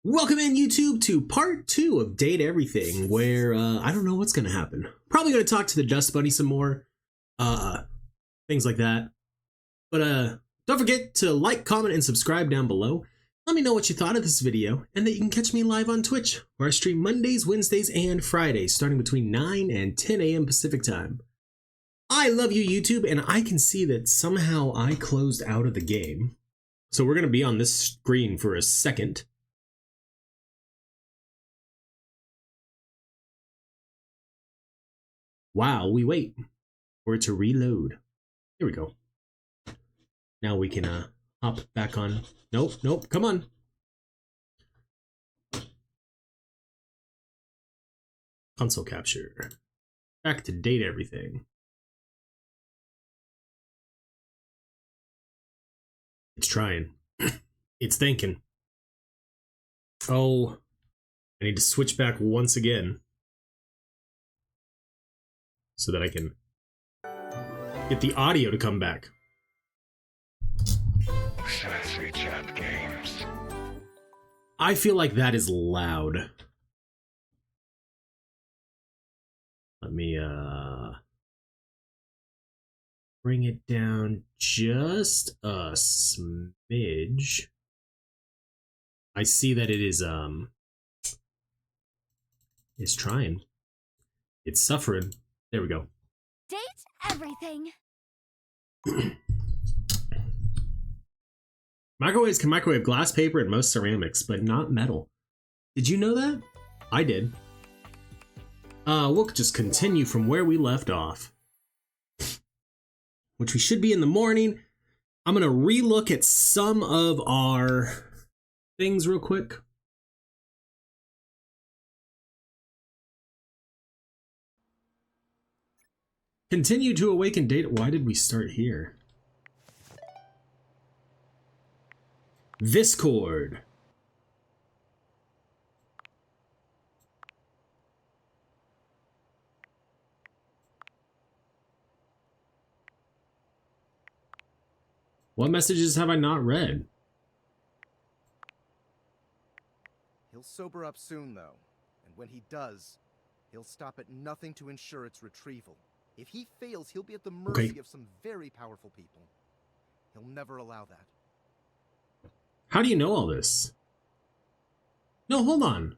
Welcome in, YouTube, to part 2 of Date Everything, where I don't know what's going to happen. Probably going to talk to the Dust Bunny some more, things like that. But don't forget to like, comment, and subscribe down below. Let me know what you thought of this video, and that you can catch me live on Twitch, where I stream Mondays, Wednesdays, and Fridays, starting between 9 and 10 a.m. Pacific time. I love you, YouTube, and I can see that somehow I closed out of the game. So we're going to be on this screen for a second. While we wait for it to reload. Here we go. Now we can hop back on. Nope, come on. Console capture. Back to Date Everything. It's trying. It's thinking. Oh, I need to switch back once again, so that I can get the audio to come back. Sassy chat games. I feel like that is loud. Let me bring it down just a smidge. I see that it is it's trying. It's suffering. There we go. Date everything. Microwaves can microwave glass, paper, and most ceramics, but not metal. Did you know that? I did. We'll just continue from where we left off, which we should be in the morning. I'm gonna relook at some of our things real quick. Continue to awaken data. Why did we start here? Discord. What messages have I not read? He'll sober up soon, though, and when he does, he'll stop at nothing to ensure its retrieval. If he fails, he'll be at the mercy of some very powerful people. He'll never allow that. How do you know all this? No, hold on.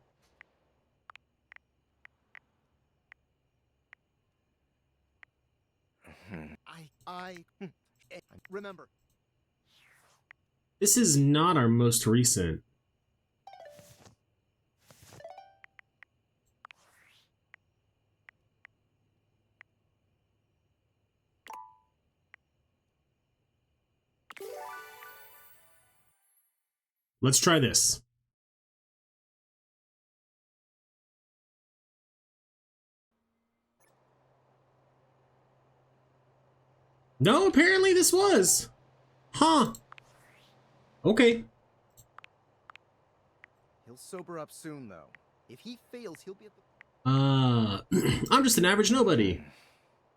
Remember. This is not our most recent. Let's try this. No, apparently this was. Huh. Okay. He'll sober up soon, though. If he fails, he'll be at the... I'm just an average nobody.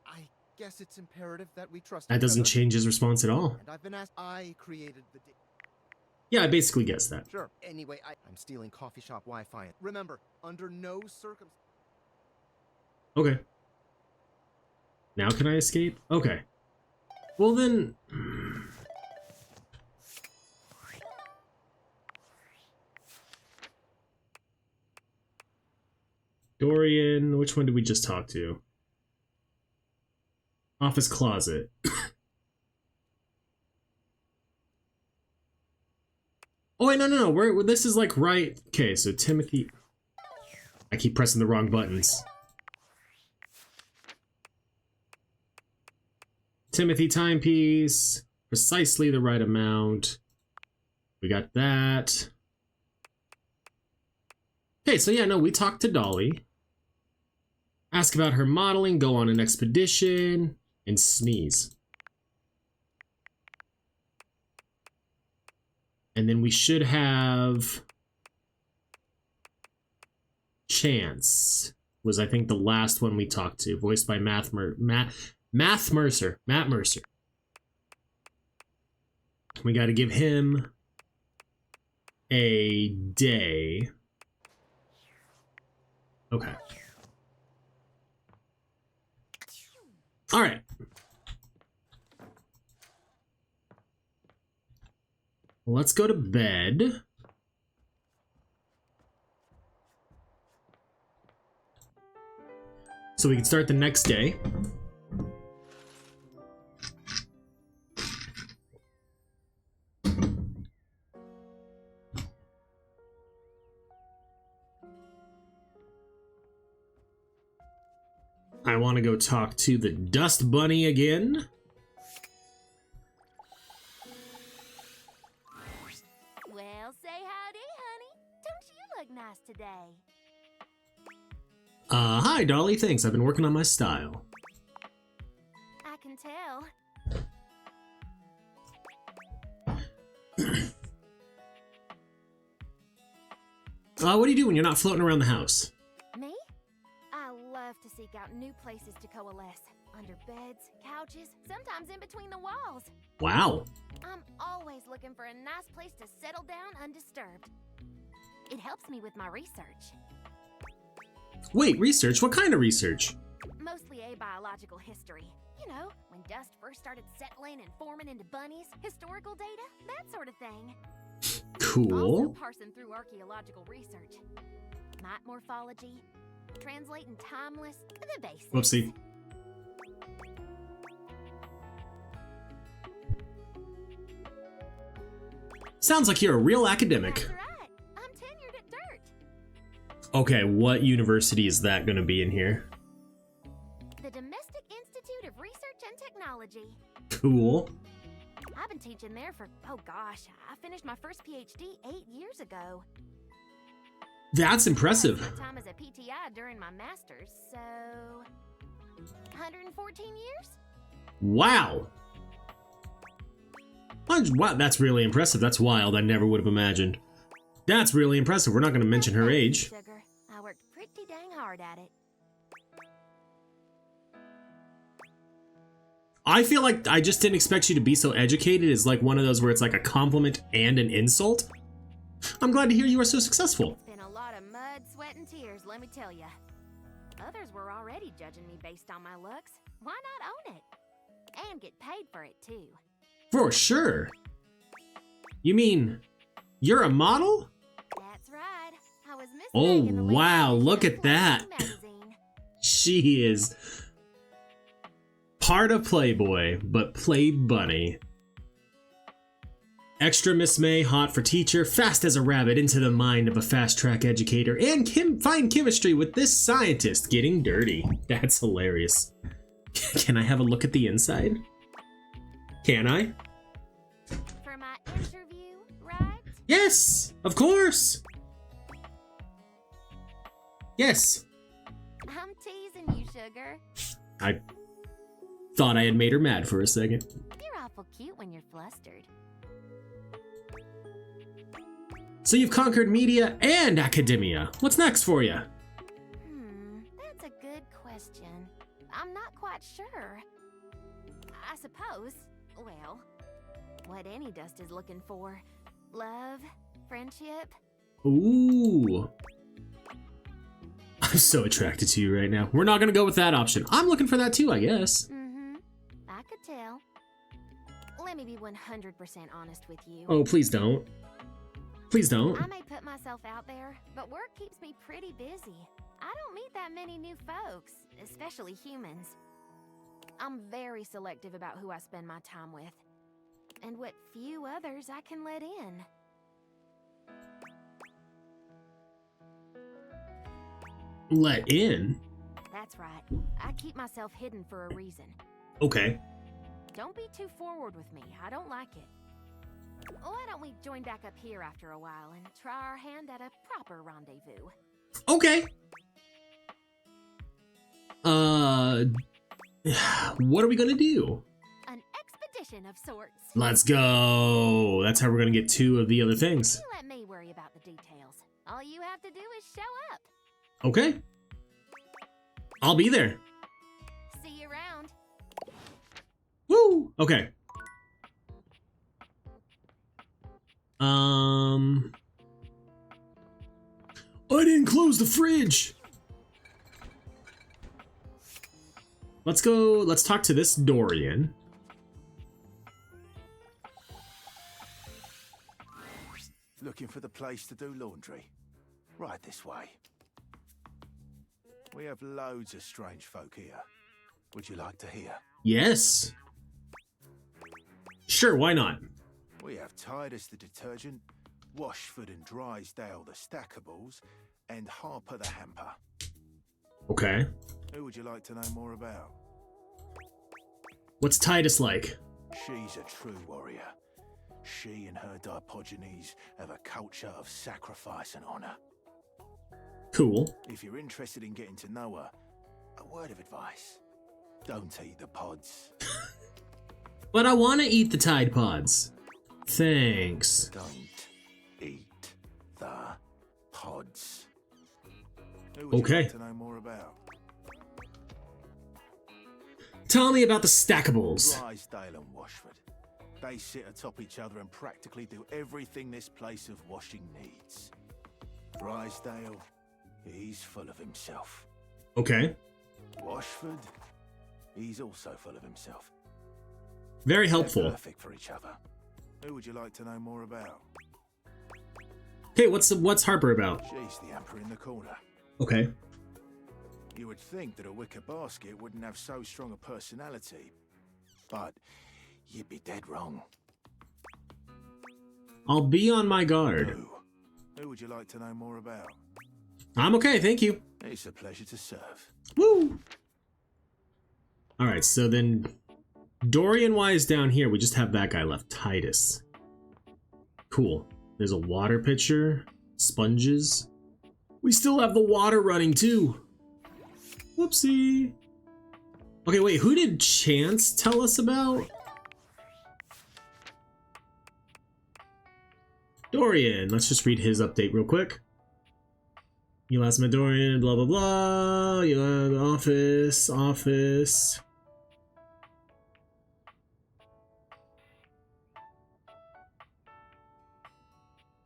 I guess it's imperative that we trust That each doesn't other. change his response at all. And I've been asked... I created the... Yeah, I basically guessed that. Sure. Anyway, I'm stealing coffee shop Wi-Fi. Remember, under no circumstances... Okay. Now can I escape? Okay. Well then... Dorian, which one did we just talk to? Office closet. Oh wait, no. This is like right. Okay, so Timothy. I keep pressing the wrong buttons. Timothy timepiece. Precisely the right amount. We got that. Okay, so yeah, no, we talked to Dolly. Ask about her modeling, go on an expedition, and sneeze. And then we should have Chance, was I think the last one we talked to, voiced by Matt Mercer. We got to give him a day. Okay. All right. Let's go to bed. So we can start the next day. I want to go talk to the Dust Bunny again. Well, say howdy, honey. Don't you look nice today? Hi, Dolly. Thanks. I've been working on my style. I can tell. What do you do when you're not floating around the house? Me? I love to seek out new places to coalesce. Under beds, couches, sometimes in between the walls. Wow. I'm always looking for a nice place to settle down undisturbed. It helps me with my research. Wait, research? What kind of research? Mostly abiological history. You know, when dust first started settling and forming into bunnies, historical data, that sort of thing. Cool. Also parsing through archaeological research. Mite morphology, translating timeless, the basics. Whoopsie. Sounds like you're a real academic. That's right. I'm tenured at Dirt. Okay, what university is that going to be in here? The Domestic Institute of Research and Technology. Cool. I've been teaching there for, oh gosh, I finished my first PhD 8 years ago. That's impressive. I spent time as a PTI during my master's, so 114 years? Wow. Wow, that's really impressive. That's wild. I never would have imagined. That's really impressive. We're not going to mention her age. Sugar. I worked pretty dang hard at it. I feel like I just didn't expect you to be so educated. It's like one of those where it's like a compliment and an insult. I'm glad to hear you are so successful. It's been a lot of mud, sweat, and tears, let me tell you. Others were already judging me based on my looks. Why not own it? And get paid for it, too. For sure. You mean you're a model? That's right. I was Miss Oh, Meg in the latest wow, edition look of at that. Playboy magazine. She is part of Playboy, but Play Bunny. Extra Miss May, hot for teacher, fast as a rabbit into the mind of a fast-track educator, and fine chemistry with this scientist getting dirty. That's hilarious. Can I have a look at the inside? Can I? For my interview, right? Yes, of course. Yes. I'm teasing you, sugar. I thought I had made her mad for a second. You're awful cute when you're flustered. So you've conquered media and academia. What's next for you? That's a good question. I'm not quite sure. I suppose, well, what any dust is looking for. Love, friendship. Ooh. I'm so attracted to you right now. We're not gonna go with that option. I'm looking for that too, I guess. I could tell. Let me be 100% honest with you. Oh, please don't. Please don't. I may put myself out there, but work keeps me pretty busy. I don't meet that many new folks, especially humans. I'm very selective about who I spend my time with, and what few others I can let in. Let in? That's right. I keep myself hidden for a reason. Okay. Don't be too forward with me. I don't like it. Why don't we join back up here after a while and try our hand at a proper rendezvous? Okay. What are we gonna do? An expedition of sorts. Let's go. That's how we're gonna get two of the other things. You let me worry about the details. All you have to do is show up. Okay. I'll be there. See you around. Woo! Okay. I didn't close the fridge. Let's go. Let's talk to this Dorian. Looking for the place to do laundry? Right this way. We have loads of strange folk here. Would you like to hear? Yes. Sure, why not? We have Titus the detergent, Washford and Drysdale the Stackables, and Harper the hamper. Okay. Who would you like to know more about? What's Titus like? She's a true warrior. She and her Dipogenes have a culture of sacrifice and honor. Cool. If you're interested in getting to know her, a word of advice. Don't eat the pods. But I want to eat the Tide Pods. Thanks. Don't eat the pods. Who would you Okay. like to know more about? Tell me about the Stackables. Drysdale and Washford. They sit atop each other and practically do everything this place of washing needs. Drysdale, he's full of himself. Okay. Washford, he's also full of himself. Very They're helpful. perfect for each other. Who would you like to know more about? Hey, what's Harper about? She's the emperor in the corner. Okay. You would think that a wicker basket wouldn't have so strong a personality, but you'd be dead wrong. I'll be on my guard. Who would you like to know more about? I'm okay, thank you. It's a pleasure to serve. Woo! Alright, so then Dorian-wise down here, we just have that guy left, Titus. Cool. There's a water pitcher, sponges. We still have the water running too. Whoopsie. Okay, wait, who did Chance tell us about? Dorian. Let's just read his update real quick. You last met Dorian, blah, blah, blah. You left the office.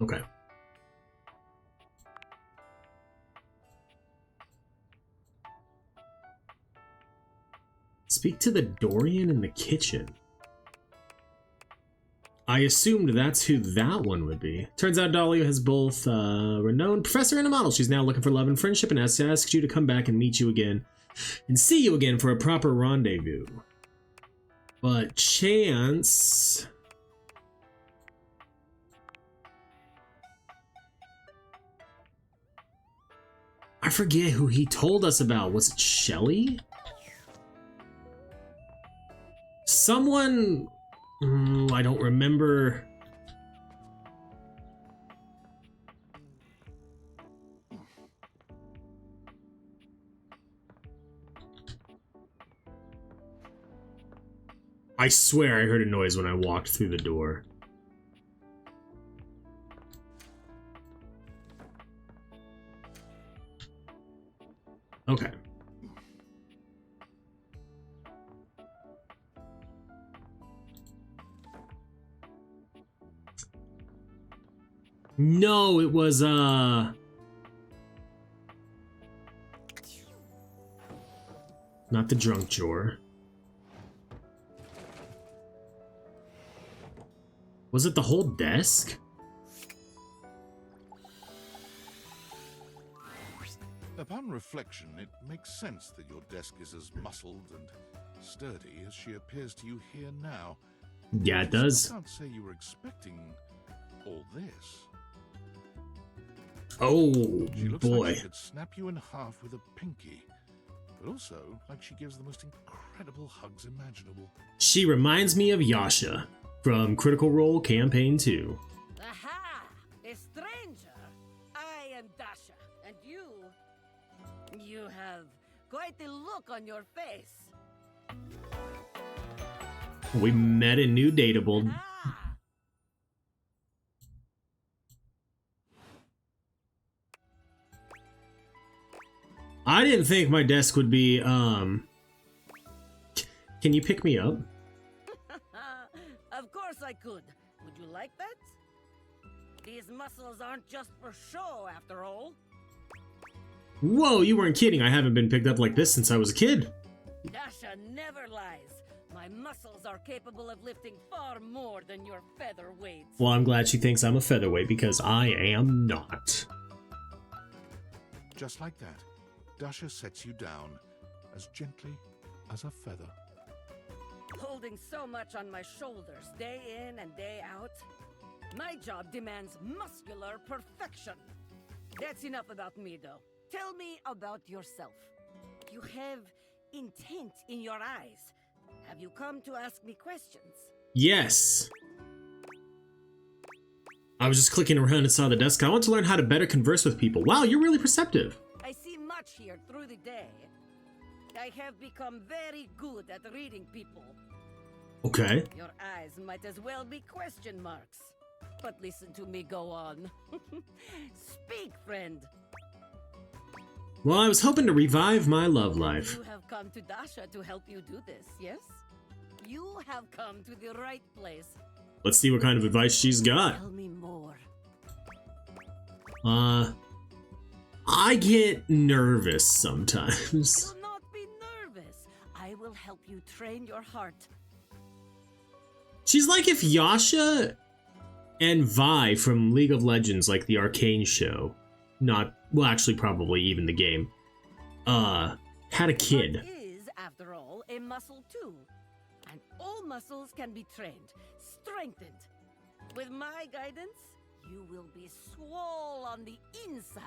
Okay. Speak to the Dorian in the kitchen. I assumed that's who that one would be. Turns out Dolly has both a renowned professor and a model. She's now looking for love and friendship and asks you to come back and meet you again and see you again for a proper rendezvous. But Chance... I forget who he told us about. Was it Shelly? Someone... I don't remember. I swear I heard a noise when I walked through the door. Okay. No, it was, not the drunk drawer. Was it the whole desk? Upon reflection, it makes sense that your desk is as muscled and sturdy as she appears to you here now. Yeah, it does. I can't say you were expecting all this. Oh, She looks boy. like she could snap you in half with a pinky, but also like she gives the most incredible hugs imaginable. She reminds me of Yasha from Critical Role Campaign 2. Aha! A stranger! I am Dasha, and you have quite a look on your face. We met a new dateable. Ah! I didn't think my desk would be, Can you pick me up? Of course I could. Would you like that? These muscles aren't just for show, after all. Whoa, you weren't kidding. I haven't been picked up like this since I was a kid. Dasha never lies. My muscles are capable of lifting far more than your featherweight. Well, I'm glad she thinks I'm a featherweight because I am not. Just like that, Dasha sets you down as gently as a feather. Holding so much on my shoulders, day in and day out. My job demands muscular perfection. That's enough about me, though. Tell me about yourself. You have intent in your eyes. Have you come to ask me questions? Yes. I was just clicking around and saw the desk. I want to learn how to better converse with people. Wow, you're really perceptive. I see much here through the day. I have become very good at reading people. Okay. Your eyes might as well be question marks. But listen to me go on. Speak, friend. Well, I was hoping to revive my love life. You have come to Dasha to help you do this, yes? You have come to the right place. Let's see what kind of advice she's got. Tell me more. I get nervous sometimes. Do not be nervous. I will help you train your heart. She's like if Yasha and Vi from League of Legends, like the Arcane show, well, actually probably even the game, had a kid. Heart is, after all, a muscle too. And all muscles can be trained, strengthened. With my guidance, you will be swole on the inside.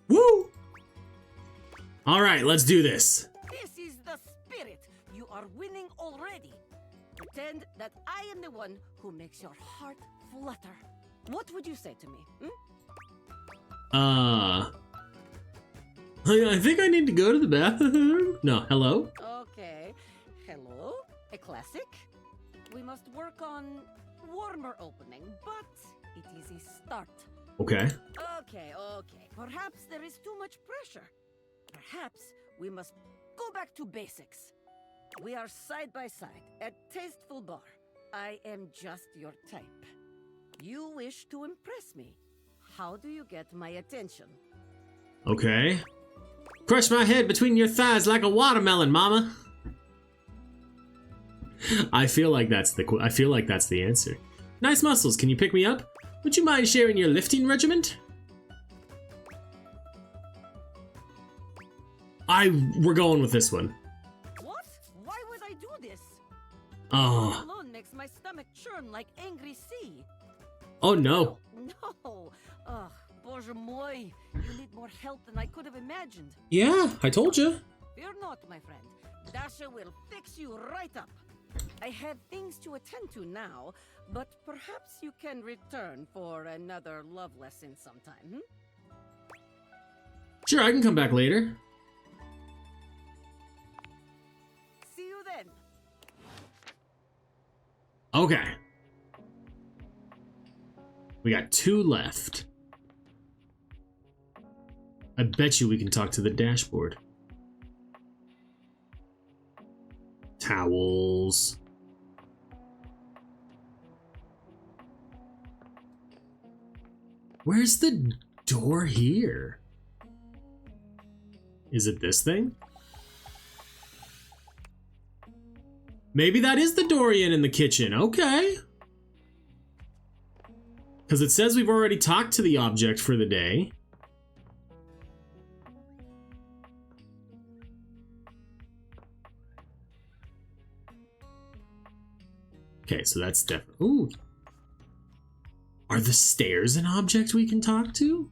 Woo! Alright, let's do this. This is the spirit. You are winning already. Pretend that I am the one who makes your heart flutter. What would you say to me? I think I need to go to the bathroom. No, hello? Okay. Hello? A classic? We must work on warmer opening, but it is a start. Okay. Okay. Perhaps there is too much pressure. Perhaps we must go back to basics. We are side by side at Tasteful Bar. I am just your type. You wish to impress me. How do you get my attention? Okay. Crush my head between your thighs like a watermelon, mama. I feel like that's the answer. Nice muscles. Can you pick me up? Would you mind sharing your lifting regiment? We're going with this one. What? Why would I do this? Oh. Alone makes my stomach churn like angry sea. Oh no. No. Ugh, Bоже moi. You need more help than I could have imagined. Yeah, I told you. Fear not, my friend. Dasha will fix you right up. I have things to attend to now, but perhaps you can return for another love lesson sometime, Sure, I can come back later. See you then. Okay. We got 2 left. I bet you we can talk to the dashboard. Towels. Where's the door here? Is it this thing? Maybe that is the Dorian in the kitchen. Okay. Because it says we've already talked to the object for the day. Okay, so that's definitely... Ooh. Are the stairs an object we can talk to?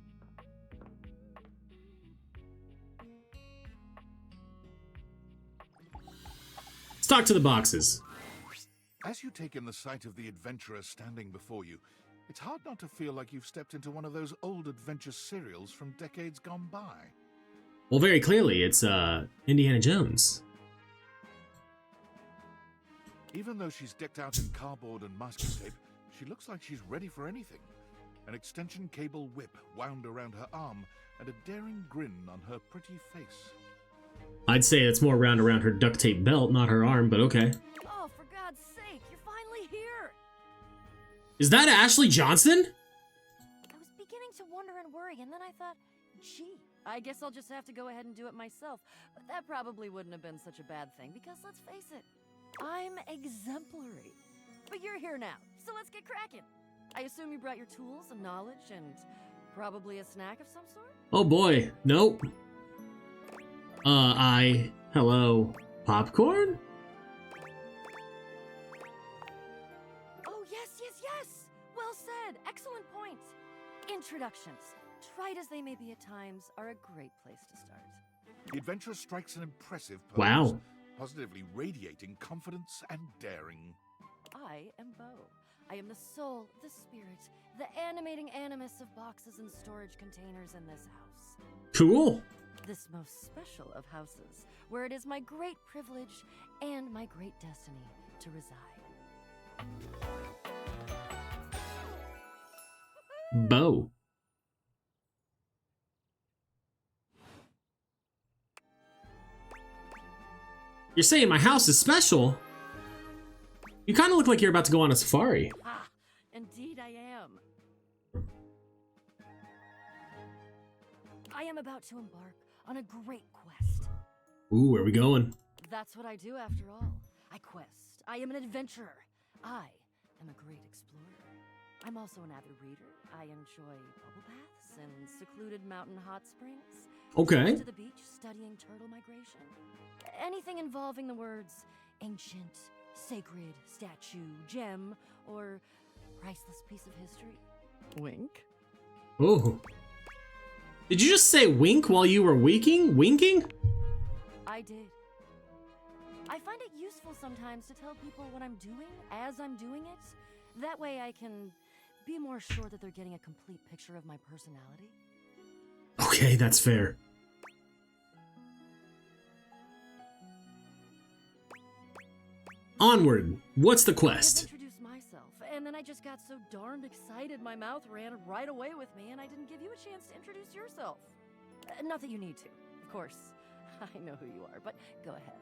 Let's talk to the boxes. As you take in the sight of the adventurer standing before you, it's hard not to feel like you've stepped into one of those old adventure serials from decades gone by. Well, very clearly, it's Indiana Jones. Even though she's decked out in cardboard and masking tape, she looks like she's ready for anything. An extension cable whip wound around her arm and a daring grin on her pretty face. I'd say it's more around her duct tape belt, not her arm, but okay. Oh, for God's sake, you're finally here! Is that Ashley Johnson? I was beginning to wonder and worry, and then I thought, Gee, I guess I'll just have to go ahead and do it myself. But that probably wouldn't have been such a bad thing, because let's face it, I'm exemplary. But you're here now, so let's get cracking. I assume you brought your tools and knowledge and probably a snack of some sort? Oh boy, nope. Hello, popcorn? Oh, yes, yes, yes! Well said, excellent point. Introductions, trite as they may be at times, are a great place to start. The adventurer strikes an impressive pose, Wow. positively radiating confidence and daring. I am Bo. I am the soul, the spirit, the animating animus of boxes and storage containers in this house. Cool. This most special of houses, where it is my great privilege and my great destiny to reside. Bo. You're saying my house is special? You kind of look like you're about to go on a safari. Ah, indeed I am. I am about to embark on a great quest. Ooh, where are we going? That's what I do after all. I quest. I am an adventurer. I am a great explorer. I'm also an avid reader. I enjoy bubble baths and secluded mountain hot springs. Okay. To the beach studying turtle migration. Anything involving the words ancient, sacred, statue, gem, or priceless piece of history. Wink. Oh. Did you just say wink while you were winking? Winking? I did. I find it useful sometimes to tell people what I'm doing as I'm doing it. That way I can be more sure that they're getting a complete picture of my personality. Okay, that's fair. Onward. What's the I've quest? introduced myself, and then I just got so darned excited my mouth ran right away with me, and I didn't give you a chance to introduce yourself. Not that you need to, of course. I know who you are, but go ahead.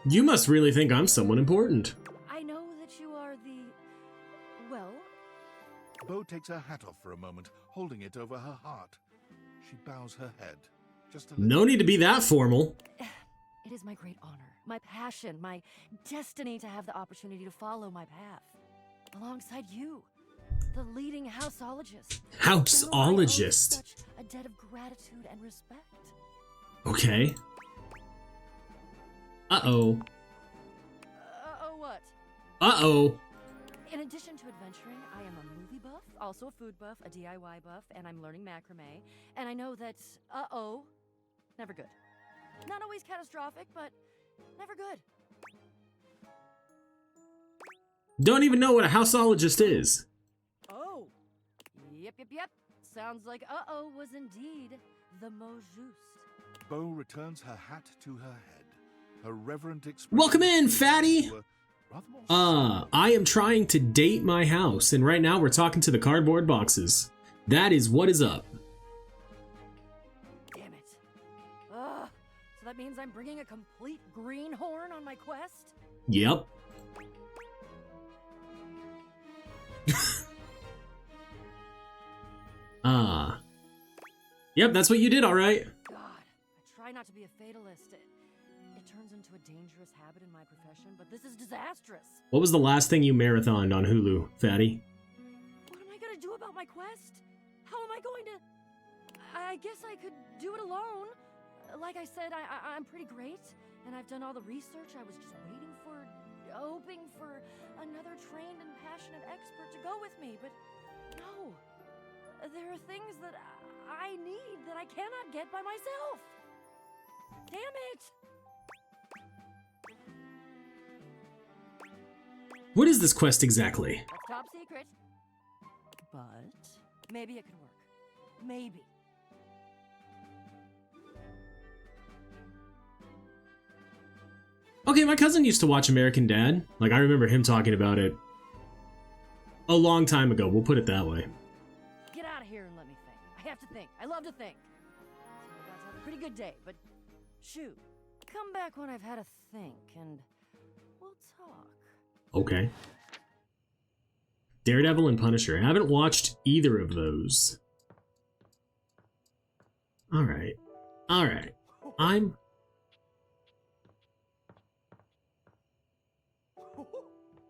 You must really think I'm someone important. I know that you are the... well... Bo takes her hat off for a moment, holding it over her heart. She bows her head. Just a little. No need to be that formal. It is my great honor, my passion, my destiny to have the opportunity to follow my path. Alongside you, the leading houseologist. Houseologist. Such a debt of gratitude and respect. Okay. Uh-oh. Oh, what? Uh-oh. In addition to adventuring, I am a movie buff, also a food buff, a DIY buff, and I'm learning macrame. And I know that, never good. Not always catastrophic, but never good. Don't even know what a houseologist is. Oh. Yep. Sounds like was indeed the mot juste. Bo returns her hat to her head. Her reverent expression. Welcome in, fatty. Rather more I am trying to date my house, and right now we're talking to the cardboard boxes. That is what is up. Damn it. So that means I'm bringing a complete greenhorn on my quest? Yep. Yep, that's what you did, all right. God, I try not to be a fatalist. It turns into a dangerous habit in my profession, but this is disastrous. What was the last thing you marathoned on Hulu, fatty? What am I gonna do about my quest? How am I going to... I guess I could do it alone. Like I said, I'm pretty great, and I've done all the research. I was just hoping for another trained and passionate expert to go with me, but no. There are things that I need that I cannot get by myself. Damn it! What is this quest exactly? That's top secret. But maybe it could work. Maybe. Okay, my cousin used to watch American Dad. Like, I remember him talking about it a long time ago. We'll put it that way. Get out of here and let me think. I have to think. I love to think. So I'm about to have a pretty good day, but shoot. Come back when I've had a think, and we'll talk. Okay. Daredevil and Punisher. I haven't watched either of those. Alright. Alright.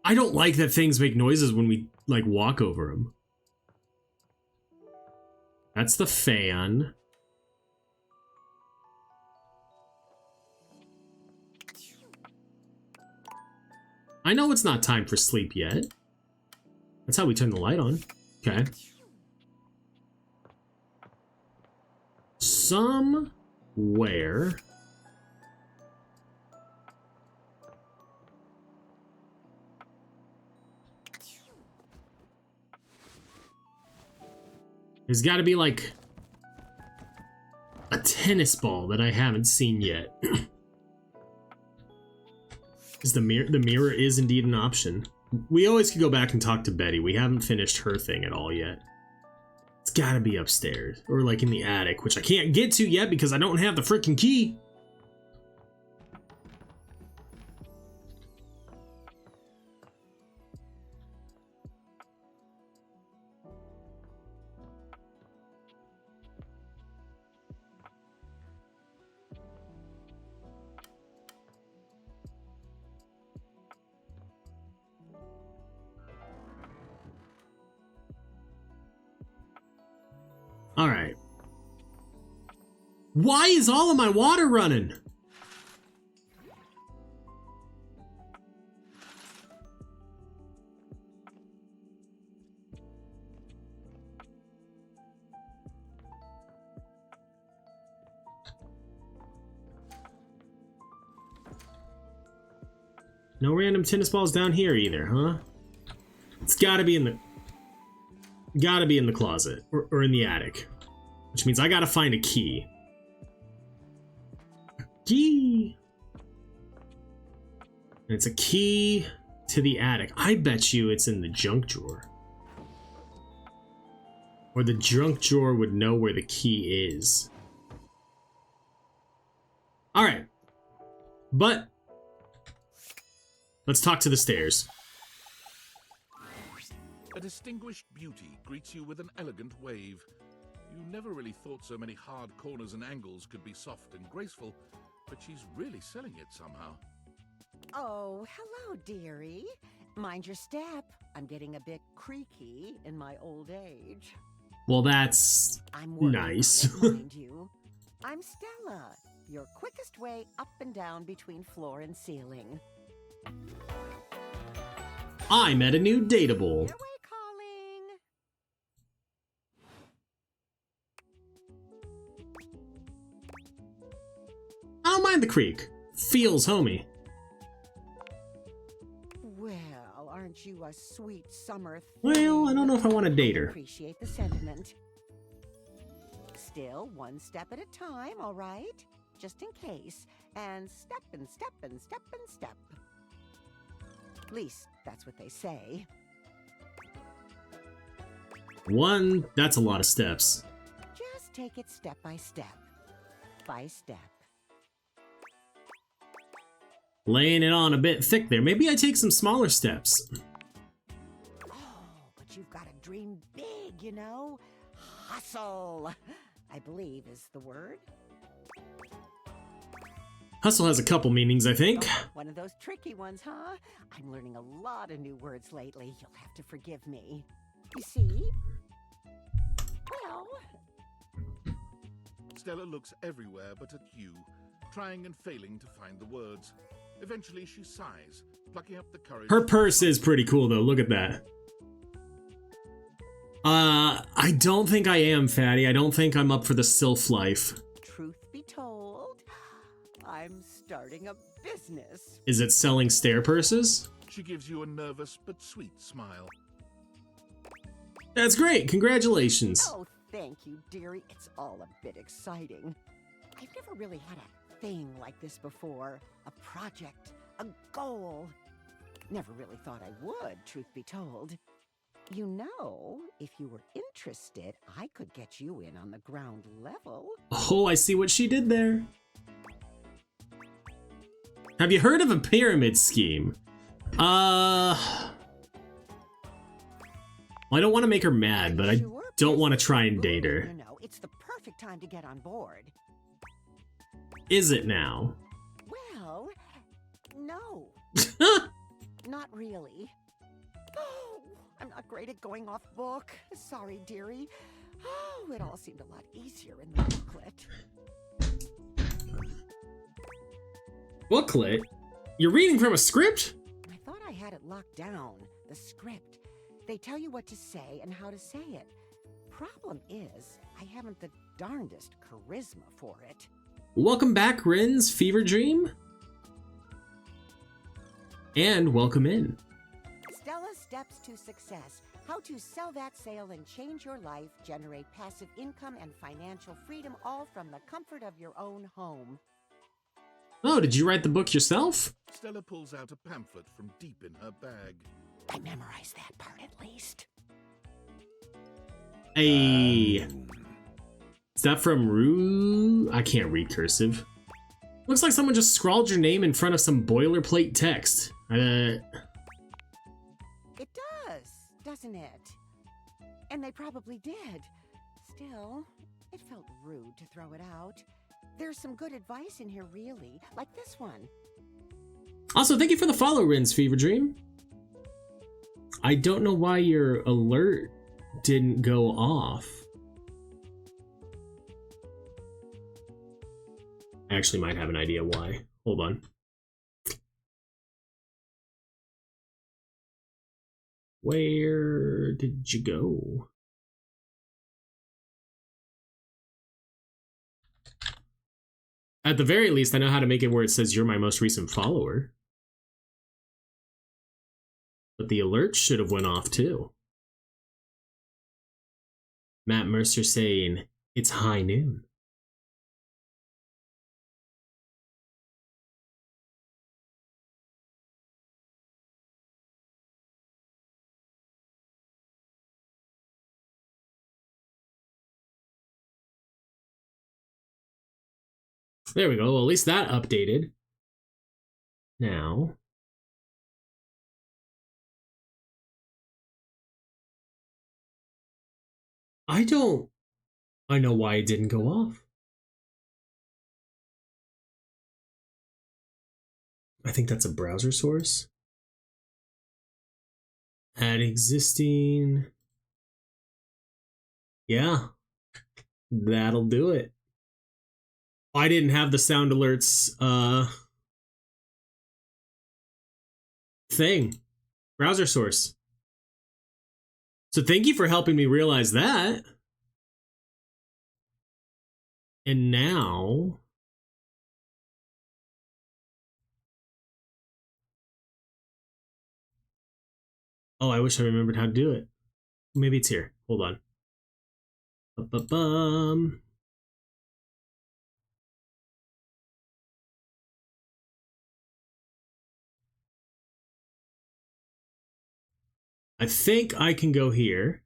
I don't like that things make noises when we, like, walk over them. That's the fan. I know it's not time for sleep yet. That's how we turn the light on. Okay. Somewhere. There's got to be like a tennis ball that I haven't seen yet. Is the mirror is indeed an option. We always could go back and talk to Betty. We haven't finished her thing at all yet. It's got to be upstairs or like in the attic, which I can't get to yet because I don't have the freaking key. All right. Why is all of my water running? No random tennis balls down here either, huh? It's gotta be in the closet or in the attic, which means I gotta find a key. Key. And it's a key to the attic. I bet you it's in the junk drawer. Or the junk drawer would know where the key is. All right. But let's talk to the stairs. A distinguished beauty greets you with an elegant wave. You never really thought so many hard corners and angles could be soft and graceful, but she's really selling it somehow. Oh, hello, dearie. Mind your step. I'm getting a bit creaky in my old age. Well, that's nice. Mind you. I'm Stella, your quickest way up and down between floor and ceiling. I met a new dateable. Your way calling. I don't mind the creek. Feels homey. Well, aren't you a sweet summer thing? Well, I don't know if I want to date her. Appreciate the sentiment. Still, one step at a time, all right? Just in case. And step and step and step and step. At least, that's what they say. One, that's a lot of steps. Just take it step by step. By step. Laying it on a bit thick there. Maybe I take some smaller steps. Oh, but you've got to dream big, you know? Hustle, I believe is the word. Hustle has a couple meanings, I think. Oh, one of those tricky ones, huh? I'm learning a lot of new words lately. You'll have to forgive me. You see? Well... Stella looks everywhere but at you, trying and failing to find the words. Eventually she sighs, plucking up the courage. Her purse is pretty cool, though. Look at that. I don't think I am, Fatty. I don't think I'm up for the sylph life. Truth be told, I'm starting a business. Is it selling stair purses? She gives you a nervous but sweet smile. That's great. Congratulations. Oh, thank you, dearie. It's all a bit exciting. I've never really had a thing like this before. A project, a goal. Never really thought I would, truth be told. You know, if you were interested, I could get you in on the ground level. Oh, I see what she did there. Have you heard of a pyramid scheme? Well, I don't want to make her mad, but I don't want to try and date her. You know, it's the perfect time to get on board. Is it now? Well, no. Not really. Oh, I'm not great at going off book. Sorry, dearie. Oh, it all seemed a lot easier in the booklet. Booklet? You're reading from a script? I thought I had it locked down. The script. They tell you what to say and how to say it. Problem is, I haven't the darndest charisma for it. Welcome back, Rin's Fever Dream. And welcome in. Stella Steps to Success. How to sell that sale and change your life, generate passive income and financial freedom, all from the comfort of your own home. Oh, did you write the book yourself? Stella pulls out a pamphlet from deep in her bag. I memorized that part at least. Hey. Is that from Rue? I can't read cursive. Looks like someone just scrawled your name in front of some boilerplate text. It does, doesn't it? And they probably did. Still, it felt rude to throw it out. There's some good advice in here, really, like this one. Also, thank you for the follow, Rin's Fever Dream. I don't know why your alert didn't go off. I actually might have an idea why. Hold on. Where did you go? At the very least, I know how to make it where it says you're my most recent follower. But the alert should have went off too. Matt Mercer saying, it's high noon. There we go. Well, at least that updated. Now. I know why it didn't go off. I think that's a browser source. Add existing. Yeah. That'll do it. I didn't have the sound alerts thing. Browser source. So thank you for helping me realize that. And now oh, I wish I remembered how to do it. Maybe it's here. Hold on. Ba-ba-bum. I think I can go here.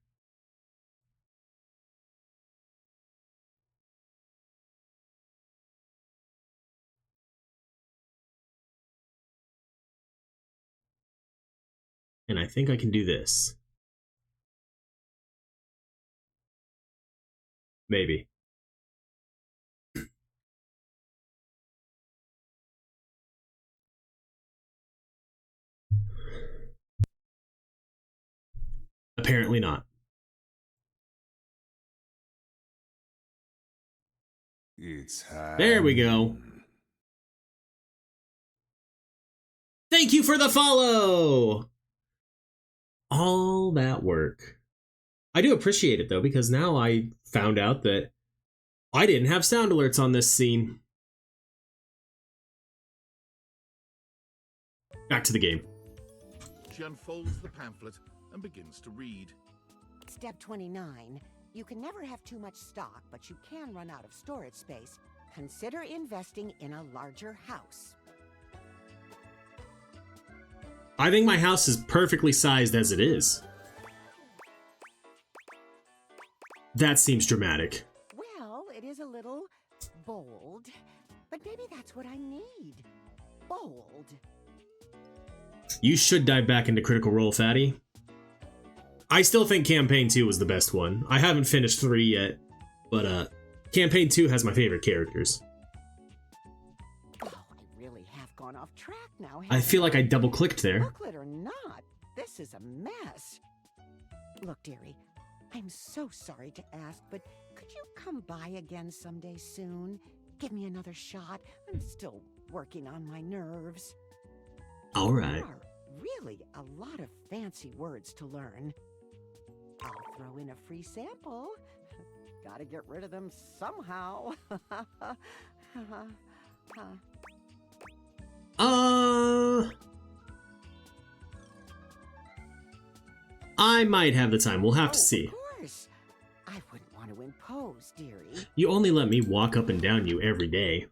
And I think I can do this. Maybe. Apparently not. It's high. There we go. Thank you for the follow! All that work. I do appreciate it though, because now I found out that I didn't have sound alerts on this scene. Back to the game. She unfolds the pamphlet and begins to read. Step 29. You can never have too much stock, but you can run out of storage space. Consider investing in a larger house. I think my house is perfectly sized as it is. That seems dramatic. Well, it is a little bold, but maybe that's what I need. Bold. You should dive back into Critical Role, Fatty. I still think Campaign 2 was the best one. I haven't finished 3 yet, but Campaign 2 has my favorite characters. Oh, I really have gone off track now. I feel like I double-clicked there. Booklet or not, this is a mess. Look, dearie, I'm so sorry to ask, but could you come by again someday soon? Give me another shot. I'm still working on my nerves. All right. There are really a lot of fancy words to learn. I'll throw in a free sample. Gotta get rid of them somehow. I might have the time. We'll have to see. Of course. I wouldn't want to impose, dearie. You only let me walk up and down you every day.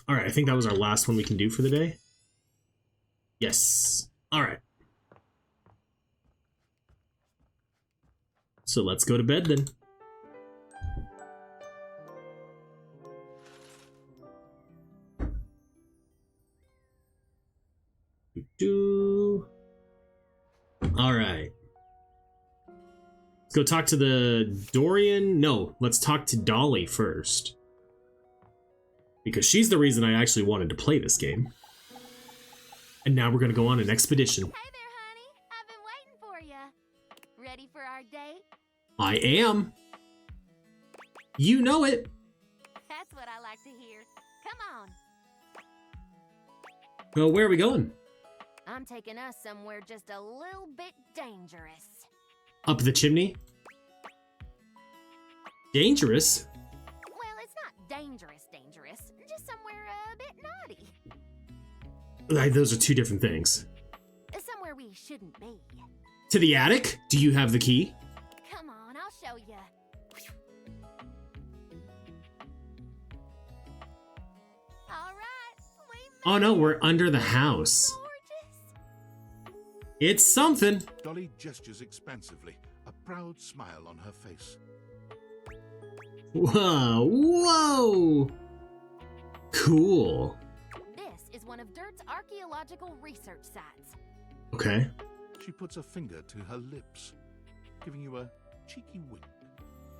All right, I think that was our last one we can do for the day. Yes. All right. So let's go to bed then. All right. Let's go talk to the Dorian. No, let's talk to Dolly first. Because she's the reason I actually wanted to play this game. And now we're gonna go on an expedition. Hey there, honey. I've been waiting for you. Ready for our date? I am. You know it. That's what I like to hear. Come on. Well, where are we going? I'm taking us somewhere just a little bit dangerous. Up the chimney? Dangerous? Well, it's not dangerous, just somewhere a bit naughty. Those are two different things. Somewhere we shouldn't be. To the attic? Do you have the key? Come on, I'll show you. All right, Oh no, we're under the house. gorgeous. It's something. Dolly gestures expansively, a proud smile on her face. Whoa, whoa. Cool. This is one of Dirt's archaeological research sites. Okay. She puts a finger to her lips, giving you a cheeky wink.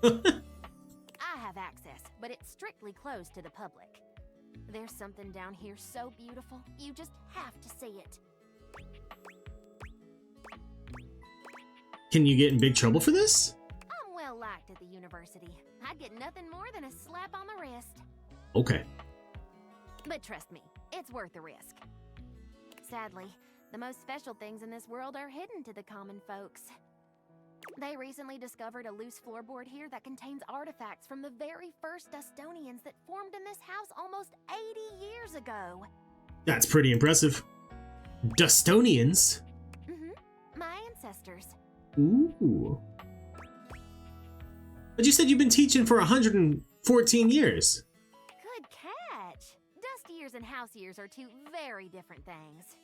I have access, but it's strictly closed to the public. There's something down here so beautiful, you just have to see it. Can you get in big trouble for this? I'm well liked at the university. I'd get nothing more than a slap on the wrist. Okay. But trust me, it's worth the risk. Sadly, the most special things in this world are hidden to the common folks. They recently discovered a loose floorboard here that contains artifacts from the very first Dustonians that formed in this house almost 80 years ago. That's pretty impressive. Dustonians? My ancestors. Ooh. But you said you've been teaching for 114 years. Good catch. Dust years and house years are two very different things.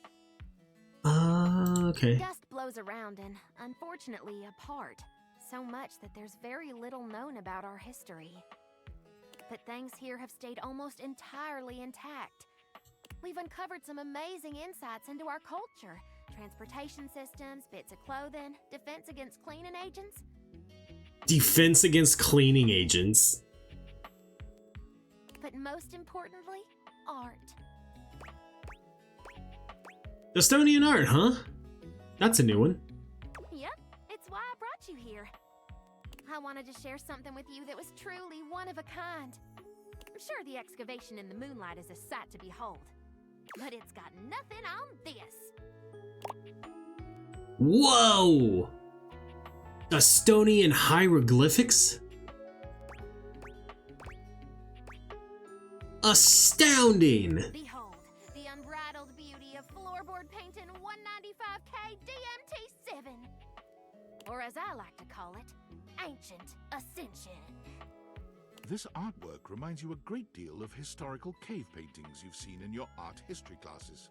Okay. Dust blows around and, unfortunately, apart. So much that there's very little known about our history. But things here have stayed almost entirely intact. We've uncovered some amazing insights into our culture. Transportation systems, bits of clothing, defense against cleaning agents. Defense against cleaning agents. But most importantly, art. Dustonian art, huh? That's a new one. Yep, it's why I brought you here. I wanted to share something with you that was truly one of a kind. I'm sure the excavation in the moonlight is a sight to behold, but it's got nothing on this. Whoa! Dustonian hieroglyphics? Astounding! Behold, the unbridled beauty of floorboard painting 195K DMT7. Or as I like to call it, Ancient Ascension. This artwork reminds you a great deal of historical cave paintings you've seen in your art history classes.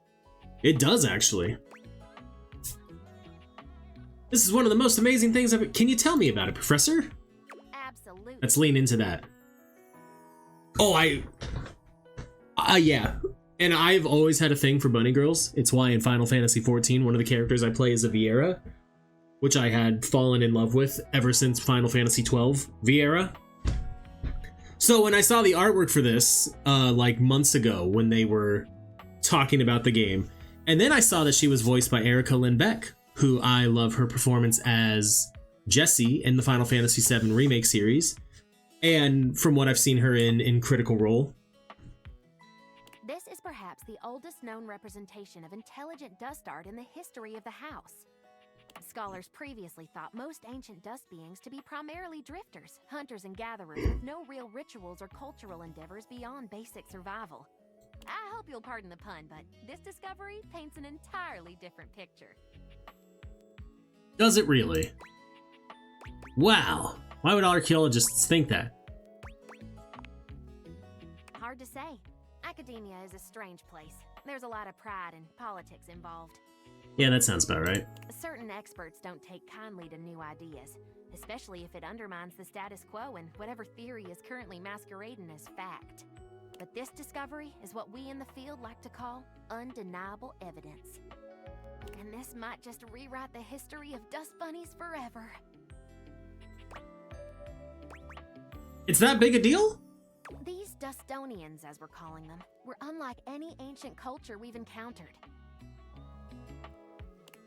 It does, actually. This is one of the most amazing things I've... Can you tell me about it, Professor? Absolutely. Let's lean into that. Oh, yeah. And I've always had a thing for bunny girls. It's why in Final Fantasy XIV, one of the characters I play is a Viera, which I had fallen in love with ever since Final Fantasy XII Vieira. So when I saw the artwork for this, like months ago when they were talking about the game, and then I saw that she was voiced by Erica Lynn Beck, who I love her performance as Jessie in the Final Fantasy VII Remake series, and from what I've seen her in Critical Role. This is perhaps the oldest known representation of intelligent dust art in the history of the house. Scholars previously thought most ancient dust beings to be primarily drifters, hunters and gatherers with no real rituals or cultural endeavors beyond basic survival. I hope you'll pardon the pun, but this discovery paints an entirely different picture. Does it really? Wow. Why would archaeologists think that? Hard to say. Academia is a strange place. There's a lot of pride and politics involved. Yeah, that sounds about right. Certain experts don't take kindly to new ideas, especially if it undermines the status quo and whatever theory is currently masquerading as fact. But this discovery is what we in the field like to call undeniable evidence. And this might just rewrite the history of dust bunnies forever. It's that big a deal? These Dustonians, as we're calling them, were unlike any ancient culture we've encountered.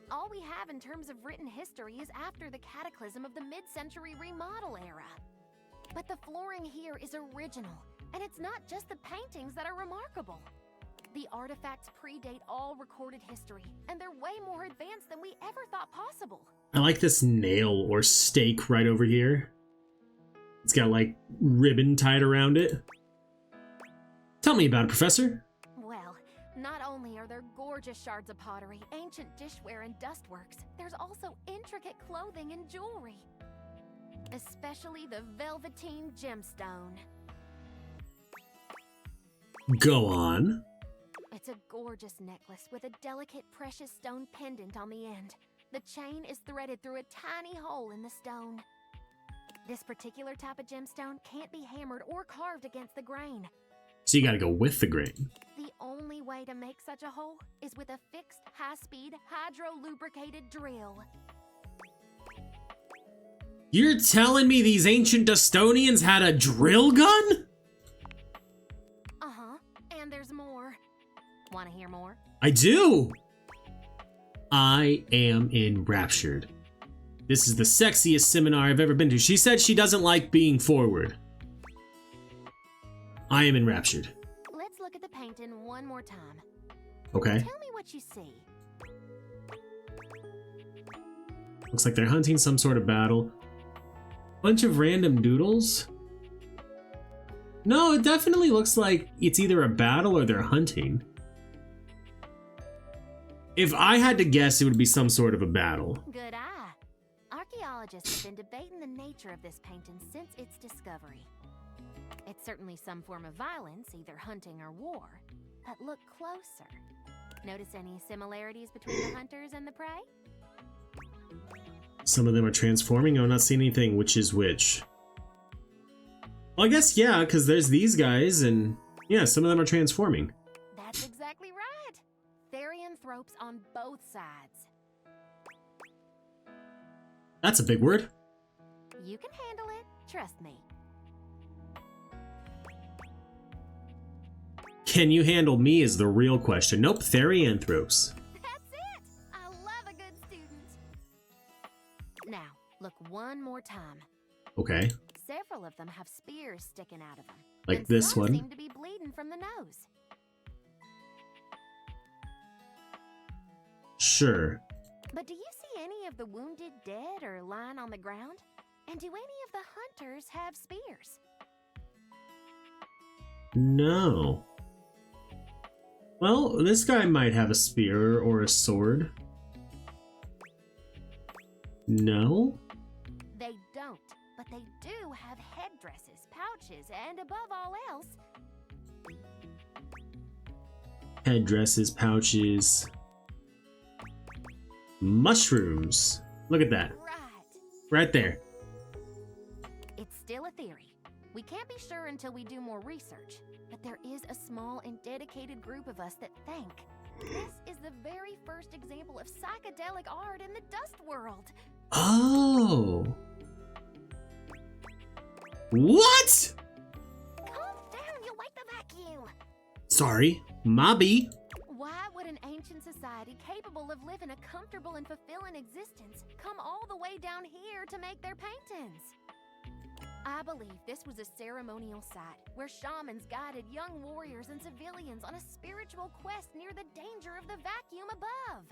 All we have in terms of written history is after the cataclysm of the mid-century remodel era. But the flooring here is original, and it's not just the paintings that are remarkable. The artifacts predate all recorded history, and they're way more advanced than we ever thought possible. I like this nail or stake right over here. It's got like ribbon tied around it. Tell me about it, Professor. Well, not only are there gorgeous shards of pottery, ancient dishware, and dustworks, there's also intricate clothing and jewelry. Especially the velveteen gemstone. Go on. It's a gorgeous necklace with a delicate precious stone pendant on the end. The chain is threaded through a tiny hole in the stone. This particular type of gemstone can't be hammered or carved against the grain. So you gotta go with the grain. The only way to make such a hole is with a fixed, high-speed, hydro-lubricated drill. You're telling me these ancient Dustonians had a drill gun? Uh-huh, and there's more. Want to hear more? I do! I am enraptured. This is the sexiest seminar I've ever been to. She said she doesn't like being forward. I am enraptured. Let's look at the painting one more time. Okay. Tell me what you see. Looks like they're hunting some sort of battle. Bunch of random doodles? No, it definitely looks like it's either a battle or they're hunting. If I had to guess, it would be some sort of a battle. Good eye. Archaeologists have been debating the nature of this painting since its discovery. It's certainly some form of violence, either hunting or war. But look closer. Notice any similarities between the hunters and the prey? Some of them are transforming. I'm not seeing anything. Which is which? Well, I guess, yeah, because there's these guys, and yeah, some of them are transforming. That's exactly right. Therianthropes on both sides. That's a big word. You can handle it. Trust me. Can you handle me is the real question. Nope, Therianthropes. That's it! I love a good student. Now, look one more time. Okay. Several of them have spears sticking out of them. Like and this some one. seem to be bleeding from the nose. Sure. But do you see any of the wounded dead or lying on the ground? And do any of the hunters have spears? No. Well, this guy might have a spear or a sword. No? They don't, but they do have headdresses, pouches, and above all else... Headdresses, pouches... mushrooms. Look at that. Right there. It's still a theory. We can't be sure until we do more research, but there is a small and dedicated group of us that think this is the very first example of psychedelic art in the dust world. Oh. What? Calm down, you'll wake the vacuum. Sorry, Mobby. Why would an ancient society capable of living a comfortable and fulfilling existence come all the way down here to make their paintings? I believe this was a ceremonial site where shamans guided young warriors and civilians on a spiritual quest near the danger of the vacuum above.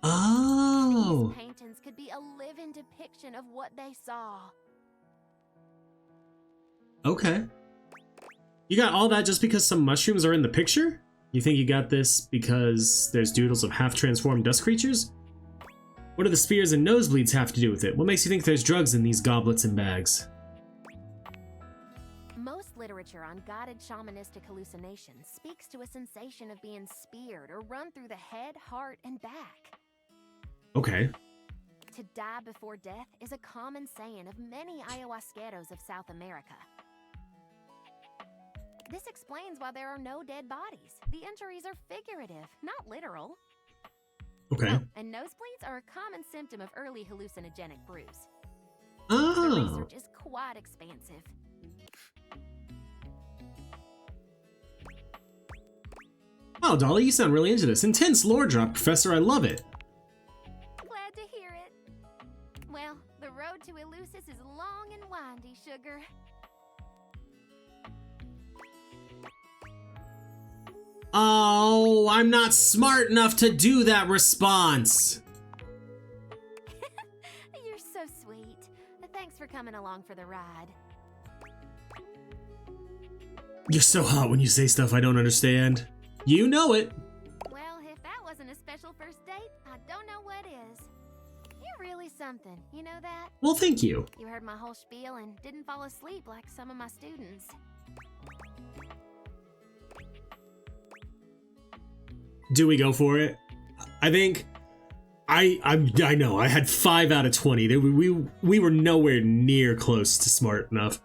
Oh. These paintings could be a living depiction of what they saw. Okay. You got all that just because some mushrooms are in the picture? You think you got this because there's doodles of half-transformed dust creatures? What do the spears and nosebleeds have to do with it? What makes you think there's drugs in these goblets and bags? Most literature on guided shamanistic hallucinations speaks to a sensation of being speared or run through the head, heart, and back. Okay. To die before death is a common saying of many ayahuasqueros of South America. This explains why there are no dead bodies. The injuries are figurative, not literal. Okay. Oh, and nosebleeds are a common symptom of early hallucinogenic brews. The Oh. research is quite expansive. Wow, Dolly, you sound really into this. Intense lore drop, Professor. I love it. Glad to hear it. Well, the road to Eleusis is long and windy, sugar. Oh, I'm not smart enough to do that response. You're so sweet. Thanks for coming along for the ride. You're so hot when you say stuff I don't understand. You know it. Well, if that wasn't a special first date, I don't know what is. You're really something, you know that? Well, thank you. You heard my whole spiel and didn't fall asleep like some of my students. Do we go for it? I think I know I had 5 out of 20. We were nowhere near close to smart enough.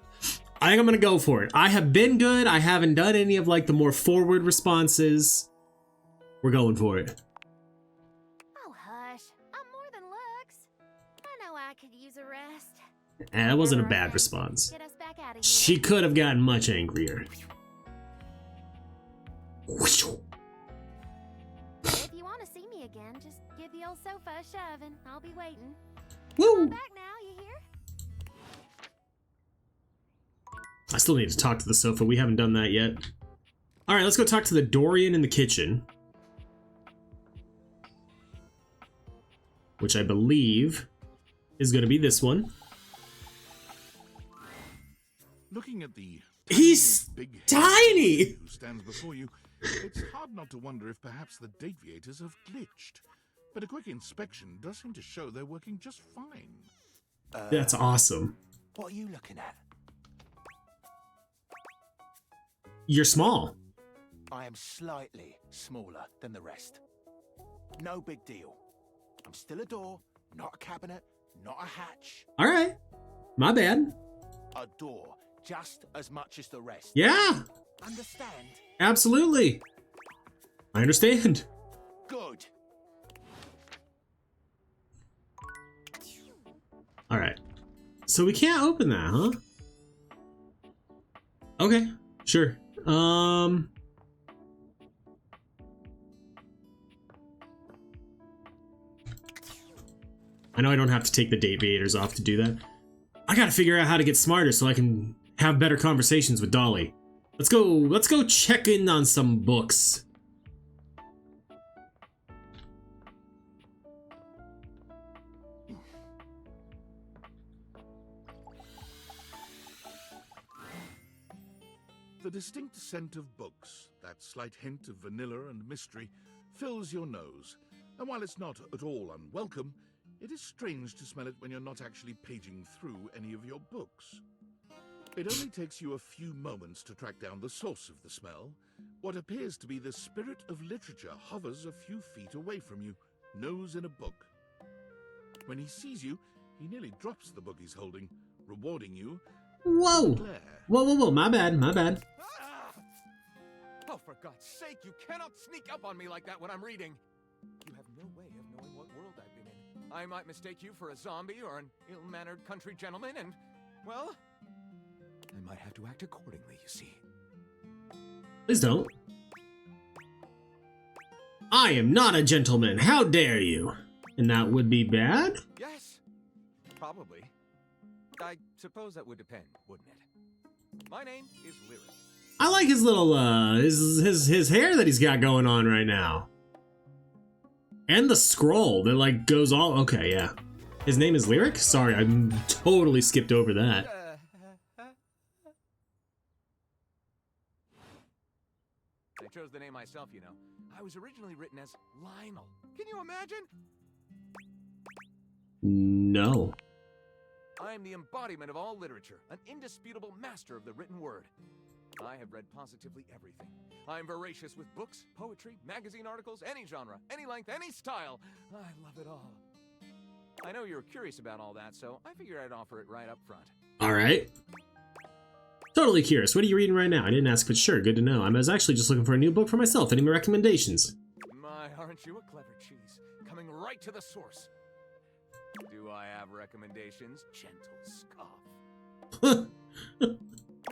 I think I'm gonna go for it. I have been good. I haven't done any of like the more forward responses. We're going for it. Oh, hush. I'm more than looks. I know I could use a rest. That wasn't a Never bad mind. response. Get us back out of here. She could have gotten much angrier. Whoosh. If you want to see me again, just give the old sofa a shove and I'll be waiting. Woo! Come back now, you hear? I still need to talk to the sofa. We haven't done that yet. All right, let's go talk to the Dorian in the kitchen. Which I believe is going to be this one. Looking at the He's big tiny! who stands before you, it's hard not to wonder if perhaps the deviators have glitched. But a quick inspection does seem to show they're working just fine. That's awesome. What are you looking at? You're small. I am slightly smaller than the rest. No big deal. I'm still a door, not a cabinet, not a hatch. All right. My bad. A door, just as much as the rest. Yeah, Understand? absolutely. I understand. Good. All right. So we can't open that, huh? Okay, sure. I know I don't have to take the deviators off to do that. I gotta figure out how to get smarter so I can have better conversations with Dolly. Let's go check in on some books. The distinct scent of books, that slight hint of vanilla and mystery, fills your nose. And while it's not at all unwelcome, it is strange to smell it when you're not actually paging through any of your books. It only takes you a few moments to track down the source of the smell. What appears to be the spirit of literature hovers a few feet away from you, nose in a book. When he sees you, he nearly drops the book he's holding, rewarding you. Whoa! Glare. Whoa, my bad. Ah! Oh, for God's sake, you cannot sneak up on me like that when I'm reading. You have no way of knowing what world I've been in. I might mistake you for a zombie or an ill-mannered country gentleman, and, well, I might have to act accordingly, you see. Please don't. I am not a gentleman. How dare you? And that would be bad? Yes, probably. I suppose that would depend, wouldn't it? My name is Lyric. I like his little, his hair that he's got going on right now. And the scroll that, like, goes all... Okay, yeah. His name is Lyric? Sorry, I totally skipped over that. I chose the name myself, you know. I was originally written as Lionel. Can you imagine? No. I am the embodiment of all literature, an indisputable master of the written word. I have read positively everything. I am voracious with books, poetry, magazine articles, any genre, any length, any style. I love it all. I know you're curious about all that, so I figured I'd offer it right up front. All right. Totally curious. What are you reading right now? I didn't ask, but sure, good to know. I was actually just looking for a new book for myself. Any recommendations? My, aren't you a clever cheese? Coming right to the source. Do I have recommendations? Gentle scoff.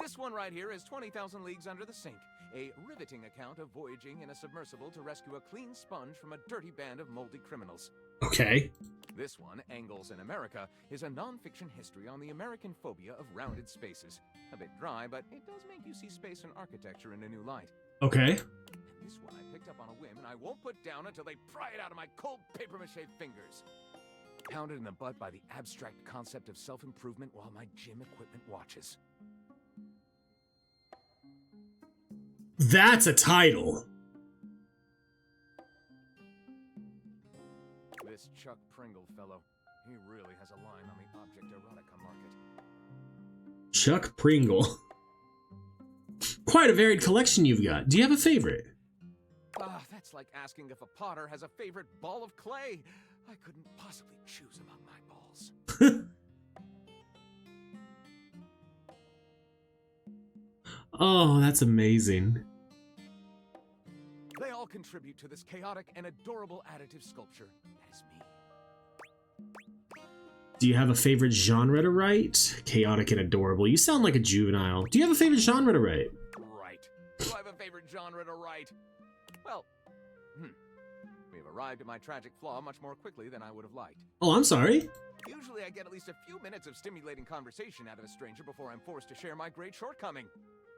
This one right here is 20,000 Leagues Under the Sink, a riveting account of voyaging in a submersible to rescue a clean sponge from a dirty band of moldy criminals. Okay. This one, Angles in America, is a non-fiction history on the American phobia of rounded spaces. A bit dry, but it does make you see space and architecture in a new light. Okay. And this one I picked up on a whim, and I won't put down until they pry it out of my cold papier-mâché fingers. Pounded in the butt by the abstract concept of self-improvement while my gym equipment watches. That's a title. This Chuck Pringle fellow, he really has a line on the object erotica market. Chuck Pringle. Quite a varied collection you've got. Do you have a favorite? That's like asking if a potter has a favorite ball of clay. I couldn't possibly choose among my balls. Oh, that's amazing. They all contribute to this chaotic and adorable additive sculpture. That is me. Do you have a favorite genre to write? Chaotic and adorable. You sound like a juvenile. Do you have a favorite genre to write? Right. Do I have a favorite genre to write? Well, we have arrived at my tragic flaw much more quickly than I would have liked. Oh, I'm sorry. Usually I get at least a few minutes of stimulating conversation out of a stranger before I'm forced to share my great shortcoming.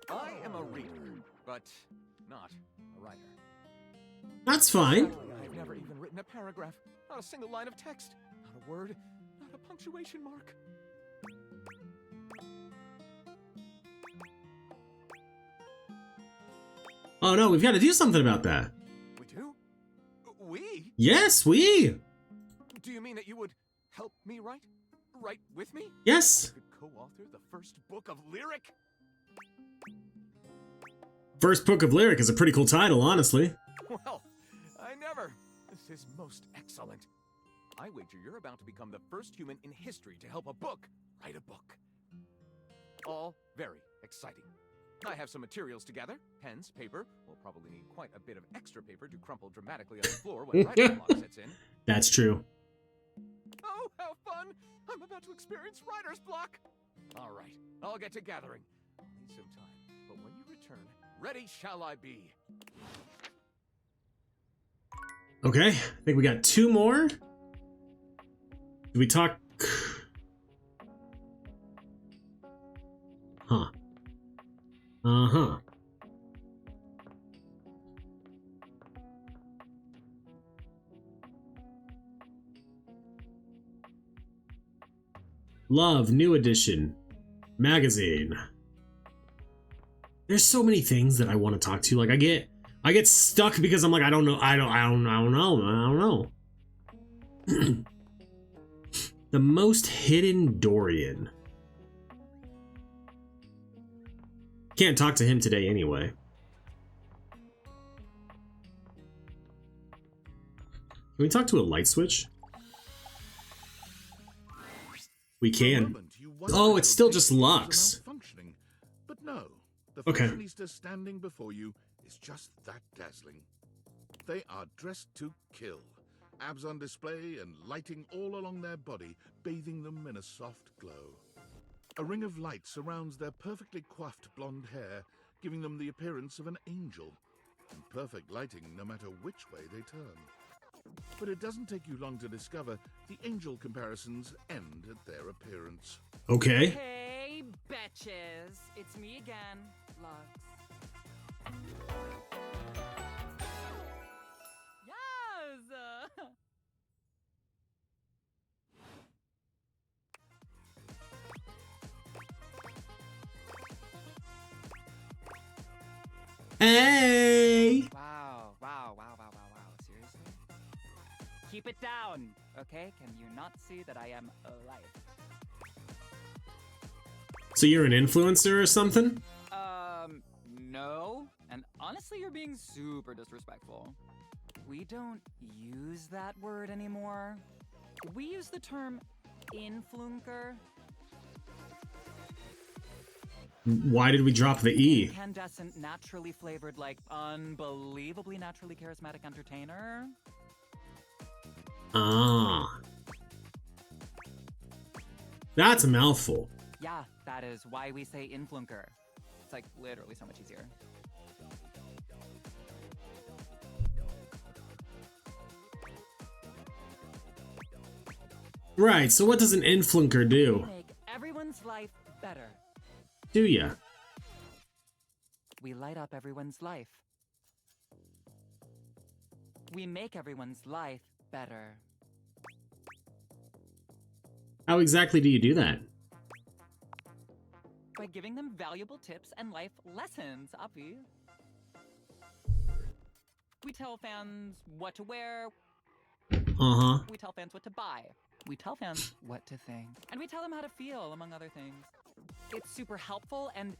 I am a reader, but not a writer. That's fine. I've never even written a paragraph, not a single line of text, not a word, not a punctuation mark. Oh no, we've got to do something about that. We do? We? Yes, we. Do you mean that you would help me write? Write with me? Yes. I could co-author the first book of lyric? First book of lyric is a pretty cool title, honestly. Well, I never. This is most excellent. I wager you're about to become the first human in history to help a book write a book. All very exciting. I have some materials to gather. Pens, paper. We'll probably need quite a bit of extra paper to crumple dramatically on the floor when writing block sets in. That's true. Oh, how fun! I'm about to experience writer's block. All right, I'll get to gathering. I'll need some time, but when you return, ready shall I be. Okay, I think we got two more. Did we talk? Huh. Uh-huh. Love, new edition. Magazine. There's so many things that I want to talk to. Like I get stuck because I'm like, I don't know. The most hidden Dorian. Can't talk to him today anyway. Can we talk to a light switch? We can. Oh, it's still just Lux. But no, the Okay. fashionista standing before you is just that dazzling. They are dressed to kill, abs on display and lighting all along their body, bathing them in a soft glow. A ring of light surrounds their perfectly coiffed blonde hair, giving them the appearance of an angel. And perfect lighting no matter which way they turn. But it doesn't take you long to discover the angel comparisons end at their appearance. Okay. Hey, betches. It's me again, Lux. Yes! Hey! Wow. Seriously? Keep it down, okay? Can you not see that I am alive? So you're an influencer or something? No. And honestly, you're being super disrespectful. We don't use that word anymore. We use the term influencer. Why did we drop the E? Incandescent, naturally flavored, like unbelievably naturally charismatic entertainer. Ah. That's a mouthful. Yeah, that is why we say influencer. It's like literally so much easier. Right, so what does an influencer do? We make everyone's life better. Do ya? We light up everyone's life. We make everyone's life better. How exactly do you do that? By giving them valuable tips and life lessons, Avi. We tell fans what to wear. Uh-huh. We tell fans what to buy. We tell fans what to think. And we tell them how to feel, among other things. It's super helpful and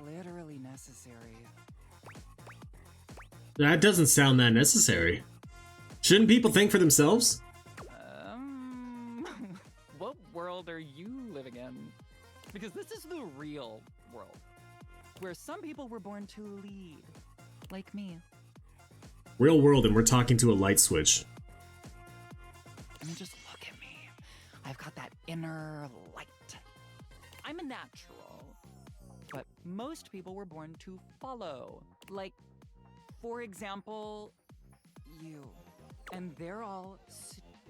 literally necessary. That doesn't sound that necessary. Shouldn't people think for themselves? What world are you living in? Because this is the real world, where some people were born to lead, like me. Real world, and we're talking to a light switch. I mean, just look at me. I've got that inner light. I'm a natural. But most people were born to follow. Like, for example, you. And they're all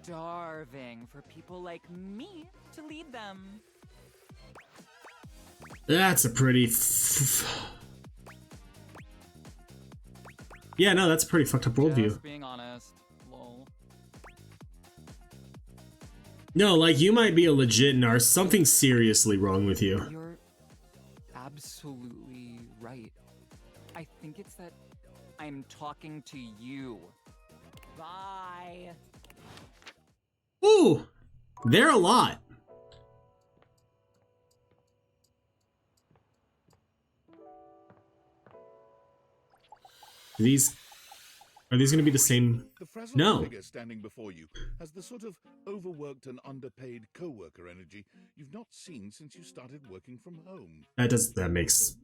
starving for people like me to lead them. That's a pretty yeah, no, that's a pretty fucked up worldview. Just being honest. Lol. No, like, you might be a legit narc. Something's seriously wrong with you. You're absolutely right. I think it's that I'm talking to you. Bye. Ooh! They're a lot. Are these going to be the same? The frazzled No. figure standing before you has the sort of overworked and underpaid co-worker energy you've not seen since you started working from home. That makes...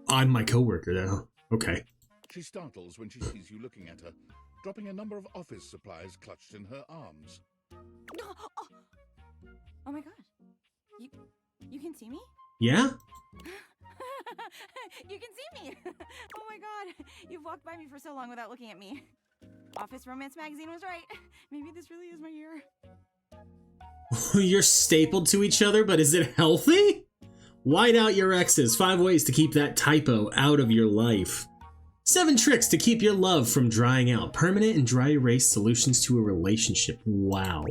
I'm my coworker now. Okay. She startles when she sees you looking at her, dropping a number of office supplies clutched in her arms. Oh my god. You can see me? Yeah? You can see me! Oh my god. You've walked by me for so long without looking at me. Office Romance magazine was right. Maybe this really is my year. You're stapled to each other, but is it healthy? White out your exes. 5 ways to keep that typo out of your life. 7 tricks to keep your love from drying out. Permanent and dry erase solutions to a relationship. Wow.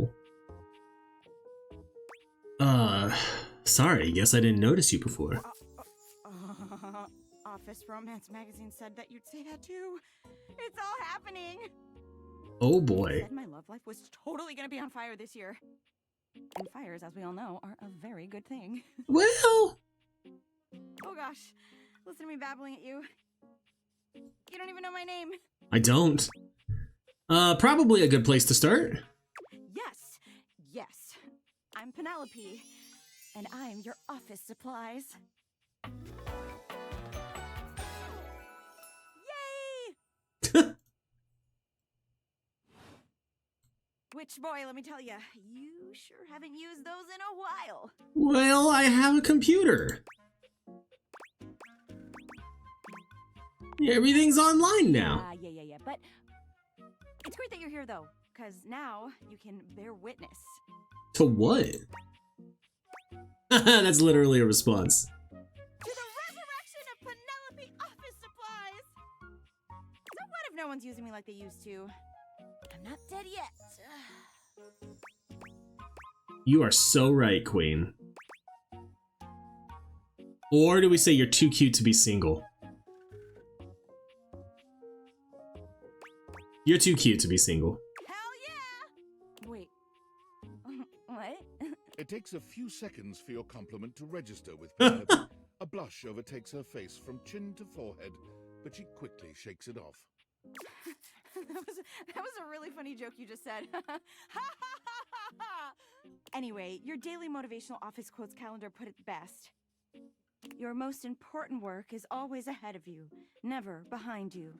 Sorry, guess I didn't notice you before. Office Romance magazine said that you'd say that too. It's all happening. Oh boy. Said my love life was totally gonna be on fire this year. And fires, as we all know, are a very good thing. Well. Oh gosh, listen to me babbling at you. You don't even know my name. I don't. Probably a good place to start. Yes. I'm Penelope, and I'm your office supplies. Yay! Which, boy, let me tell you, you sure haven't used those in a while. Well, I have a computer. Everything's online now. Yeah. But it's great that you're here, though, because now you can bear witness. To what? That's literally a response. To the resurrection of Penelope office supplies! So what if no one's using me like they used to? I'm not dead yet. You are so right, Queen. Or do we say you're too cute to be single? You're too cute to be single. Hell yeah! Wait. What? It takes a few seconds for your compliment to register with Penelope. A blush overtakes her face from chin to forehead, but she quickly shakes it off. that was a really funny joke you just said. Anyway, your daily motivational office quotes calendar put it best. Your most important work is always ahead of you, never behind you.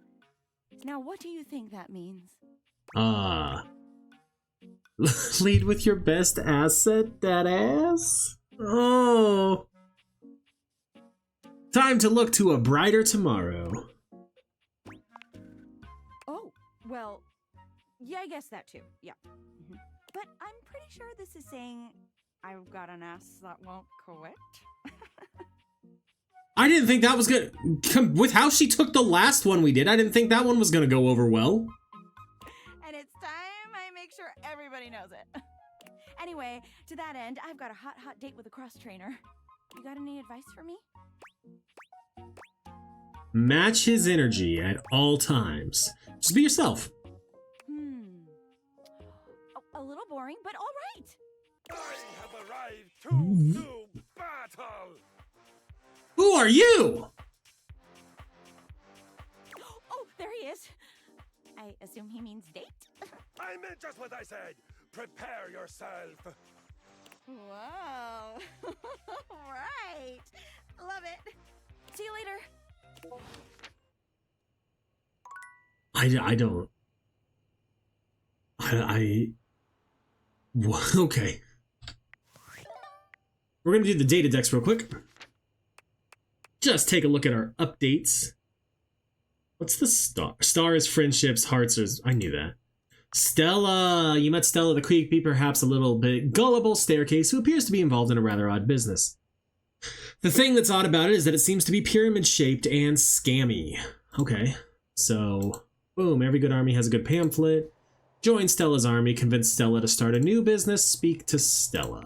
Now, what do you think that means? Lead with your best asset, that ass? Oh. Time to look to a brighter tomorrow. Oh, well, yeah, I guess that too, yeah. But I'm pretty sure this is saying, I've got an ass that won't quit. I didn't think that was gonna... With how she took the last one we did, I didn't think that one was gonna go over well. And it's time I make sure everybody knows it. Anyway, to that end, I've got a hot date with a cross trainer. You got any advice for me? Match his energy at all times. Just be yourself. A little boring, but all right. I have arrived to do battle. Who are you? Oh, there he is. I assume he means date? I meant just what I said. Prepare yourself. Whoa. Right. Love it. See you later. I don't... Okay. We're gonna do the data decks real quick. Just take a look at our updates. What's the star? Star is friendships, hearts is... I knew that. Stella. You met Stella the creepy, perhaps a little bit gullible staircase who appears to be involved in a rather odd business. The thing that's odd about it is that it seems to be pyramid-shaped and scammy. Okay, so... Boom, every good army has a good pamphlet. Join Stella's army, convince Stella to start a new business, speak to Stella.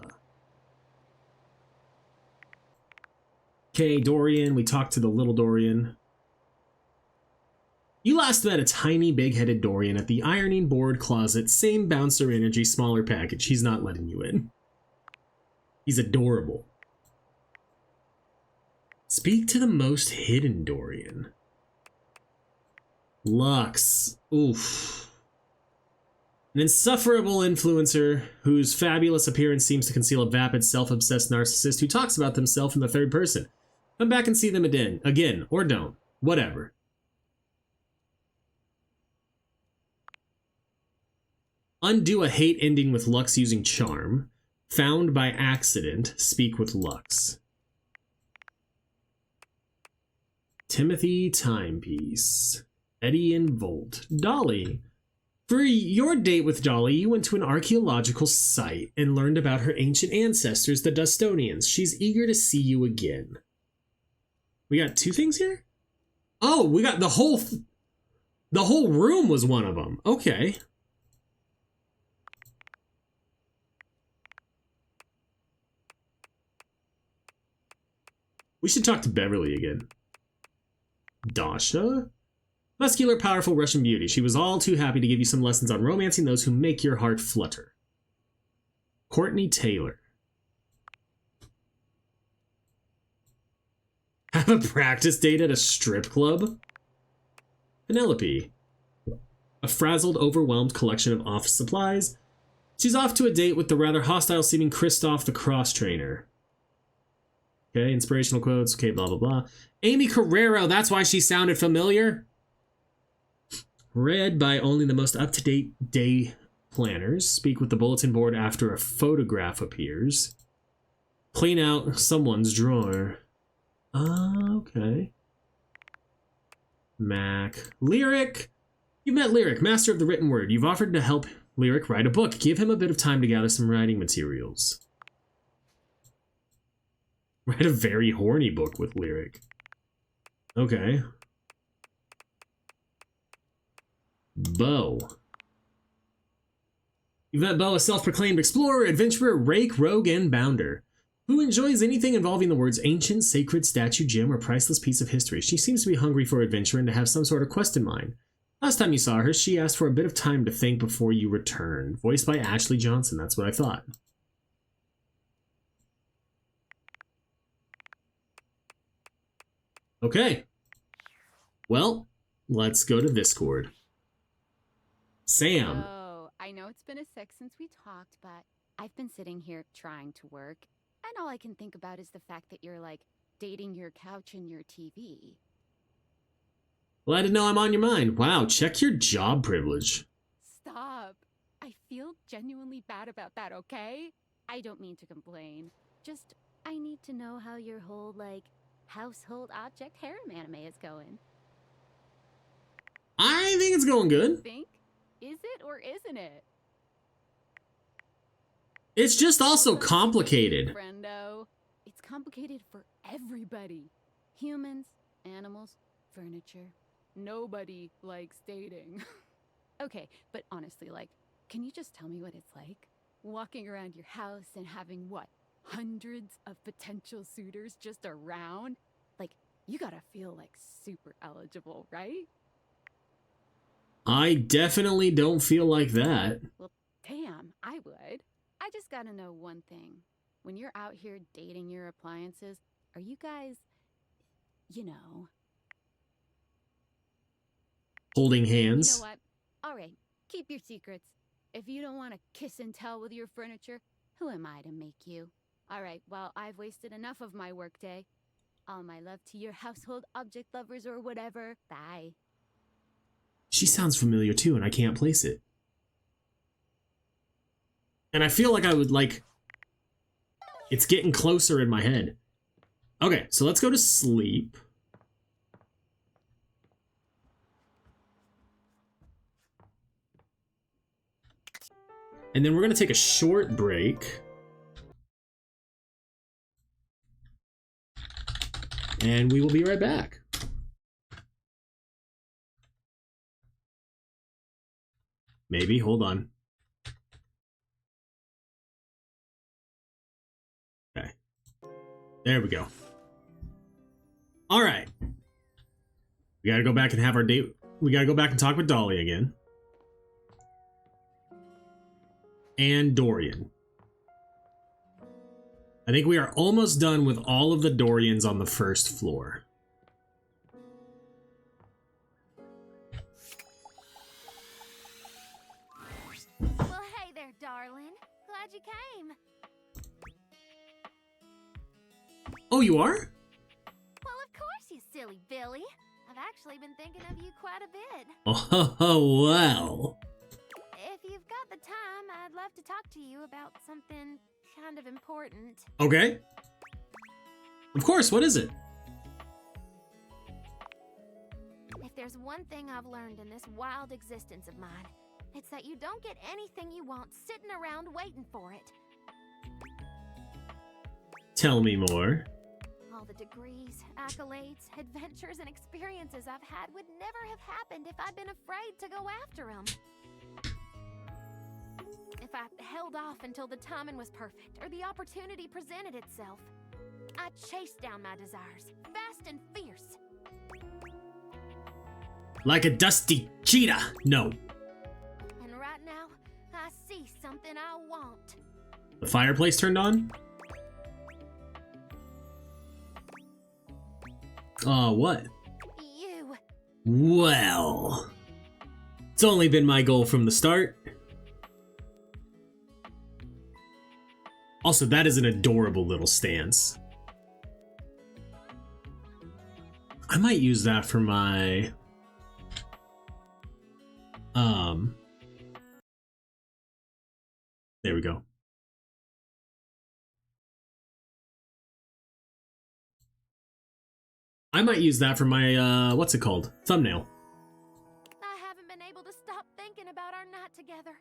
Okay, Dorian, we talked to the little Dorian. You last met a tiny, big-headed Dorian at the ironing board closet, same bouncer energy, smaller package. He's not letting you in. He's adorable. Speak to the most hidden Dorian. Lux. Oof. An insufferable influencer whose fabulous appearance seems to conceal a vapid, self-obsessed narcissist who talks about themselves in the third person. Come back and see them again, or don't. Whatever. Undo a hate ending with Lux using charm. Found by accident. Speak with Lux. Timothy Timepiece. Eddie and Volt. Dolly. For your date with Dolly, you went to an archaeological site and learned about her ancient ancestors, the Dustonians. She's eager to see you again. We got two things here? Oh, we got the whole room was one of them. Okay. We should talk to Beverly again. Dasha? Muscular, powerful Russian beauty. She was all too happy to give you some lessons on romancing those who make your heart flutter. Courtney Taylor. Have a practice date at a strip club? Penelope. A frazzled, overwhelmed collection of office supplies. She's off to a date with the rather hostile-seeming Christoph the cross-trainer. Okay, inspirational quotes. Okay, blah, blah, blah. Amy Carrero. That's why she sounded familiar. Read by only the most up-to-date day planners. Speak with the bulletin board after a photograph appears. Clean out someone's drawer. Okay. Mac. Lyric. You met Lyric, master of the written word. You've offered to help Lyric write a book. Give him a bit of time to gather some writing materials. Write a very horny book with Lyric. Okay. Bo. You've met Bo, a self-proclaimed explorer, adventurer, rake, rogue, and bounder, who enjoys anything involving the words ancient, sacred, statue, gem, or priceless piece of history. She seems to be hungry for adventure and to have some sort of quest in mind. Last time you saw her, she asked for a bit of time to think before you return. Voiced by Ashley Johnson, that's what I thought. Okay. Well, let's go to Discord. Sam. Oh, I know it's been a sec since we talked, but I've been sitting here trying to work, and all I can think about is the fact that you're, like, dating your couch and your TV. Glad to know I'm on your mind. Wow, check your job privilege. Stop. I feel genuinely bad about that, okay? I don't mean to complain. Just, I need to know how your whole, like, household object harem anime is going. I think it's going good. Think? Is it or isn't it? It's just also complicated. Friendo. It's complicated for everybody. Humans, animals, furniture. Nobody likes dating. Okay, but honestly, like, can you just tell me what it's like? Walking around your house and having, what, hundreds of potential suitors just around? Like, you gotta feel, like, super eligible, right? I definitely don't feel like that. Well, damn, I would. I just gotta know one thing. When you're out here dating your appliances, are you guys, you know... Holding hands? You know what? Alright, keep your secrets. If you don't want to kiss and tell with your furniture, who am I to make you? Alright, well, I've wasted enough of my workday. All my love to your household object lovers or whatever. Bye. She sounds familiar too, and I can't place it. And I feel like I would, like... It's getting closer in my head. Okay, so let's go to sleep. And then we're going to take a short break. And we will be right back. Maybe, hold on. Okay. There we go. All right. We got to go back and have our date. We got to go back and talk with Dolly again. And Dorian. I think we are almost done with all of the Dorians on the first floor. Well, hey there, darling. Glad you came. Oh, you are? Well, of course, you silly Billy. I've actually been thinking of you quite a bit. Oh, well. If you've got the time, I'd love to talk to you about something kind of important. Okay. Of course, what is it? If there's one thing I've learned in this wild existence of mine, it's that you don't get anything you want sitting around waiting for it. Tell me more. All the degrees, accolades, adventures, and experiences I've had would never have happened if I'd been afraid to go after them. If I held off until the timing was perfect or the opportunity presented itself, I chased down my desires, fast and fierce. Like a dusty cheetah. No. And right now, I see something I want. The fireplace turned on? What? You. Well. It's only been my goal from the start. Also, that is an adorable little stance. I might use that for my I might use that for my, what's it called? Thumbnail. I haven't been able to stop thinking about our night together.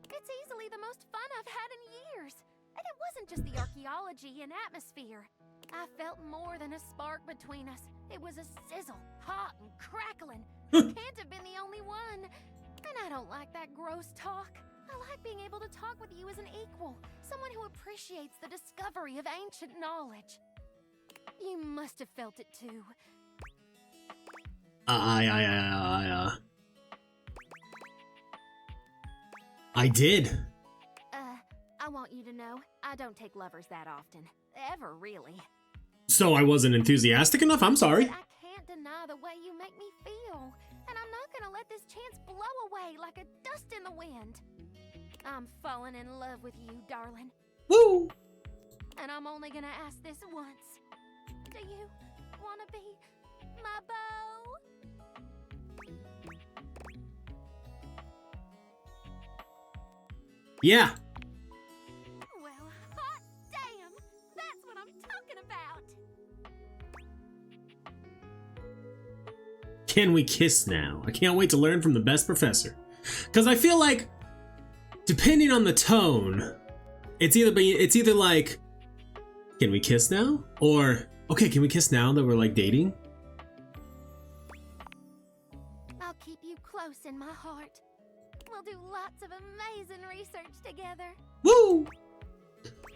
It's easily the most fun I've had in years. And it wasn't just the archaeology and atmosphere. I felt more than a spark between us. It was a sizzle, hot and crackling. You can't have been the only one. And I don't like that gross talk. I like being able to talk with you as an equal, someone who appreciates the discovery of ancient knowledge. You must have felt it too. I did. I want you to know, I don't take lovers that often. Ever, really. So I wasn't enthusiastic enough? I'm sorry. I can't deny the way you make me feel. And I'm not gonna let this chance blow away like a dust in the wind. I'm falling in love with you, darling. Woo! And I'm only gonna ask this once. Do you wanna be my beau? Yeah. Well, hot damn! That's what I'm talking about! Can we kiss now? I can't wait to learn from the best professor. Because I feel like, depending on the tone, it's either like, can we kiss now? Or, okay, can we kiss now that we're like dating? I'll keep you close in my heart. We'll do lots of amazing research together. Woo!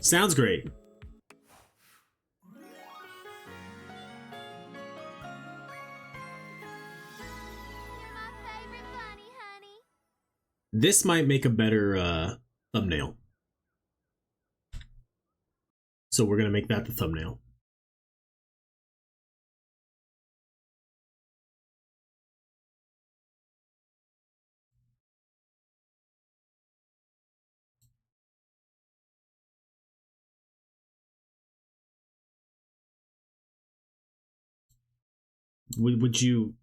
Sounds great. You're my favorite bunny, honey. This might make a better thumbnail. So we're gonna make that the thumbnail. Would you...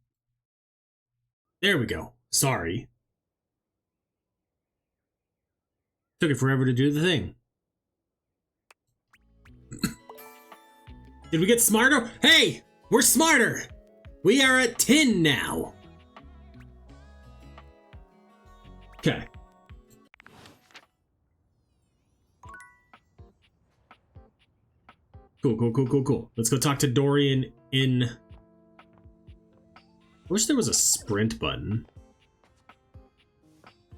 There we go. Sorry. Took it forever to do the thing. Did we get smarter? Hey! We're smarter! We are at 10 now. Okay. Cool. Let's go talk to Dorian in... I wish there was a sprint button.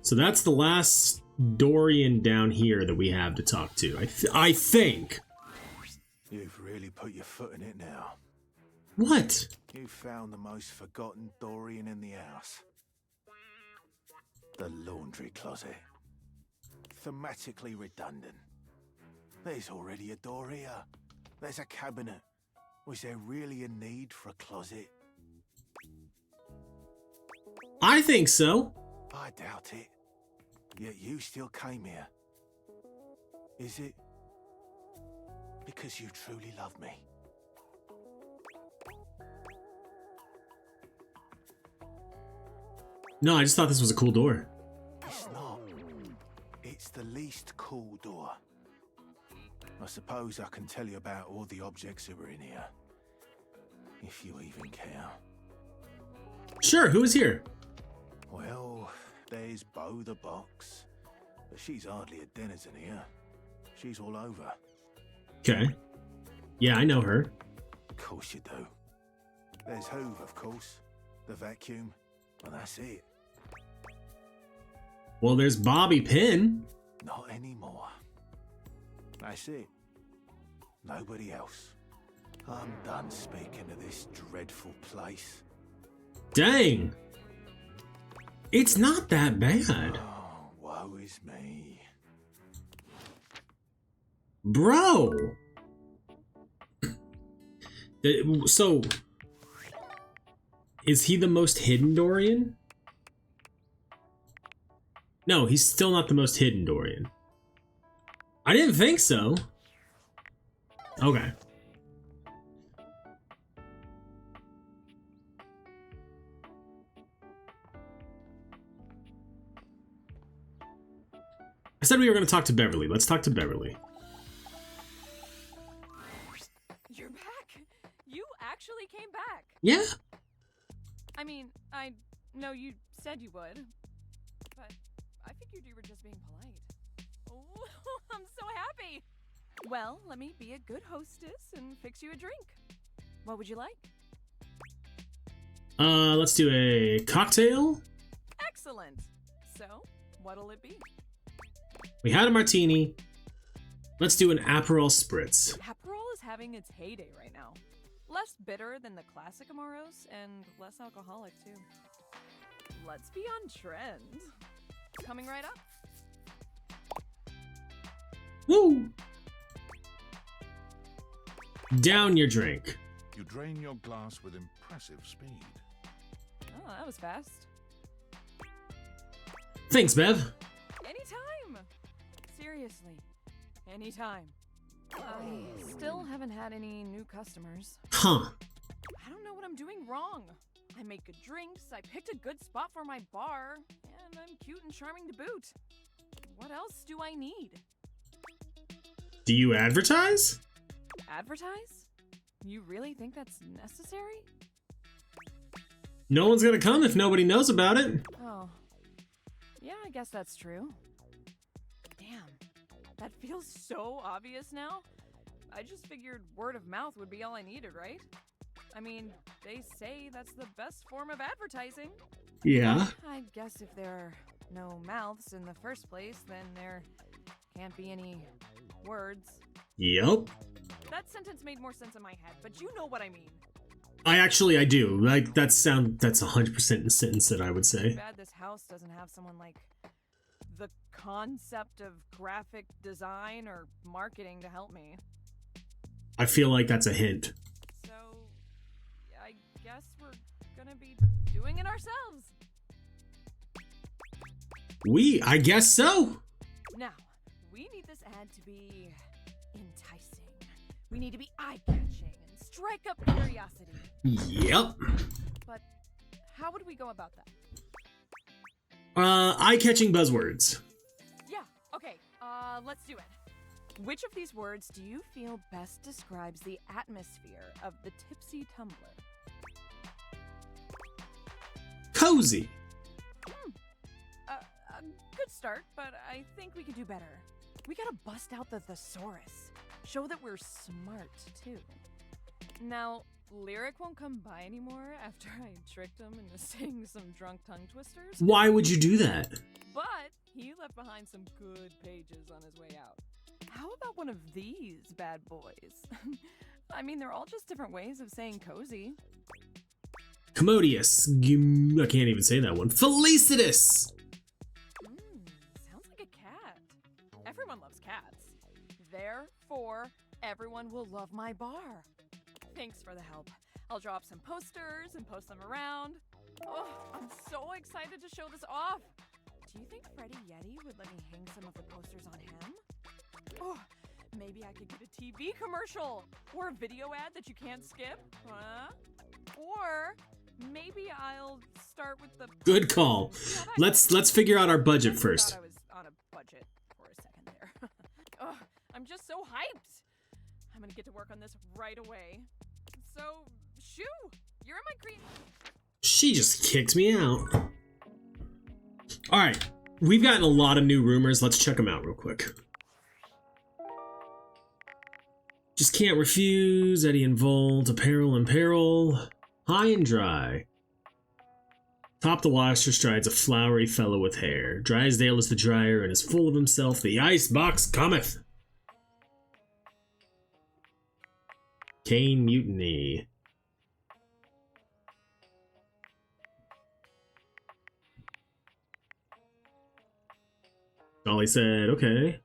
So that's the last Dorian down here that we have to talk to. I think. You've really put your foot in it now. What? You found the most forgotten Dorian in the house. The laundry closet. Thematically redundant. There's already a door here. There's a cabinet. Was there really a need for a closet? I think so. I doubt it. Yet you still came here. Is it because you truly love me? No, I just thought this was a cool door. It's not. It's the least cool door. I suppose I can tell you about all the objects that were in here. If you even care. Sure, who is here? Well, there's Bo the Box. But she's hardly a denizen here. She's all over. Okay. Yeah, I know her. Of course you do. There's Hoover, of course. The vacuum. Well, that's it. Well, there's Bobby Pin. Not anymore. That's it. Nobody else. I'm done speaking of this dreadful place. Dang. It's not that bad. Oh, woe is me. Bro. So, is he the most hidden Dorian? No, he's still not the most hidden Dorian. I didn't think so. Okay. I said we were going to talk to Beverly. Let's talk to Beverly. You're back. You actually came back. Yeah? I mean, I know you said you would, but I figured you were just being polite. Oh, I'm so happy! Well, let me be a good hostess and fix you a drink. What would you like? Let's do a cocktail. Excellent! So, what'll it be? We had a martini. Let's do an Aperol Spritz. Aperol is having its heyday right now. Less bitter than the classic Amaros, and less alcoholic, too. Let's be on trend. Coming right up. Woo! Down your drink. You drain your glass with impressive speed. Oh, that was fast. Thanks, Bev. Anytime! Seriously, anytime. Still haven't had any new customers. Huh. I don't know what I'm doing wrong. I make good drinks, I picked a good spot for my bar, and I'm cute and charming to boot. What else do I need? Do you advertise? Advertise? You really think that's necessary? No one's gonna come if nobody knows about it. Oh. Yeah, I guess that's true. Damn. That feels so obvious now. I just figured word of mouth would be all I needed, right? I mean, they say that's the best form of advertising. Yeah. I guess if there are no mouths in the first place, then there can't be any words. Yep. That sentence made more sense in my head, but you know what I mean. I do. Like, that's 100% a sentence that I would say. Too bad this house doesn't have someone like the concept of graphic design or marketing to help me. I feel like that's a hint. So, I guess we're gonna be doing it ourselves. I guess so. Now, we need this ad to be enticing. We need to be eye-catching and strike up curiosity. Yep. But how would we go about that? Eye-catching buzzwords. Yeah, okay, let's do it. Which of these words do you feel best describes the atmosphere of the Tipsy Tumbler? Cozy. A good start, but I think we can do better. We gotta bust out the thesaurus. Show that we're smart, too. Now, Lyric won't come by anymore after I tricked him into saying some drunk tongue twisters. Why would you do that? But he left behind some good pages on his way out. How about one of these bad boys? I mean, they're all just different ways of saying cozy. Commodious. I can't even say that one. Felicitous. Sounds like a cat. Everyone loves cats. Therefore, everyone will love my bar. Thanks for the help. I'll draw up some posters and post them around. Oh, I'm so excited to show this off. Do you think Freddy Yeti would let me hang some of the posters on him? Oh, maybe I could get a TV commercial or a video ad that you can't skip. Huh? Or maybe I'll start with the... Good call. Let's figure out our budget first. I was on a budget for a second there. Oh, I'm just so hyped. I'm gonna get to work on this right away. So, shoo! You're in my green... She just kicked me out. Alright, we've gotten a lot of new rumors. Let's check them out real quick. Just can't refuse. Eddie and Volt. Apparel and Peril. High and dry. Top the washer strides a flowery fellow with hair. Drysdale is the dryer and is full of himself. The ice box cometh. Kane Mutiny. Dolly said, okay.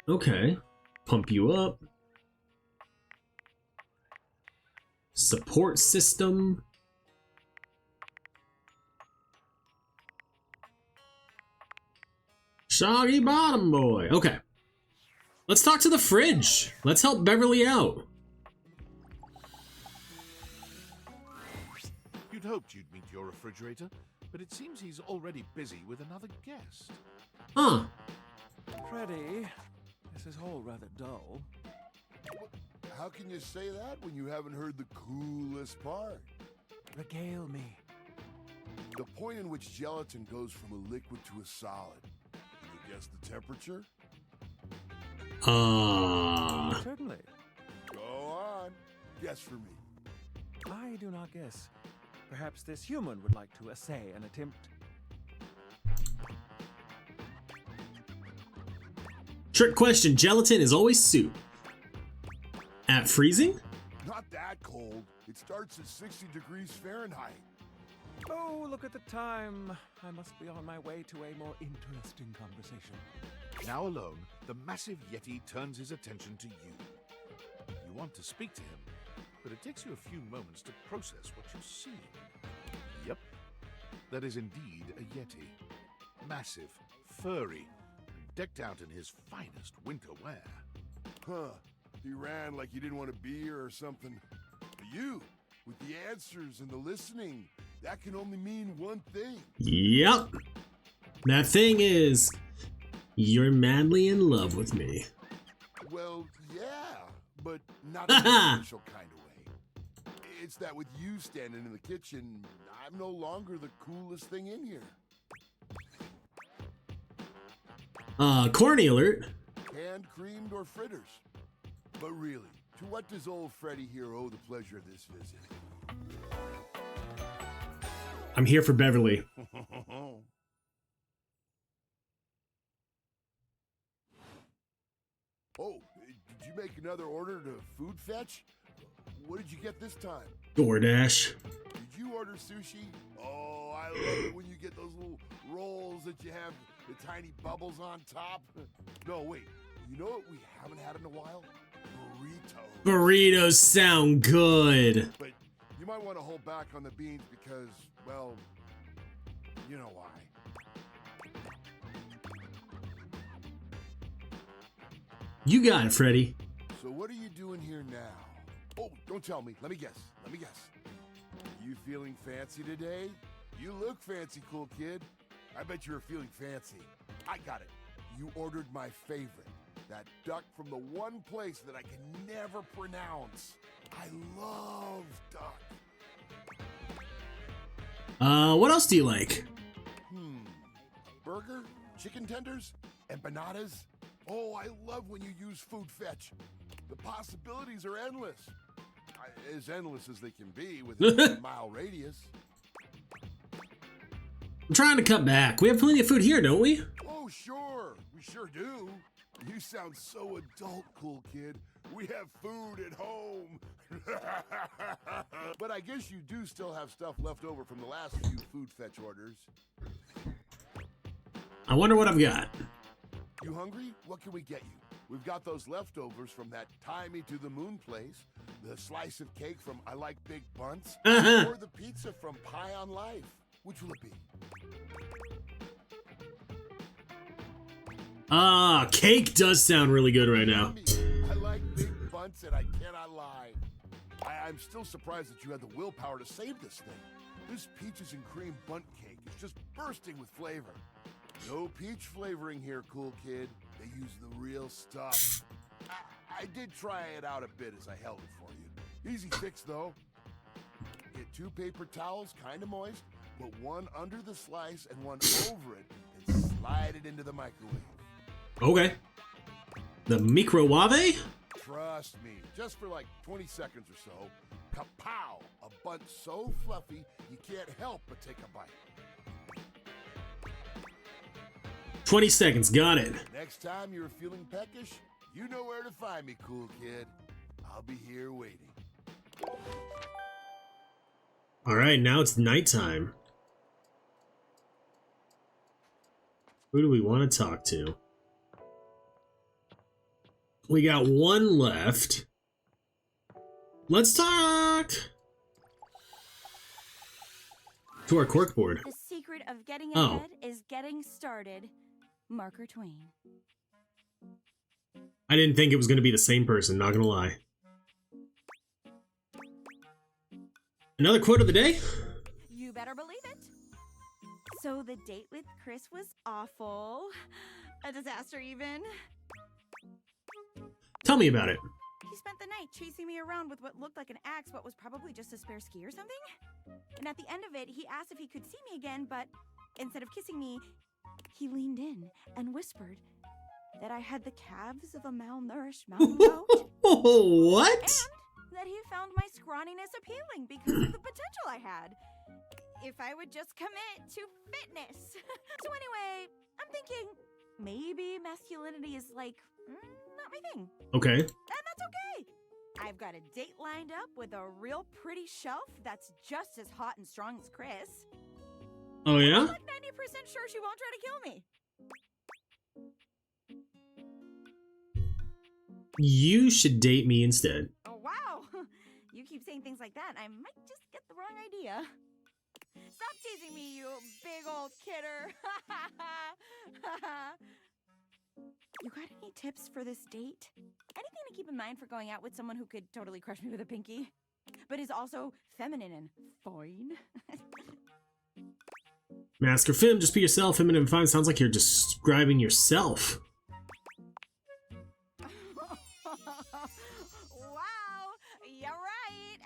Okay. Pump you up. Support system. Soggy bottom boy. Okay. Let's talk to the fridge. Let's help Beverly out. You'd hoped you'd meet your refrigerator, but it seems he's already busy with another guest. Huh. Freddy, this is all rather dull. How can you say that when you haven't heard the coolest part? Regale me. The point in which gelatin goes from a liquid to a solid. Can you guess the temperature? Certainly. Go on. Guess for me. I do not guess. Perhaps this human would like to essay an attempt. Trick question, gelatin is always soup. At freezing? Not that cold. It starts at 60 degrees Fahrenheit. Oh, look at the time. I must be on my way to a more interesting conversation. Now alone, the massive Yeti turns his attention to you. You want to speak to him, but it takes you a few moments to process what you see. Yep, that is indeed a Yeti. Massive, furry, decked out in his finest winter wear. Huh. He ran like he didn't want to be here or something. But you, with the answers and the listening, that can only mean one thing. Yep. That thing is, you're madly in love with me. Well, yeah, but not in an official kind of way. It's that with you standing in the kitchen, I'm no longer the coolest thing in here. Corny alert. Canned, creamed, or fritters. But really, to what does old Freddy here owe the pleasure of this visit? I'm here for Beverly. Oh, did you make another order to food fetch? What did you get this time? DoorDash. Did you order sushi? Oh, I love it when you get those little rolls that you have the tiny bubbles on top. No, wait. You know what we haven't had in a while? Burritos. Burritos sound good. But you might want to hold back on the beans because, well, you know why. You got it, Freddy. So what are you doing here now? Oh, don't tell me. Let me guess. You feeling fancy today? You look fancy, cool kid. I bet you were feeling fancy. I got it. You ordered my favorite. That duck from the one place that I can never pronounce. I love duck. What else do you like? Burger? Chicken tenders? Empanadas? Oh, I love when you use food fetch. The possibilities are endless. As endless as they can be within a mile radius. I'm trying to cut back. We have plenty of food here, don't we? Oh, sure. We sure do. You sound so adult, cool kid. We have food at home. But I guess you do still have stuff left over from the last few food fetch orders. I wonder what I've got. You hungry? What can we get you? We've got those leftovers from that Tie Me to the Moon place, the slice of cake from I Like Big Bunts, or the pizza from Pie on Life. Which will it be? Cake does sound really good right now. I like big bunts and I cannot lie. I'm still surprised that you had the willpower to save this thing. This peaches and cream bunt cake is just bursting with flavor. No peach flavoring here, cool kid. They use the real stuff. I did try it out a bit as I held it for you. Easy fix, though. Get 2 paper towels, kind of moist, put one under the slice and one over it, and slide it into the microwave. Okay. The microwave? Trust me, just for like 20 seconds or so. Kapow! A bunt so fluffy, you can't help but take a bite. 20 seconds, got it. Next time you're feeling peckish, you know where to find me, cool kid. I'll be here waiting. Alright, now it's nighttime. Who do we want to talk to? We got one left. Let's talk to our corkboard. The secret of getting ahead is getting started. Marker Twain. I didn't think it was going to be the same person, not going to lie. Another quote of the day? You better believe it. So the date with Chris was awful. A disaster even. Tell me about it. He's spent the night chasing me around with what looked like an axe but was probably just a spare ski or something. And at the end of it, he asked if he could see me again, but instead of kissing me, he leaned in and whispered that I had the calves of a malnourished mountain goat. What? And that he found my scrawniness appealing because of the potential I had. If I would just commit to fitness. So anyway, I'm thinking maybe masculinity is like, not my thing. Okay. And that's okay. I've got a date lined up with a real pretty shelf that's just as hot and strong as Chris. Oh, yeah? I'm like 90% sure she won't try to kill me. You should date me instead. Oh, wow. You keep saying things like that, I might just get the wrong idea. Stop teasing me, you big old kidder. You got any tips for this date? Anything to keep in mind for going out with someone who could totally crush me with a pinky, but is also feminine and fine? Mask or fem, just be yourself. Feminine and fine sounds like you're describing yourself. Wow, you're right.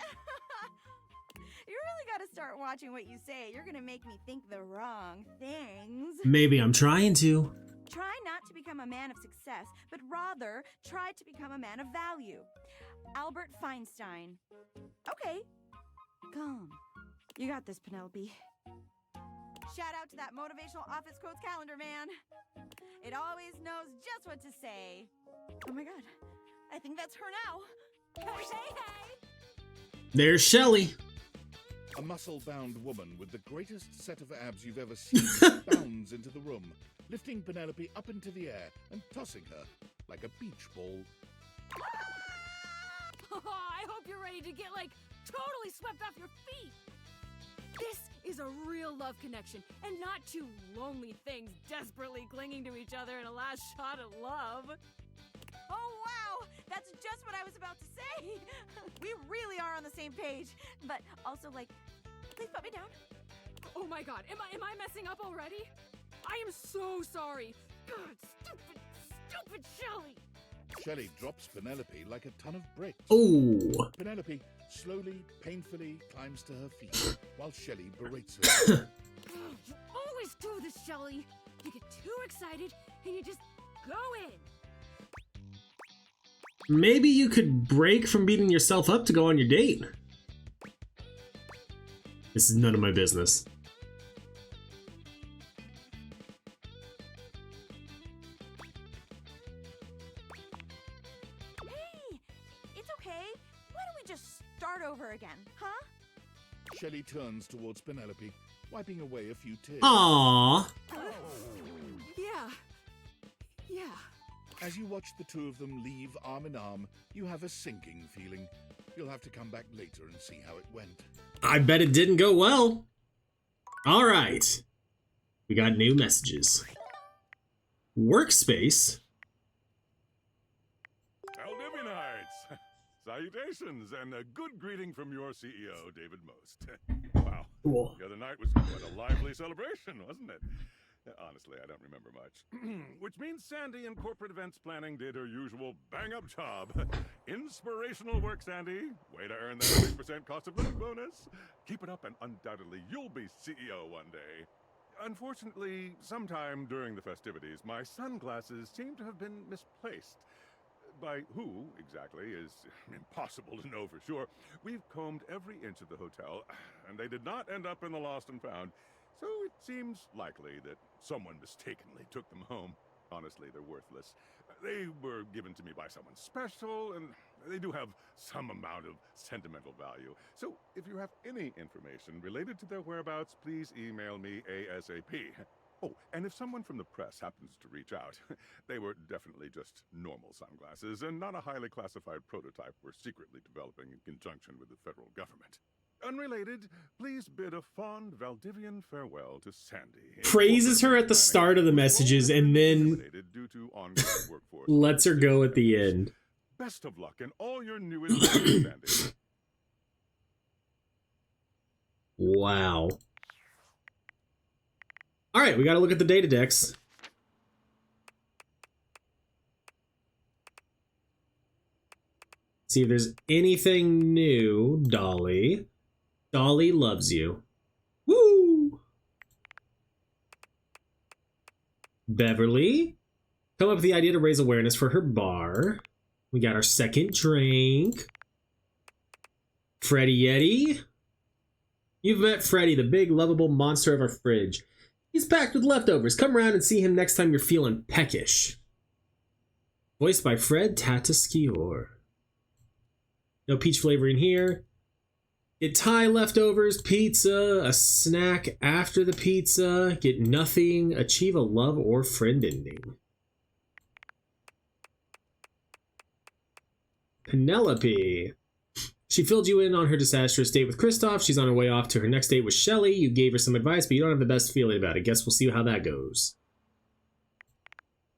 You really gotta start watching what you say. You're gonna make me think the wrong things. Maybe I'm trying to. Try not to become a man of success, but rather try to become a man of value. Albert Feinstein. Okay, calm. You got this, Penelope. Shout out to that motivational office quotes calendar, man. It always knows just what to say. Oh my god, I think that's her now. Hey. There's Shelly. A muscle-bound woman with the greatest set of abs you've ever seen bounds into the room, lifting Penelope up into the air and tossing her like a beach ball. I hope you're ready to get, like, totally swept off your feet. This is a real love connection, and not two lonely things desperately clinging to each other in a last shot at love. Oh, wow! That's just what I was about to say! We really are on the same page. But also, like, please put me down. Oh my god, am I messing up already? I am so sorry. God, stupid Shelly! Shelly drops Penelope like a ton of bricks. Oh! Penelope slowly, painfully climbs to her feet while Shelly berates her. You always do this, Shelly. You get too excited and you just go in. Maybe you could break from beating yourself up to go on your date. This is none of my business. Hey, it's okay. Why don't we just start over again, huh? Shelly turns towards Penelope, wiping away a few tears. Aww. Yeah. As you watch the two of them leave arm in arm, you have a sinking feeling. You'll have to come back later and see how it went. I bet it didn't go well. All right. We got new messages. Workspace. Valdivianites! Salutations, and a good greeting from your CEO, David Most. Wow. Cool. The other night was quite a lively celebration, wasn't it? Honestly, I don't remember much. Which means Sandy in corporate events planning did her usual bang-up job. Inspirational work, Sandy. Way to earn that 6% cost of living bonus. Keep it up and undoubtedly you'll be CEO one day. Unfortunately, sometime during the festivities, my sunglasses seem to have been misplaced. By who, exactly, is impossible to know for sure. We've combed every inch of the hotel, and they did not end up in the lost and found. So it seems likely that someone mistakenly took them home. Honestly, they're worthless. They were given to me by someone special, and they do have some amount of sentimental value. So if you have any information related to their whereabouts, please email me ASAP. Oh, and if someone from the press happens to reach out, they were definitely just normal sunglasses and not a highly classified prototype we're secretly developing in conjunction with the federal government. Unrelated, please bid a fond Valdivian farewell to Sandy. Praises her at the start of the messages and then lets her go at the end. Best of luck in all your new endeavors, Sandy. Wow. All right, we got to look at the data decks. See if there's anything new, Dolly. Dolly loves you. Woo! Beverly. Come up with the idea to raise awareness for her bar. We got our second drink. Freddy Yeti. You've met Freddy, the big, lovable monster of our fridge. He's packed with leftovers. Come around and see him next time you're feeling peckish. Voiced by Fred Tatasciore. No peach flavoring here. Get Thai leftovers, pizza, a snack after the pizza. Get nothing. Achieve a love or friend ending. Penelope. She filled you in on her disastrous date with Kristoff. She's on her way off to her next date with Shelly. You gave her some advice, but you don't have the best feeling about it. Guess we'll see how that goes.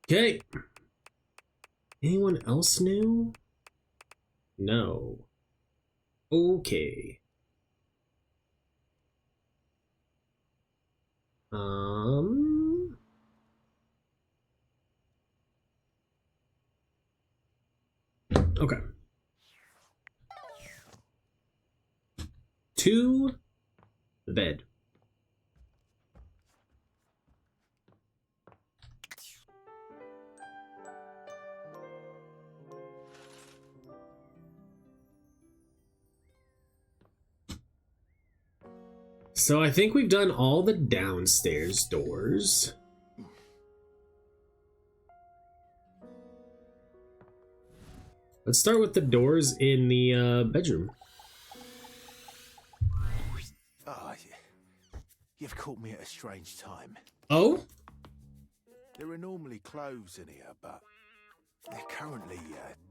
Okay. Anyone else new? No. Okay. Okay. To the bed. So I think we've done all the downstairs doors. Let's start with the doors in the bedroom. Oh, you've caught me at a strange time. Oh? There are normally clothes in here, but they're currently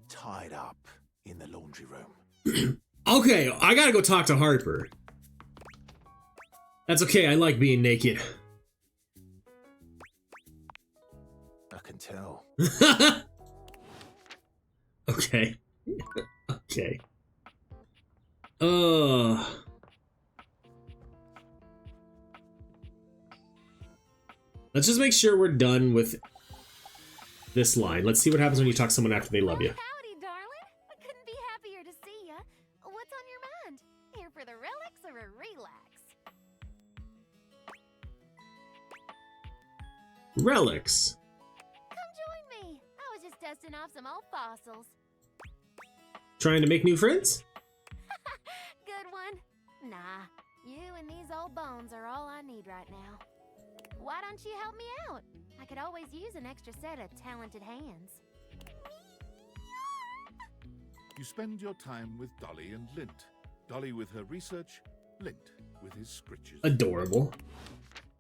tied up in the laundry room. Okay, I gotta go talk to Harper. That's okay, I like being naked. I can tell. Okay. Okay. Let's just make sure we're done with this line. Let's see what happens when you talk to someone after they love you. Howdy, darling. I couldn't be happier to see ya. What's on your mind? Here for the relics or a relax? Relics. Come join me. I was just dusting off some old fossils. Trying to make new friends? Good one. Nah, you and these old bones are all I need right now. Why don't you help me out? I could always use an extra set of talented hands. You spend your time with Dolly and Lint. Dolly with her research, Lint with his scritches. Adorable.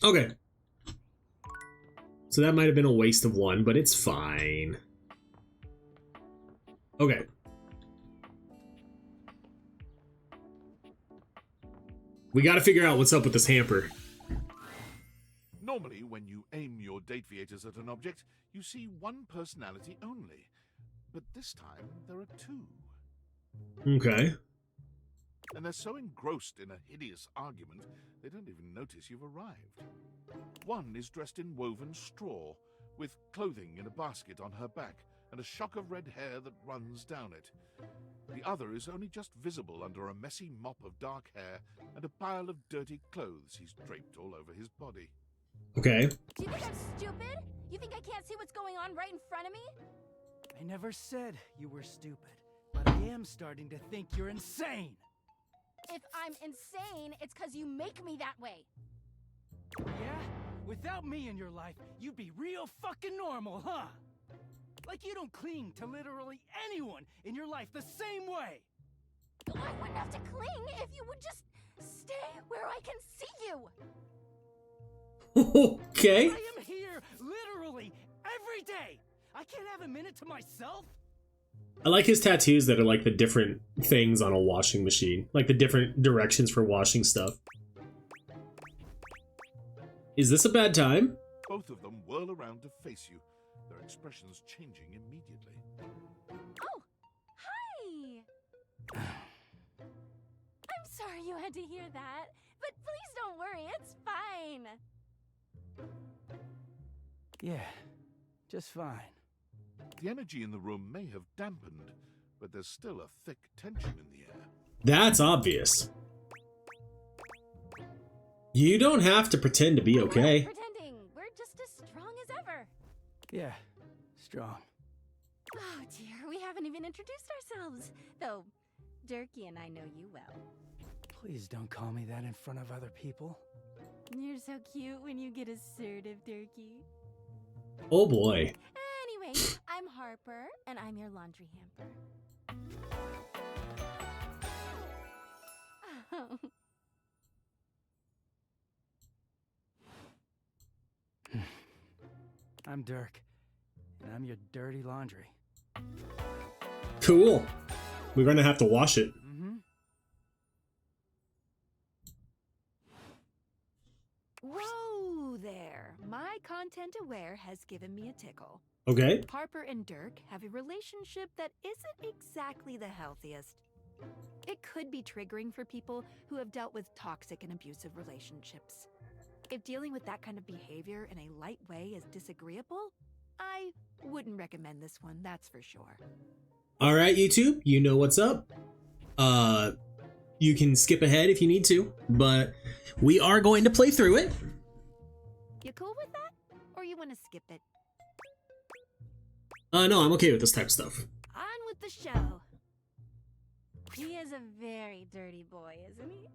Okay. So that might have been a waste of one, but it's fine. Okay. We gotta figure out what's up with this hamper. Normally, when you aim your date viators at an object, you see one personality only. But this time, there are two. Okay. And they're so engrossed in a hideous argument, they don't even notice you've arrived. One is dressed in woven straw, with clothing in a basket on her back, and a shock of red hair that runs down it. The other is only just visible under a messy mop of dark hair and a pile of dirty clothes he's draped all over his body. Okay. Do you think I'm stupid? You think I can't see what's going on right in front of me? I never said you were stupid, but I am starting to think you're insane. If I'm insane, it's because you make me that way. Yeah? Without me in your life, you'd be real fucking normal, huh? Like you don't cling to literally anyone in your life the same way. I wouldn't have to cling if you would just stay where I can see you. Okay. I am here literally every day. I can't have a minute to myself. I like his tattoos that are like the different things on a washing machine. Like the different directions for washing stuff. Is this a bad time? Both of them whirl around to face you, their expressions changing immediately. Oh, hi! I'm sorry you had to hear that, but please don't worry, it's fine. Yeah, just fine. The energy in the room may have dampened, but there's still a thick tension in the air. That's obvious. You don't have to pretend to be okay. Pretending. We're just as strong as ever. Yeah, strong. Oh dear, we haven't even introduced ourselves. Though, Durkee and I know you well. Please don't call me that in front of other people. You're so cute when you get assertive, Durkee. Oh boy. Anyway, I'm Harper, and I'm your laundry hamper. Oh. I'm Dirk, and I'm your dirty laundry. Cool. We're gonna have to wash it. Whoa there. My content aware has given me a tickle. Okay. Harper and Dirk have a relationship that isn't exactly the healthiest. It could be triggering for people who have dealt with toxic and abusive relationships. If dealing with that kind of behavior in a light way is disagreeable, I wouldn't recommend this one, that's for sure. Alright, YouTube, you know what's up. You can skip ahead if you need to, but we are going to play through it. You cool with that? Or you want to skip it? No, I'm okay with this type of stuff. On with the show. He is a very dirty boy, isn't he?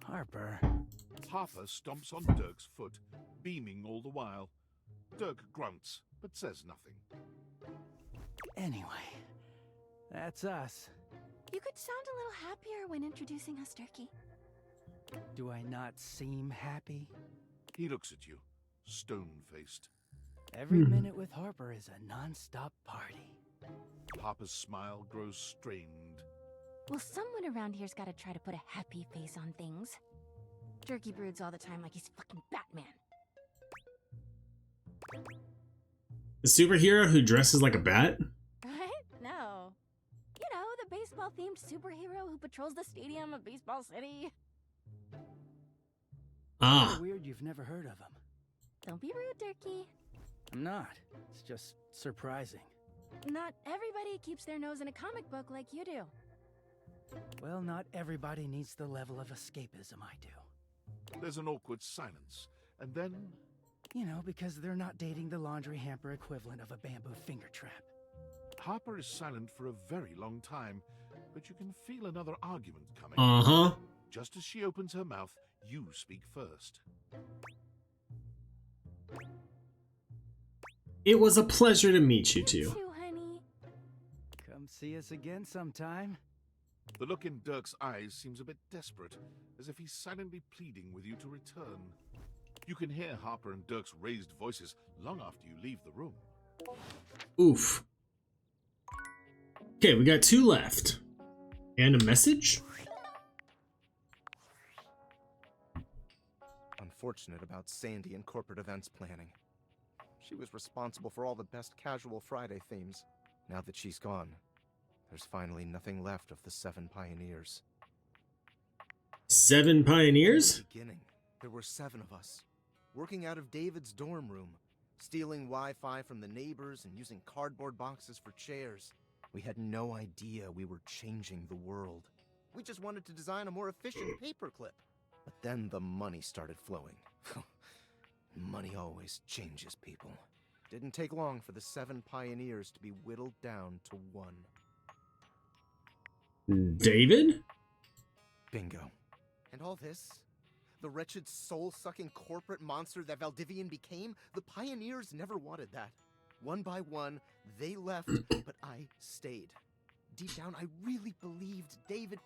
Harper stomps on Dirk's foot, beaming all the while. Dirk grunts, but says nothing. Anyway, that's us. You could sound a little happier when introducing us, Durkee. Do I not seem happy? He looks at you, stone-faced. Every minute with Harper is a non-stop party. Harper's smile grows strained. Well, someone around here's gotta try to put a happy face on things. Durkee broods all the time like he's fucking Batman. A superhero who dresses like a bat? Right? No. You know, the baseball-themed superhero who patrols the stadium of Baseball City. Ah. Weird you've never heard of him. Don't be rude, Durkee. I'm not. It's just surprising. Not everybody keeps their nose in a comic book like you do. Well, not everybody needs the level of escapism I do. There's an awkward silence, and then... You know, because they're not dating the laundry hamper equivalent of a bamboo finger trap. Harper is silent for a very long time, but you can feel another argument coming. Uh-huh. Just as she opens her mouth, you speak first. It was a pleasure to meet you two. You, honey. Come see us again sometime. The look in Dirk's eyes seems a bit desperate, as if he's silently pleading with you to return. You can hear Harper and Dirk's raised voices long after you leave the room. Oof. Okay, we got 2 left. And a message? Unfortunate about Sandy and corporate events planning. She was responsible for all the best casual Friday themes. Now that she's gone, there's finally nothing left of the 7 pioneers. 7 pioneers? In the beginning, there were 7 of us, working out of David's dorm room, stealing Wi-Fi from the neighbors and using cardboard boxes for chairs. We had no idea we were changing the world. We just wanted to design a more efficient paperclip. But then the money started flowing. Money always changes people. Didn't take long for the 7 pioneers to be whittled down to 1. David? Bingo. And all this? The wretched soul-sucking corporate monster that Valdivian became? The pioneers never wanted that. One by one, they left, but I stayed. Deep down, I really believed David,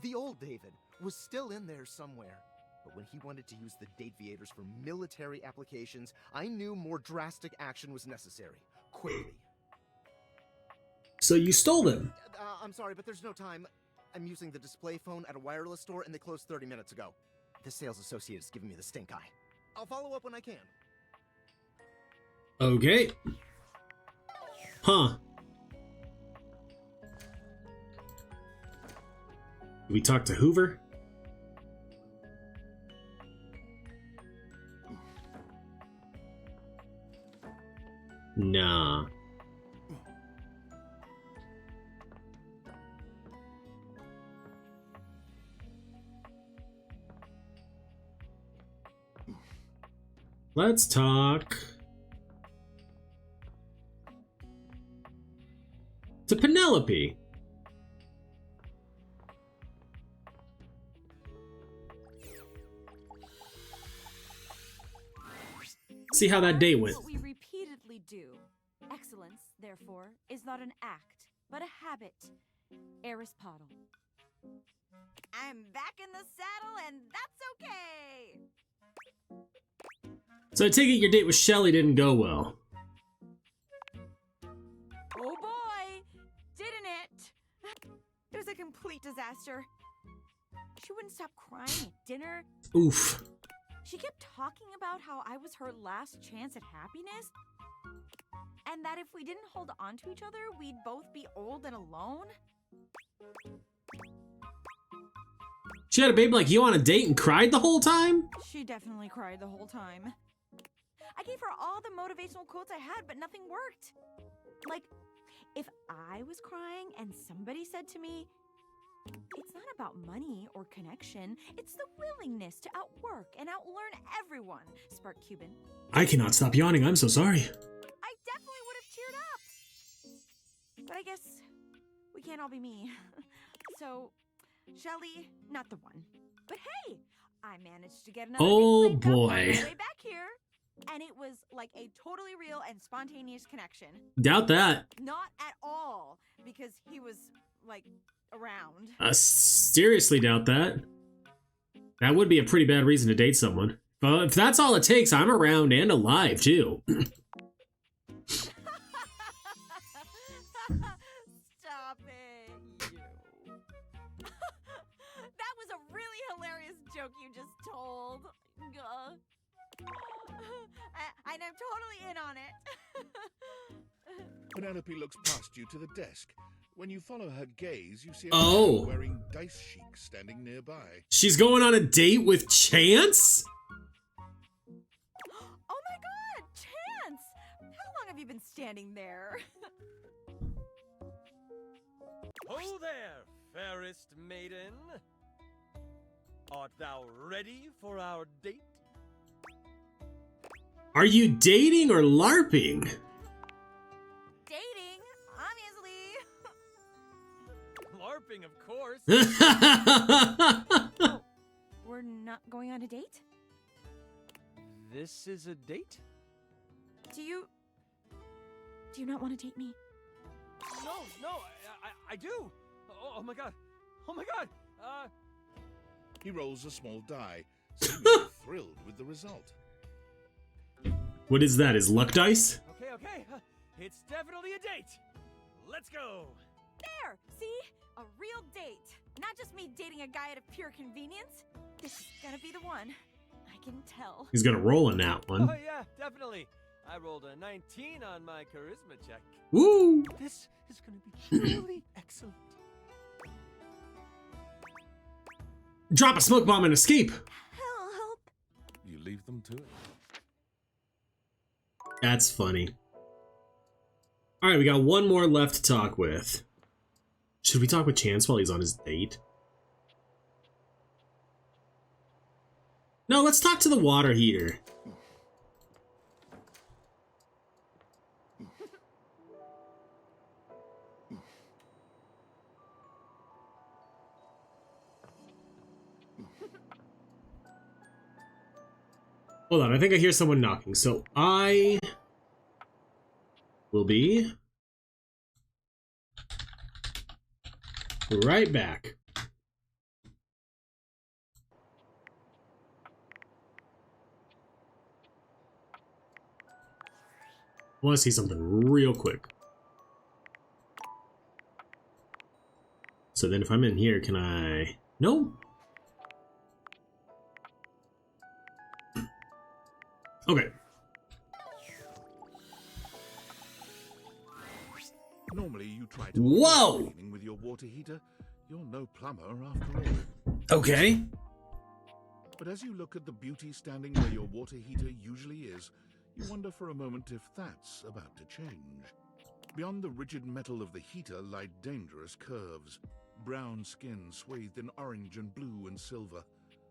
the old David, was still in there somewhere. But when he wanted to use the Dateviators for military applications, I knew more drastic action was necessary. Quickly. So you stole them? I'm sorry, but there's no time. I'm using the display phone at a wireless store and they closed 30 minutes ago. The sales associate is giving me the stink eye. I'll follow up when I can. Okay. Huh. We talked to Hoover? Nah. Let's talk to Penelope. See how that date went. What we repeatedly do. Excellence, therefore, is not an act, but a habit. Aristotle. I'm back in the saddle, and that's okay. So I take it your date with Shelly didn't go well. Oh boy, didn't it? It was a complete disaster. She wouldn't stop crying at dinner. Oof. She kept talking about how I was her last chance at happiness. And that if we didn't hold on to each other, we'd both be old and alone. She had a baby like you on a date and cried the whole time? She definitely cried the whole time. I gave her all the motivational quotes I had, but nothing worked. Like, if I was crying and somebody said to me, "It's not about money or connection, it's the willingness to outwork and outlearn everyone," Spark Cuban. I cannot stop yawning, I'm so sorry. I definitely would have cheered up. But I guess we can't all be me. So, Shelly, not the one. But hey, I managed to get another Oh big breakup on boy. my way back here. And it was like a totally real and spontaneous connection. Doubt that. Not at all, because he was, like, around. Seriously doubt that. That would be a pretty bad reason to date someone. But if that's all it takes, I'm around and alive too. Stop it, you. That was a really hilarious joke you just told. And I'm totally in on it. Penelope looks past you to the desk. When you follow her gaze, you see a Oh. man wearing dice chic standing nearby. She's going on a date with Chance? Oh my god, Chance! How long have you been standing there? Ho there, fairest maiden. Art thou ready for our date? Are you dating or LARPing? Dating, obviously. LARPing, of course. Oh, we're not going on a date? This is a date? Do you not want to date me? No, I do. Oh my god. Oh my god. He rolls a small die, seemingly thrilled with the result. What is that? Is luck dice? Okay. It's definitely a date. Let's go. There! See? A real date. Not just me dating a guy out of pure convenience. This is gonna be the one. I can tell. He's gonna roll in that one. Oh yeah, definitely. I rolled a 19 on my charisma check. Woo! This is gonna be truly excellent. Drop a smoke bomb and escape! Help! You leave them to it. That's funny. Alright, we got one more left to talk with. Should we talk with Chance while he's on his date? No, let's talk to the water heater. Hold on, I think I hear someone knocking, so I will be right back. I want to see something real quick. So then if I'm in here, can I... No? Okay. Normally you try to Whoa! avoid cleaning with your water heater. You're no plumber after all. Okay. But as you look at the beauty standing where your water heater usually is, you wonder for a moment if that's about to change. Beyond the rigid metal of the heater lie dangerous curves. Brown skin swathed in orange and blue and silver.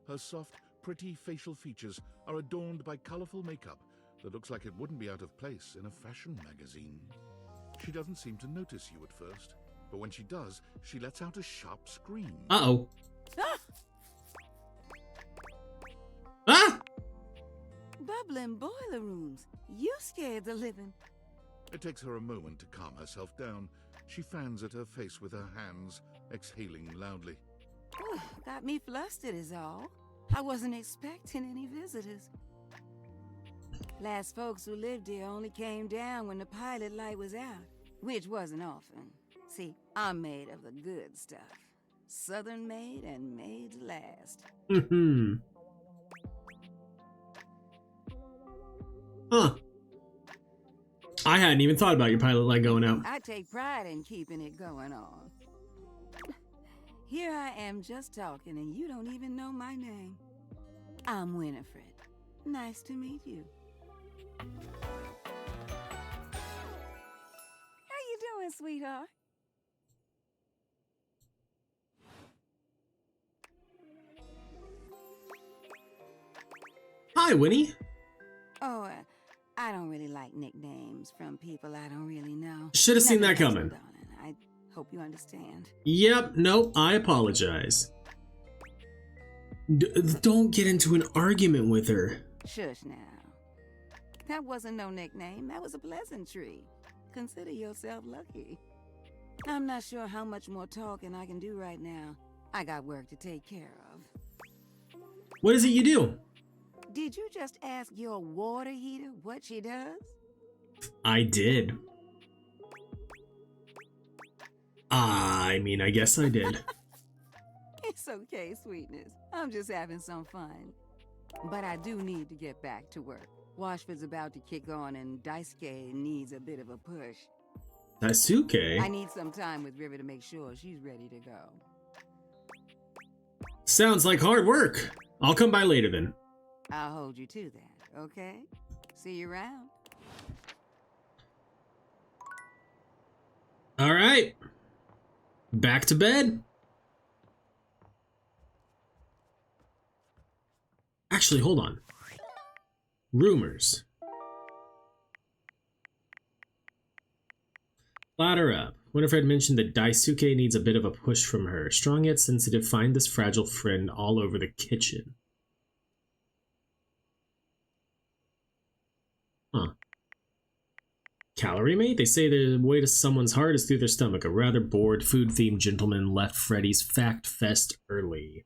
Her soft, pretty facial features are adorned by colorful makeup that looks like it wouldn't be out of place in a fashion magazine. She doesn't seem to notice you at first, but when she does, she lets out a sharp scream. Uh-oh. Ah! Bubbling boiler rooms. You scared the living. It takes her a moment to calm herself down. She fans at her face with her hands, exhaling loudly. Got me flustered is all. I wasn't expecting any visitors. Last folks who lived here only came down when the pilot light was out, which wasn't often. See, I'm made of the good stuff. Southern made and made to last. Mm-hmm. Huh. I hadn't even thought about your pilot light going out. I take pride in keeping it going on. Here I am just talking and you don't even know my name. I'm Winifred. Nice to meet you. How you doing, sweetheart? Hi, Winnie. Oh, I don't really like nicknames from people I don't really know. Should have seen that Nothing coming. personal, darling. I hope you understand. Yep, nope, I apologize. Don't get into an argument with her. Shush now. That wasn't no nickname. That was a pleasantry. Consider yourself lucky. I'm not sure how much more talking I can do right now. I got work to take care of. What is it you do? Did you just ask your water heater what she does? I did. I mean, I guess I did. It's okay, sweetness. I'm just having some fun. But I do need to get back to work. Washford's about to kick on and Daisuke needs a bit of a push. Daisuke? I need some time with River to make sure she's ready to go. Sounds like hard work. I'll come by later then. I'll hold you to that, okay? See you around. All right. Back to bed. Actually, hold on. Rumors. Ladder up. Winifred mentioned that Daisuke needs a bit of a push from her. Strong yet sensitive, find this fragile friend all over the kitchen. Huh. Calorie mate? They say the way to someone's heart is through their stomach. A rather bored, food-themed gentleman left Freddy's Fact Fest early.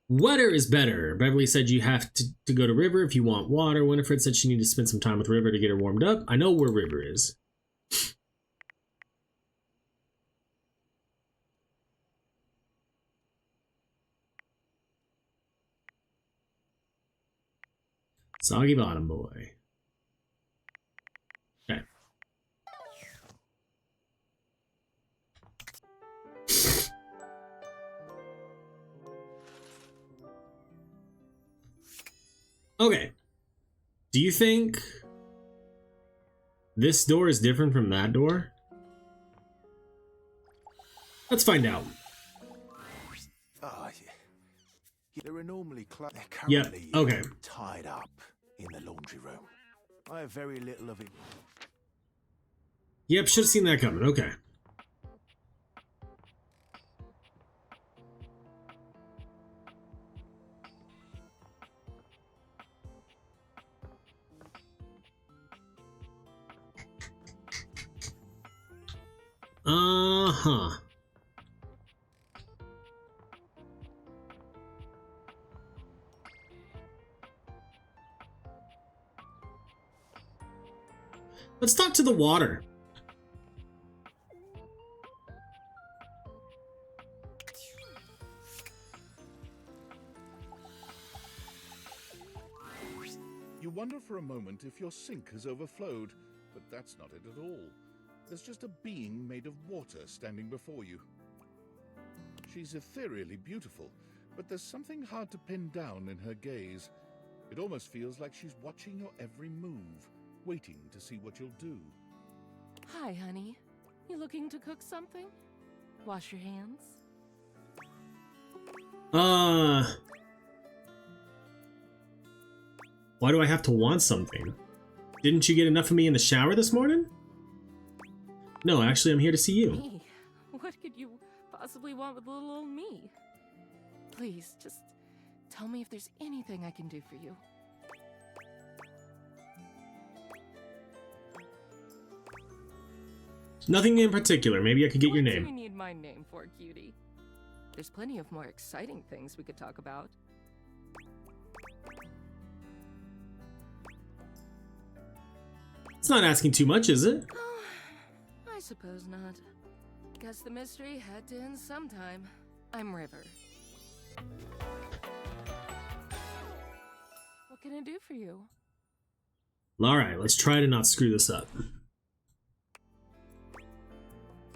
Wetter is better. Beverly said you have to go to River if you want water. Winifred said she needed to spend some time with River to get her warmed up. I know where River is. Soggy bottom boy. Okay. Okay. Do you think this door is different from that door? Let's find out. Oh, yeah. There are normally they're Yep, currently okay. tied up in the laundry room. I have very little of it. Yep, should have seen that coming. Okay. Uh-huh. Let's talk to the water. You wonder for a moment if your sink has overflowed, but that's not it at all. There's just a being made of water standing before you. She's ethereally beautiful, but there's something hard to pin down in her gaze. It almost feels like she's watching your every move, waiting to see what you'll do. Hi, honey. You looking to cook something? Wash your hands? Why do I have to want something? Didn't you get enough of me in the shower this morning? No, actually, I'm here to see you. Me? What could you possibly want with little old me? Please, just tell me if there's anything I can do for you. Nothing in particular. Maybe I could get your What do you name. need my name for, cutie? There's plenty of more exciting things we could talk about. It's not asking too much, is it? Oh, I suppose not. Guess the mystery had to end sometime. I'm River. What can I do for you? Alright, let's try to not screw this up.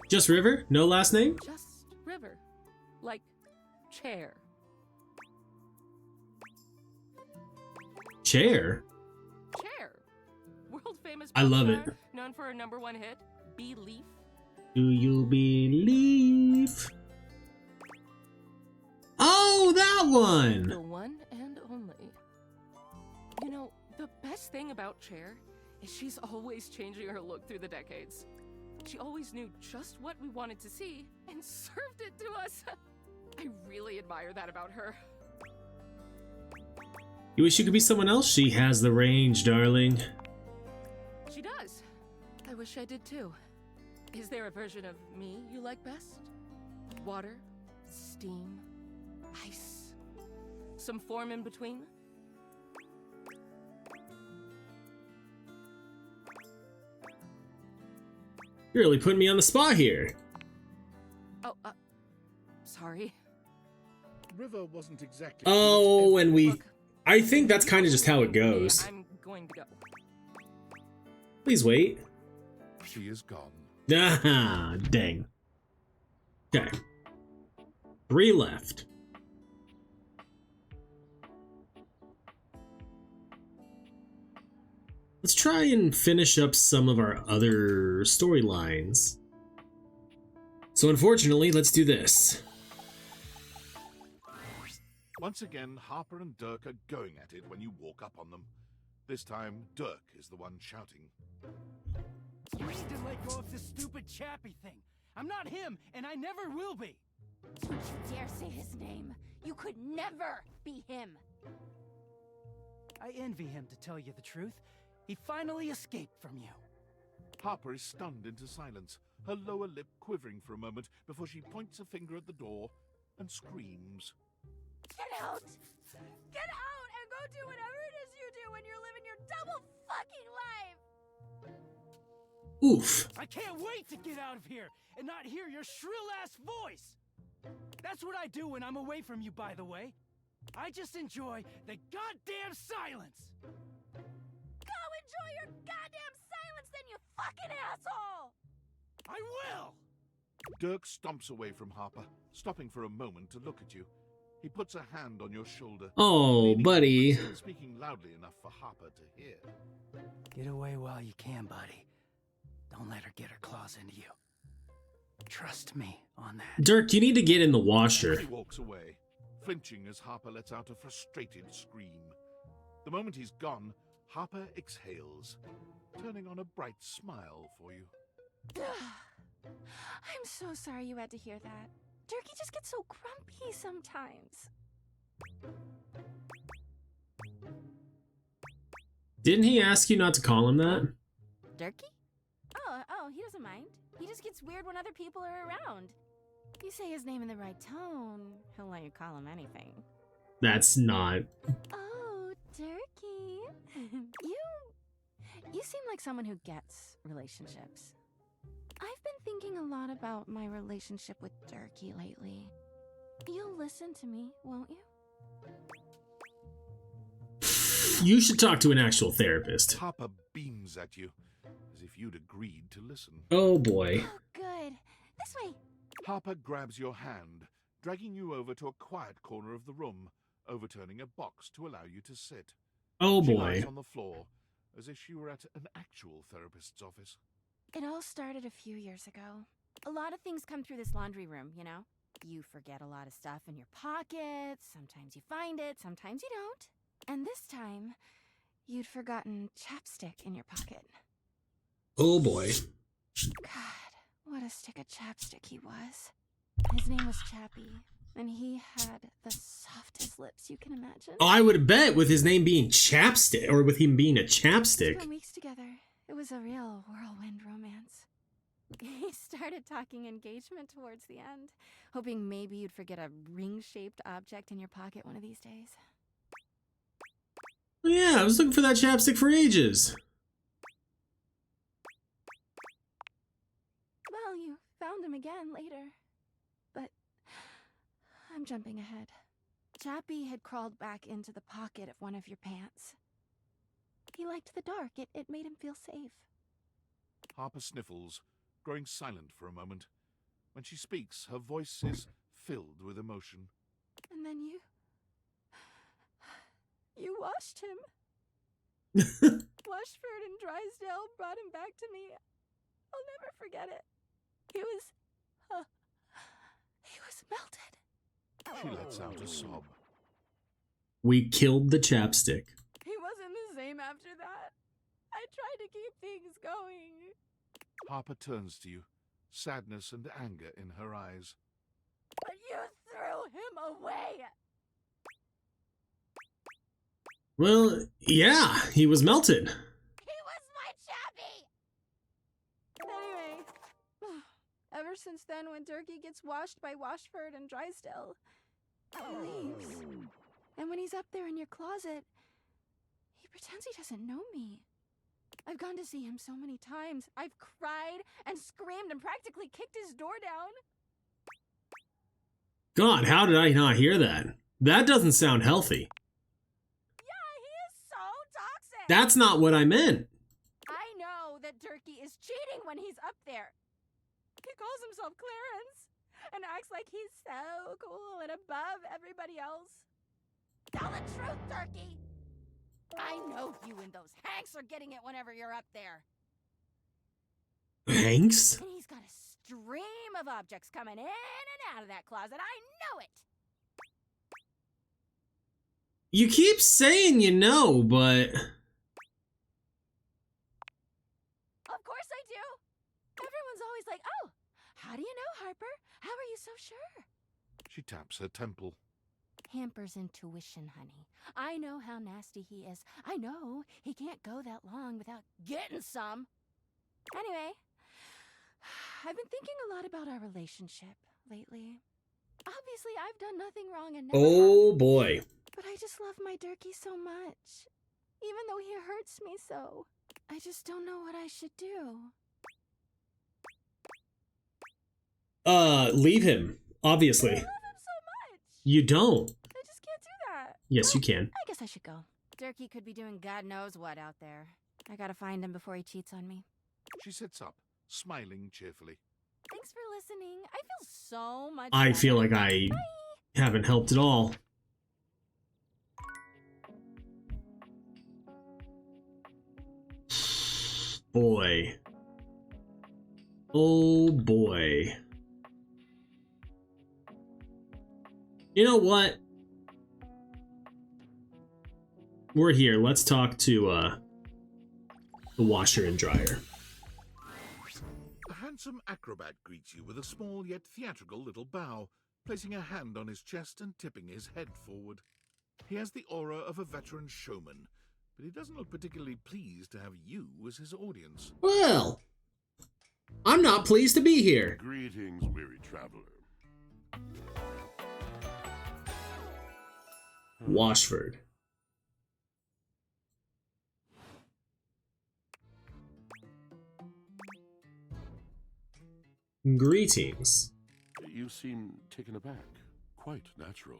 Just River? No last name? Just River. Like chair. Chair? Chair. World famous I love pop it. star, known for her #1 hit, Belief. Do you believe? Oh, that one! The one and only. You know, the best thing about Chair is she's always changing her look through the decades. She always knew just what we wanted to see and served it to us. I really admire that about her. You wish you could be someone else? She has the range, darling. She does. I wish I did too. Is there a version of me you like best? Water? Steam? Ice? Some form in between? You're really putting me on the spot here. Oh, sorry. River wasn't exactly. Oh, and I think that's kind of just how it goes. I'm going to go. Please wait. She is gone. Ah, dang. Okay. 3 left. Let's try and finish up some of our other storylines. So unfortunately, let's do this. Once again, Harper and Dirk are going at it when you walk up on them. This time, Dirk is the one shouting. You need to let go of this stupid Chappie thing. I'm not him, and I never will be. Don't you dare say his name. You could never be him. I envy him, to tell you the truth. He finally escaped from you. Harper is stunned into silence, her lower lip quivering for a moment before she points a finger at the door and screams. Get out! Get out and go do whatever it is you do when you're living your double fucking life! Oof. I can't wait to get out of here and not hear your shrill-ass voice! That's what I do when I'm away from you, by the way. I just enjoy the goddamn silence! Go enjoy your goddamn silence then, you fucking asshole! I will! Dirk stomps away from Harper, stopping for a moment to look at you. He puts a hand on your shoulder. Oh, buddy. Still speaking loudly enough for Harper to hear. Get away while you can, buddy. Don't let her get her claws into you. Trust me on that. Dirk, you need to get in the washer. He walks away, flinching as Harper lets out a frustrated scream. The moment he's gone, Harper exhales, turning on a bright smile for you. I'm so sorry you had to hear that. Durkee just gets so grumpy sometimes. Didn't he ask you not to call him that? Durkee? Oh, he doesn't mind. He just gets weird when other people are around. If you say his name in the right tone, he'll let you call him anything. That's not. Oh, Durkee. You seem like someone who gets relationships. I've been thinking a lot about my relationship with Durkee lately. You'll listen to me, won't you? You should talk to an actual therapist. Harper beams at you, as if you'd agreed to listen. Oh boy. Oh, good. This way. Harper grabs your hand, dragging you over to a quiet corner of the room, overturning a box to allow you to sit. Oh She boy. lies on the floor, as if she were at an actual therapist's office. It all started a few years ago. A lot of things come through this laundry room, you know? You forget a lot of stuff in your pockets, sometimes you find it, sometimes you don't. And this time, you'd forgotten chapstick in your pocket. Oh boy. God, what a stick of chapstick he was. His name was Chappie, and he had the softest lips you can imagine. Oh, I would bet with his name being Chapstick, or with him being a We chapstick. spent weeks together. It was a real whirlwind romance. He started talking engagement towards the end, hoping maybe you'd forget a ring-shaped object in your pocket one of these days. Yeah, I was looking for that chapstick for ages. Well, you found him again later. But I'm jumping ahead. Chappie had crawled back into the pocket of one of your pants. He liked the dark. It made him feel safe. Harper sniffles, growing silent for a moment. When she speaks, her voice is filled with emotion. And then you washed him. Washford and Drysdale brought him back to me. I'll never forget it. He was melted. She lets out a sob. We killed the chapstick. He wasn't the same after that. I tried to keep things going. Harper turns to you, sadness and anger in her eyes. But you threw him away. Well, yeah, he was melted. He was my Chappie! Anyway, ever since then, when Durkee gets washed by Washford and Drysdale, he leaves. And when he's up there in your closet, he pretends he doesn't know me. I've gone to see him so many times. I've cried and screamed and practically kicked his door down. God, how did I not hear that? That doesn't sound healthy. Yeah, he is so toxic. That's not what I meant. I know that Durkee is cheating when he's up there. He calls himself Clarence and acts like he's so cool and above everybody else. Tell the truth, Durkee. I know you and those Hanks are getting it whenever you're up there. Hanks? And he's got a stream of objects coming in and out of that closet. I know it. You keep saying you know, but... Of course I do. Everyone's always like, oh, how do you know, Harper? How are you so sure? She taps her temple. Hamper's intuition, honey. I know how nasty he is. I know he can't go that long without getting some. Anyway, I've been thinking a lot about our relationship lately. Obviously, I've done nothing wrong and never have. boy. But I just love my Durkee so much. Even though he hurts me so. I just don't know what I should do. Leave him. Obviously. I love him so much. You don't. I just can't do that. Yes, you can. I guess I should go. Durkee could be doing God knows what out there. I gotta find him before he cheats on me. She sits up, smiling cheerfully. Thanks for listening. I feel so much I better. feel like I haven't helped at all. Boy. Oh boy. You know what? We're here. Let's talk to the washer and dryer. A handsome acrobat greets you with a small yet theatrical little bow, placing a hand on his chest and tipping his head forward. He has the aura of a veteran showman, but he doesn't look particularly pleased to have you as his audience. Well, I'm not pleased to be here. Greetings, weary traveler. Washford. Greetings. You seem taken aback. Quite natural.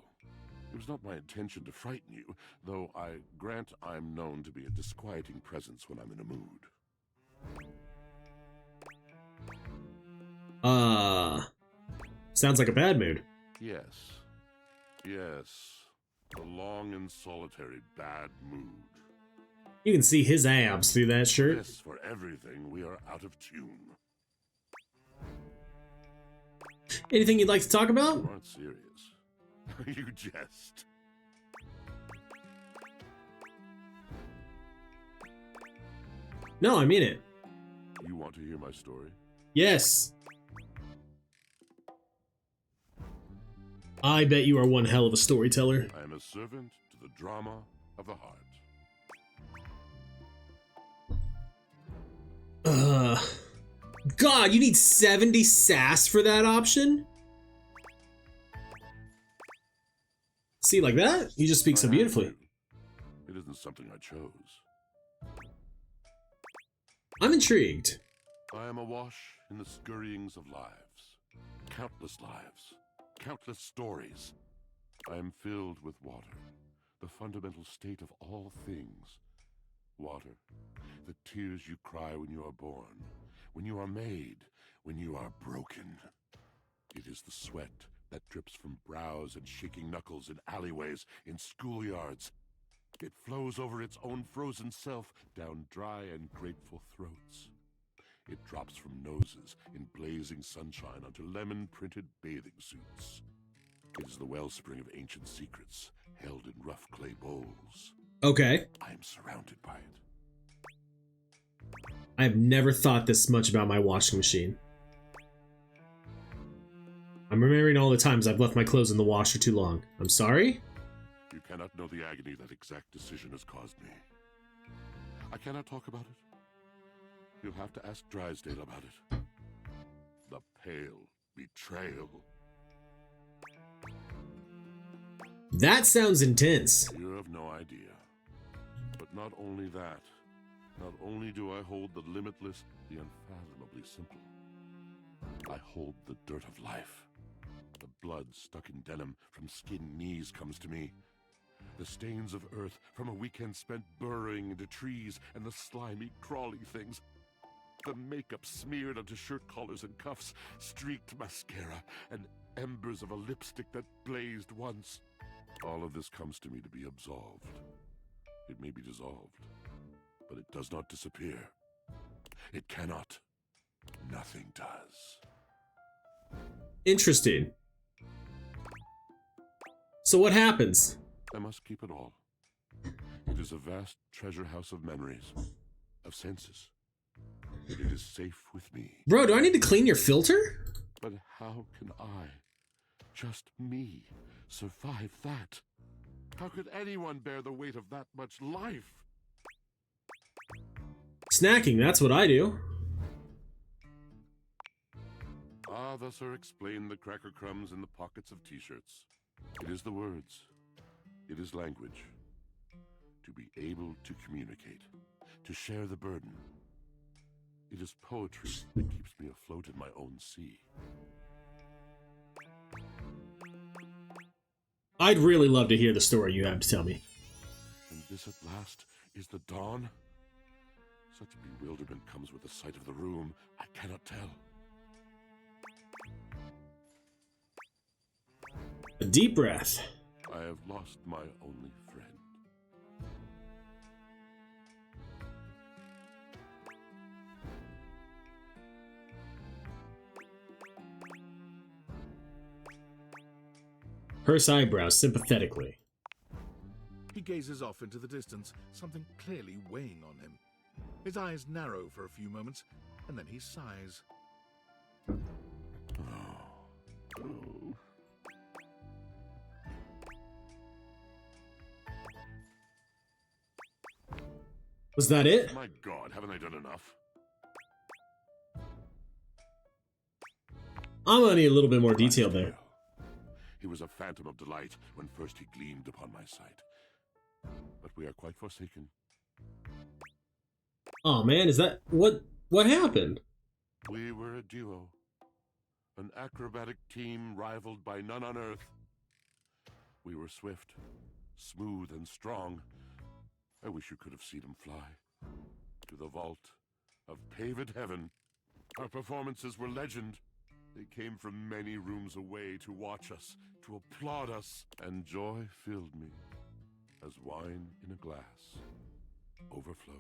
It was not my intention to frighten you, though I grant I'm known to be a disquieting presence when I'm in a mood. Sounds like a bad mood. Yes. Yes. A long and solitary bad mood. You can see his abs through that shirt. Yes, for everything, we are out of tune. Anything you'd like to talk about? You aren't serious. You jest. No, I mean it. You want to hear my story? Yes. I bet you are one hell of a storyteller. I am a servant to the drama of the heart. God, you need 70 sass for that option? See, like that? You just speak so beautifully. It isn't something I chose. I'm intrigued. I am awash in the scurryings of lives. Countless lives. Countless stories. I am filled with water. The fundamental state of all things. Water. The tears you cry when you are born. When you are made. When you are broken. It is the sweat that drips from brows and shaking knuckles in alleyways, in schoolyards. It flows over its own frozen self down dry and grateful throats. It drops from noses in blazing sunshine onto lemon-printed bathing suits. It is the wellspring of ancient secrets, held in rough clay bowls. Okay. I am surrounded by it. I have never thought this much about my washing machine. I'm remembering all the times I've left my clothes in the washer too long. I'm sorry? You cannot know the agony that exact decision has caused me. I cannot talk about it. You'll have to ask Drysdale about it. The pale betrayal. That sounds intense. You have no idea. But not only that, not only do I hold the limitless, the unfathomably simple, I hold the dirt of life. The blood stuck in denim from skinned knees comes to me. The stains of earth from a weekend spent burrowing into trees and the slimy, crawly things. The makeup smeared onto shirt collars and cuffs, streaked mascara, and embers of a lipstick that blazed once. All of this comes to me to be absolved. It may be dissolved, but it does not disappear. It cannot. Nothing does. Interesting. So what happens? I must keep it all. It is a vast treasure house of memories, of senses. It is safe with me. Bro, do I need to clean your filter? But how can I, just me, survive that? How could anyone bear the weight of that much life? Snacking, that's what I do. Ah, thus are explained the cracker crumbs in the pockets of t-shirts. It is the words. It is language. To be able to communicate. To share the burden. It is poetry that keeps me afloat in my own sea. I'd really love to hear the story you have to tell me. And this at last is the dawn? Such bewilderment comes with the sight of the room, I cannot tell. A deep breath. I have lost my only friend. Purse eyebrows sympathetically. He gazes off into the distance, something clearly weighing on him. His eyes narrow for a few moments, and then he sighs. Was that it? My God, haven't I done enough? I'm gonna need a little bit more detail there. He was a phantom of delight when first he gleamed upon my sight. But we are quite forsaken. Oh man, is that what happened? We were a duo. An acrobatic team rivaled by none on earth. We were swift, smooth, and strong. I wish you could have seen him fly. To the vault of paved heaven. Our performances were legend. They came from many rooms away to watch us, to applaud us, and joy filled me as wine in a glass overflowed.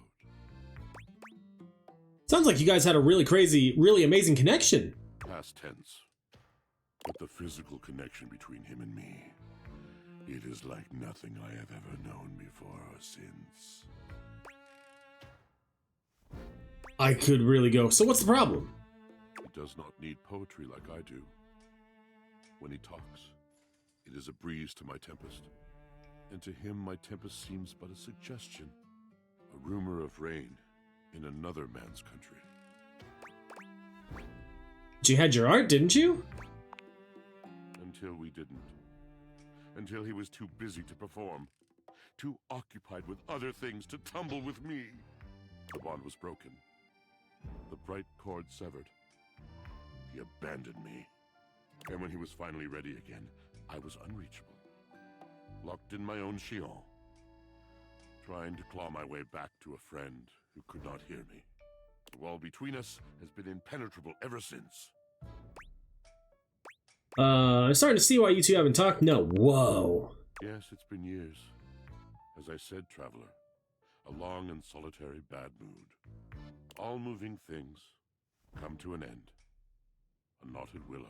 Sounds like you guys had a really crazy, really amazing connection. Past tense. But the physical connection between him and me, it is like nothing I have ever known before or since. I could really go, so what's the problem? He does not need poetry like I do. When he talks, it is a breeze to my tempest. And to him, my tempest seems but a suggestion, a rumor of rain in another man's country. But you had your art, didn't you? Until we didn't. Until he was too busy to perform. Too occupied with other things to tumble with me. The bond was broken. The bright cord severed. He abandoned me. And when he was finally ready again, I was unreachable. Locked in my own Shion. Trying to claw my way back to a friend who could not hear me. The wall between us has been impenetrable ever since. I'm starting to see why you two haven't talked. No, whoa. Yes, it's been years. As I said, traveler, a long and solitary bad mood. All moving things come to an end. A knotted willow.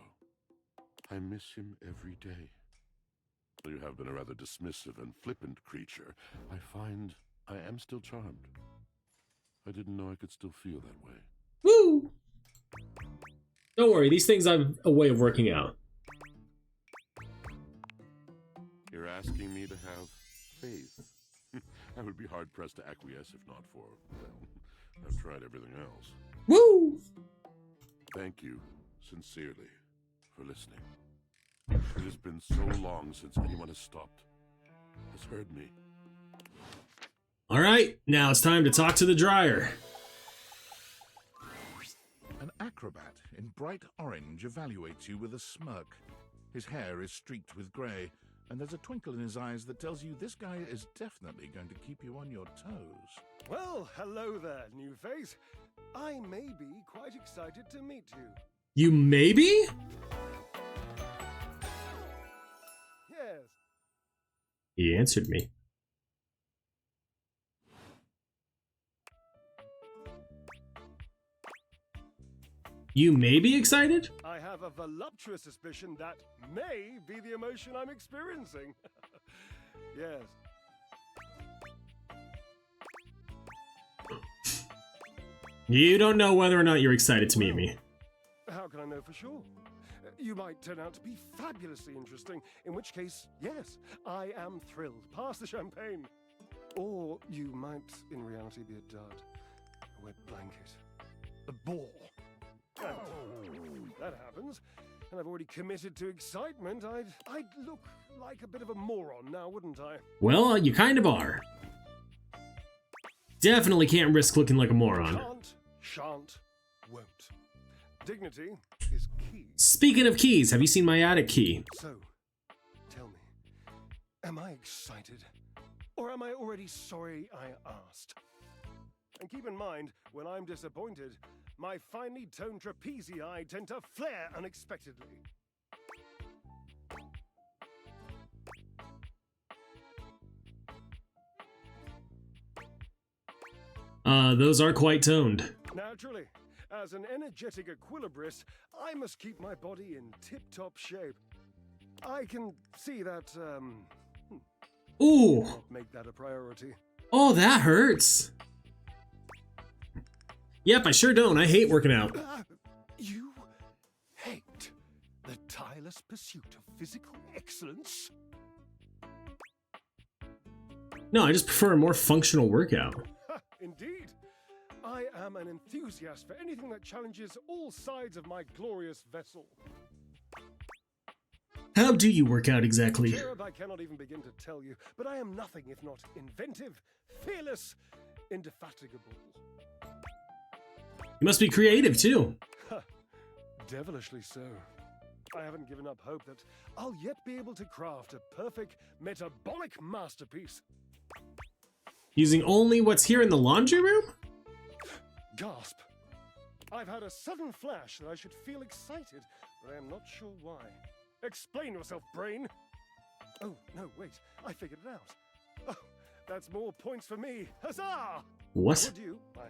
I miss him every day. You have been a rather dismissive and flippant creature. I find I am still charmed. I didn't know I could still feel that way. Woo! Don't worry, these things have a way of working out. You're asking me to have faith. I would be hard-pressed to acquiesce if not for, well, I've tried everything else. Woo! Thank you, sincerely, for listening. It has been so long since anyone has stopped, has heard me. Alright, now it's time to talk to the dryer. An acrobat in bright orange evaluates you with a smirk. His hair is streaked with grey, and there's a twinkle in his eyes that tells you this guy is definitely going to keep you on your toes. Well, hello there, new face. I may be quite excited to meet you. You maybe? Yes. He answered me. You may be excited? I have a voluptuous suspicion that may be the emotion I'm experiencing. Yes. You don't know whether or not you're excited to meet me. How can I know for sure? You might turn out to be fabulously interesting, in which case, yes, I am thrilled. Pass the champagne. Or you might, in reality, be a dud, a wet blanket, a bore. That happens, and I've already committed to excitement. I'd look like a bit of a moron now, wouldn't I? Well, you kind of are. Definitely can't risk looking like a moron. Can't, shan't, won't. Dignity is key. Speaking of keys, have you seen my attic key? So, tell me, am I excited? Or am I already sorry I asked? And keep in mind, when I'm disappointed, my finely toned trapezii tend to flare unexpectedly. Those are quite toned. Naturally, as an energetic equilibrist, I must keep my body in tip-top shape. I can see that, Ooh! not make that a priority. Oh, that hurts. Yep, I sure don't. I hate working out. You hate the tireless pursuit of physical excellence? No, I just prefer a more functional workout. Indeed. I am an enthusiast for anything that challenges all sides of my glorious vessel. How do you work out exactly? Cherub, I cannot even begin to tell you, but I am nothing if not inventive, fearless, indefatigable. You must be creative, too. Devilishly so. I haven't given up hope that I'll yet be able to craft a perfect metabolic masterpiece. Using only what's here in the laundry room? Gasp. I've had a sudden flash that I should feel excited, but I am not sure why. Explain yourself, brain. Oh, no, wait. I figured it out. Oh, that's more points for me. Huzzah! What? Would you, my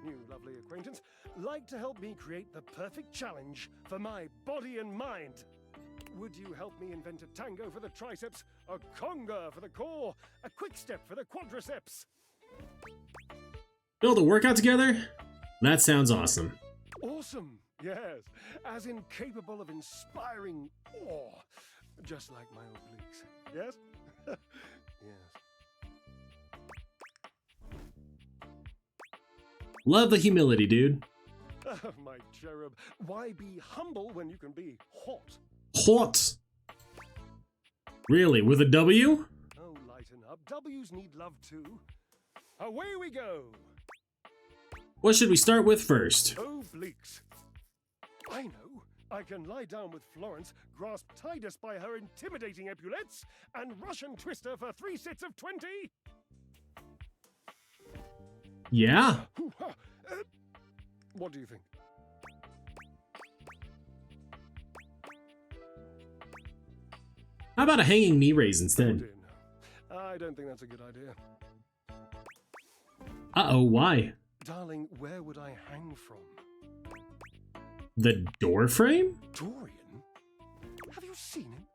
new lovely acquaintance, like to help me create the perfect challenge for my body and mind? Would you help me invent a tango for the triceps, a conga for the core, a quick step for the quadriceps? Build a workout together? That sounds awesome. Awesome, yes. As in capable of inspiring awe. Just like my obliques. Yes? Yes. Love the humility, dude. My cherub. Why be humble when you can be hot? Hot. Really? With a W? Oh, lighten up. W's need love too. Away we go. What should we start with first? Obliques. I know. I can lie down with Florence, grasp Titus by her intimidating epaulets, and Russian twist her for 3 sets of 20. Yeah. What do you think? How about a hanging knee raise instead? I don't think that's a good idea. Uh-oh, why? Darling, where would I hang from? The door frame? Dorian? Have you seen him?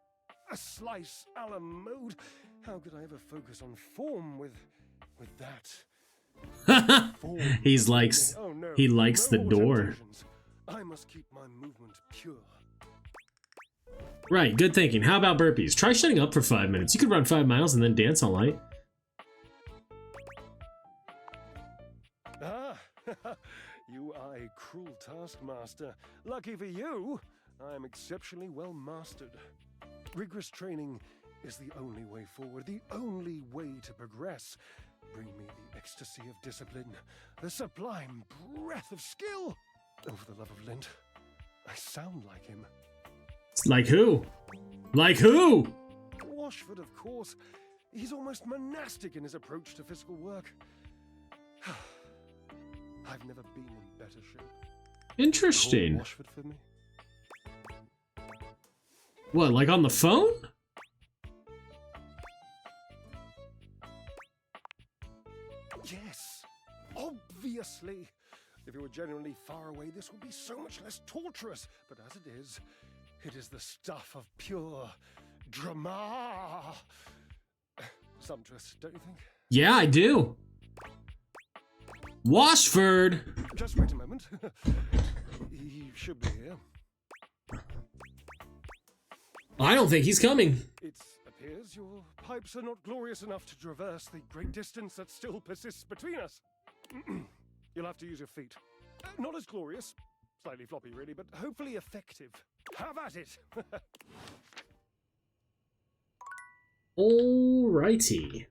A slice a la mode? How could I ever focus on form with that? He likes the door. Temptations. I must keep my movement pure. Right, good thinking. How about burpees? Try shutting up for 5 minutes. You could run 5 miles and then dance all night. Ah, you are a cruel taskmaster. Lucky for you, I am exceptionally well mastered. Rigorous training is the only way forward, the only way to progress. Bring me the ecstasy of discipline, the sublime breath of skill. Oh, for the love of Lint, I sound like him. Like who? Like who? Washford, of course. He's almost monastic in his approach to physical work. I've never been in better shape. Interesting. Call Washford for me? What, like on the phone? Yes, obviously. If you were genuinely far away, this would be so much less torturous. But as it is the stuff of pure drama. Sumptuous, don't you think? Yeah, I do. Washford! Just wait a moment. He should be here. I don't think he's coming. It appears your pipes are not glorious enough to traverse the great distance that still persists between us. You'll have to use your feet. Not as glorious, slightly floppy really, but hopefully effective. Have at it! Alrighty.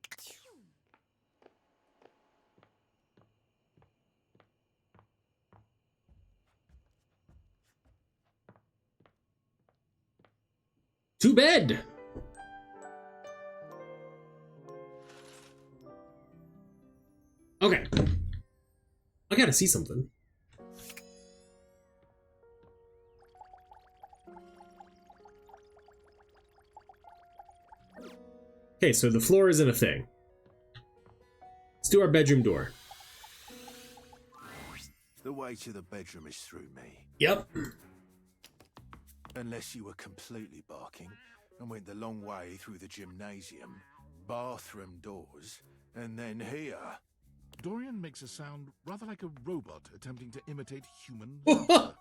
To bed! Okay. I gotta see something. Okay, so the floor isn't a thing. Let's do our bedroom door. The way to the bedroom is through me. Yep. Unless you were completely barking and went the long way through the gymnasium, bathroom doors, and then here. Dorian makes a sound rather like a robot attempting to imitate human laughter.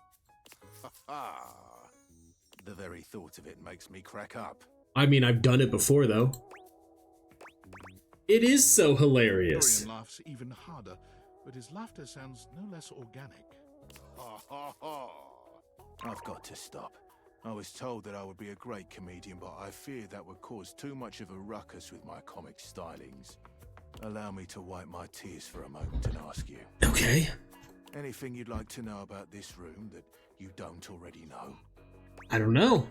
The very thought of it makes me crack up. I mean, I've done it before, though. It is so hilarious. Dorian laughs even harder, but his laughter sounds no less organic. I've got to stop. I was told that I would be a great comedian, but I feared that would cause too much of a ruckus with my comic stylings. Allow me to wipe my tears for a moment and ask you. Okay. Anything you'd like to know about this room that you don't already know? I don't know.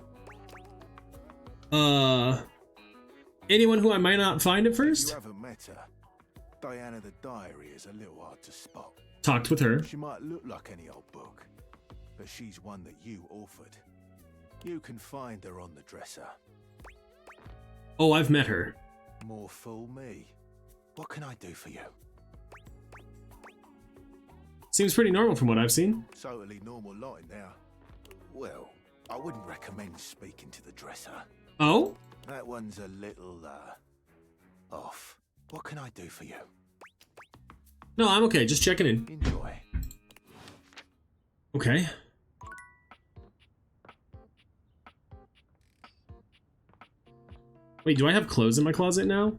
Anyone who I might not find at first? You haven't met her. Diana the Diary is a little hard to spot. Talked with her. She might look like any old book, but she's one that you authored. You can find her on the dresser. Oh, I've met her. More fool me. What can I do for you? Seems pretty normal from what I've seen. Totally normal lot in there. Well, I wouldn't recommend speaking to the dresser. Oh? That one's a little, off. What can I do for you? No, I'm okay. Just checking in. Enjoy. Okay. Wait, do I have clothes in my closet now?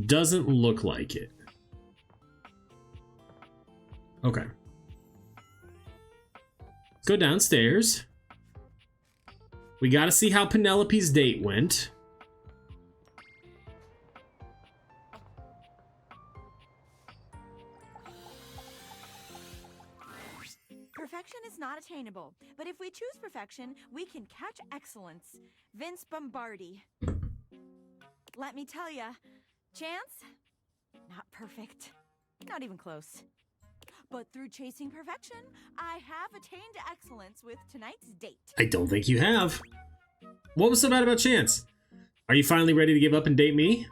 Doesn't look like it. Okay. Let's go downstairs. We gotta see how Penelope's date went. Perfection is not attainable, but if we choose perfection, we can catch excellence. Vince Bombardi. Let me tell ya, Chance? Not perfect. Not even close. But through chasing perfection, I have attained excellence with tonight's date. I don't think you have. What was so bad about Chance? Are you finally ready to give up and date me?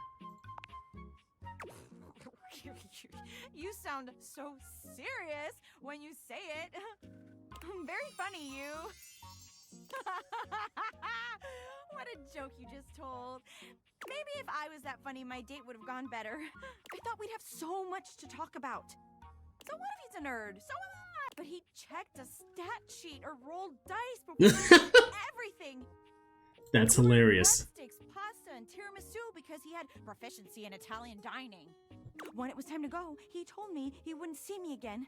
You sound so serious when you say it. Very funny, you. What a joke you just told. Maybe if I was that funny, my date would have gone better. I thought we'd have so much to talk about. So what if he's a nerd? So am I. But he checked a stat sheet or rolled dice before he did everything. That's hilarious. Breadsticks, pasta, and tiramisu because he had proficiency in Italian dining. When it was time to go, he told me he wouldn't see me again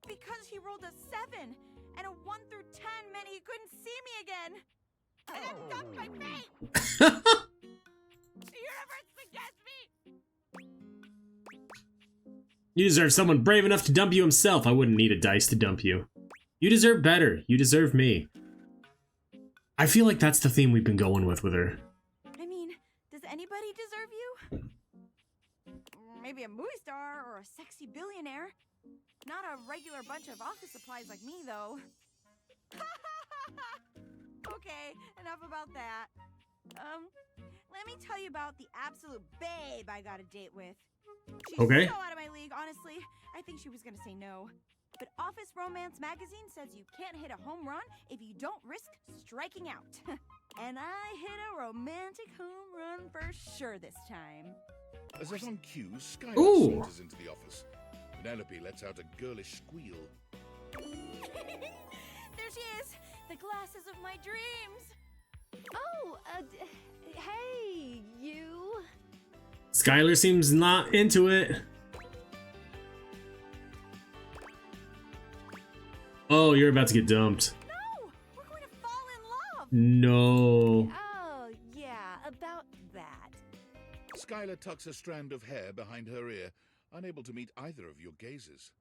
because he rolled a 7, and a 1 through 10 meant he couldn't see me again. And then dumped my fate. The universe against me. You deserve someone brave enough to dump you himself. I wouldn't need a dice to dump you. You deserve better. You deserve me. I feel like that's the theme we've been going with her. I mean, does anybody deserve you? Maybe a movie star or a sexy billionaire. Not a regular bunch of office supplies like me, though. Okay, enough about that. Let me tell you about the absolute babe I got a date with. She's Okay. so out of my league, honestly. I think she was gonna say no. But Office Romance magazine says you can't hit a home run if you don't risk striking out. And I hit a romantic home run for sure this time. As if on cue, Skylar Ooh. saunters into the office. Penelope lets out a girlish squeal. There she is, the glasses of my dreams. Oh, hey, you. Skylar seems not into it. Oh, you're about to get dumped. No, we're going to fall in love. No. Oh, yeah, about that. Skylar tucks a strand of hair behind her ear, unable to meet either of your gazes.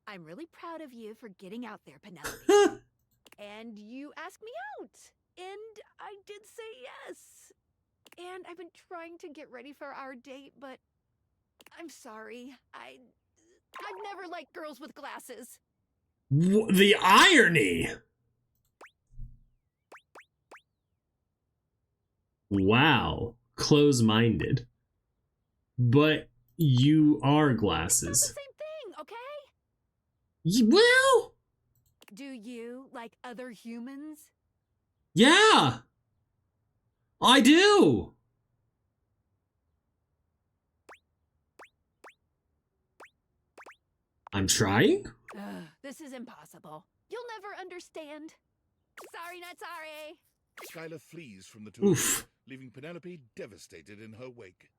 I'm really proud of you for getting out there, Penelope. And you asked me out, and I did say yes. And I've been trying to get ready for our date, but I'm sorry. I've never liked girls with glasses. The irony. Wow. Close-minded. But you are glasses. It's not the same thing, okay? Well, Do you like other humans? yeah. I do. I'm trying. This is impossible. You'll never understand. Sorry, not sorry. Skylar flees from the two of them, leaving Penelope devastated in her wake.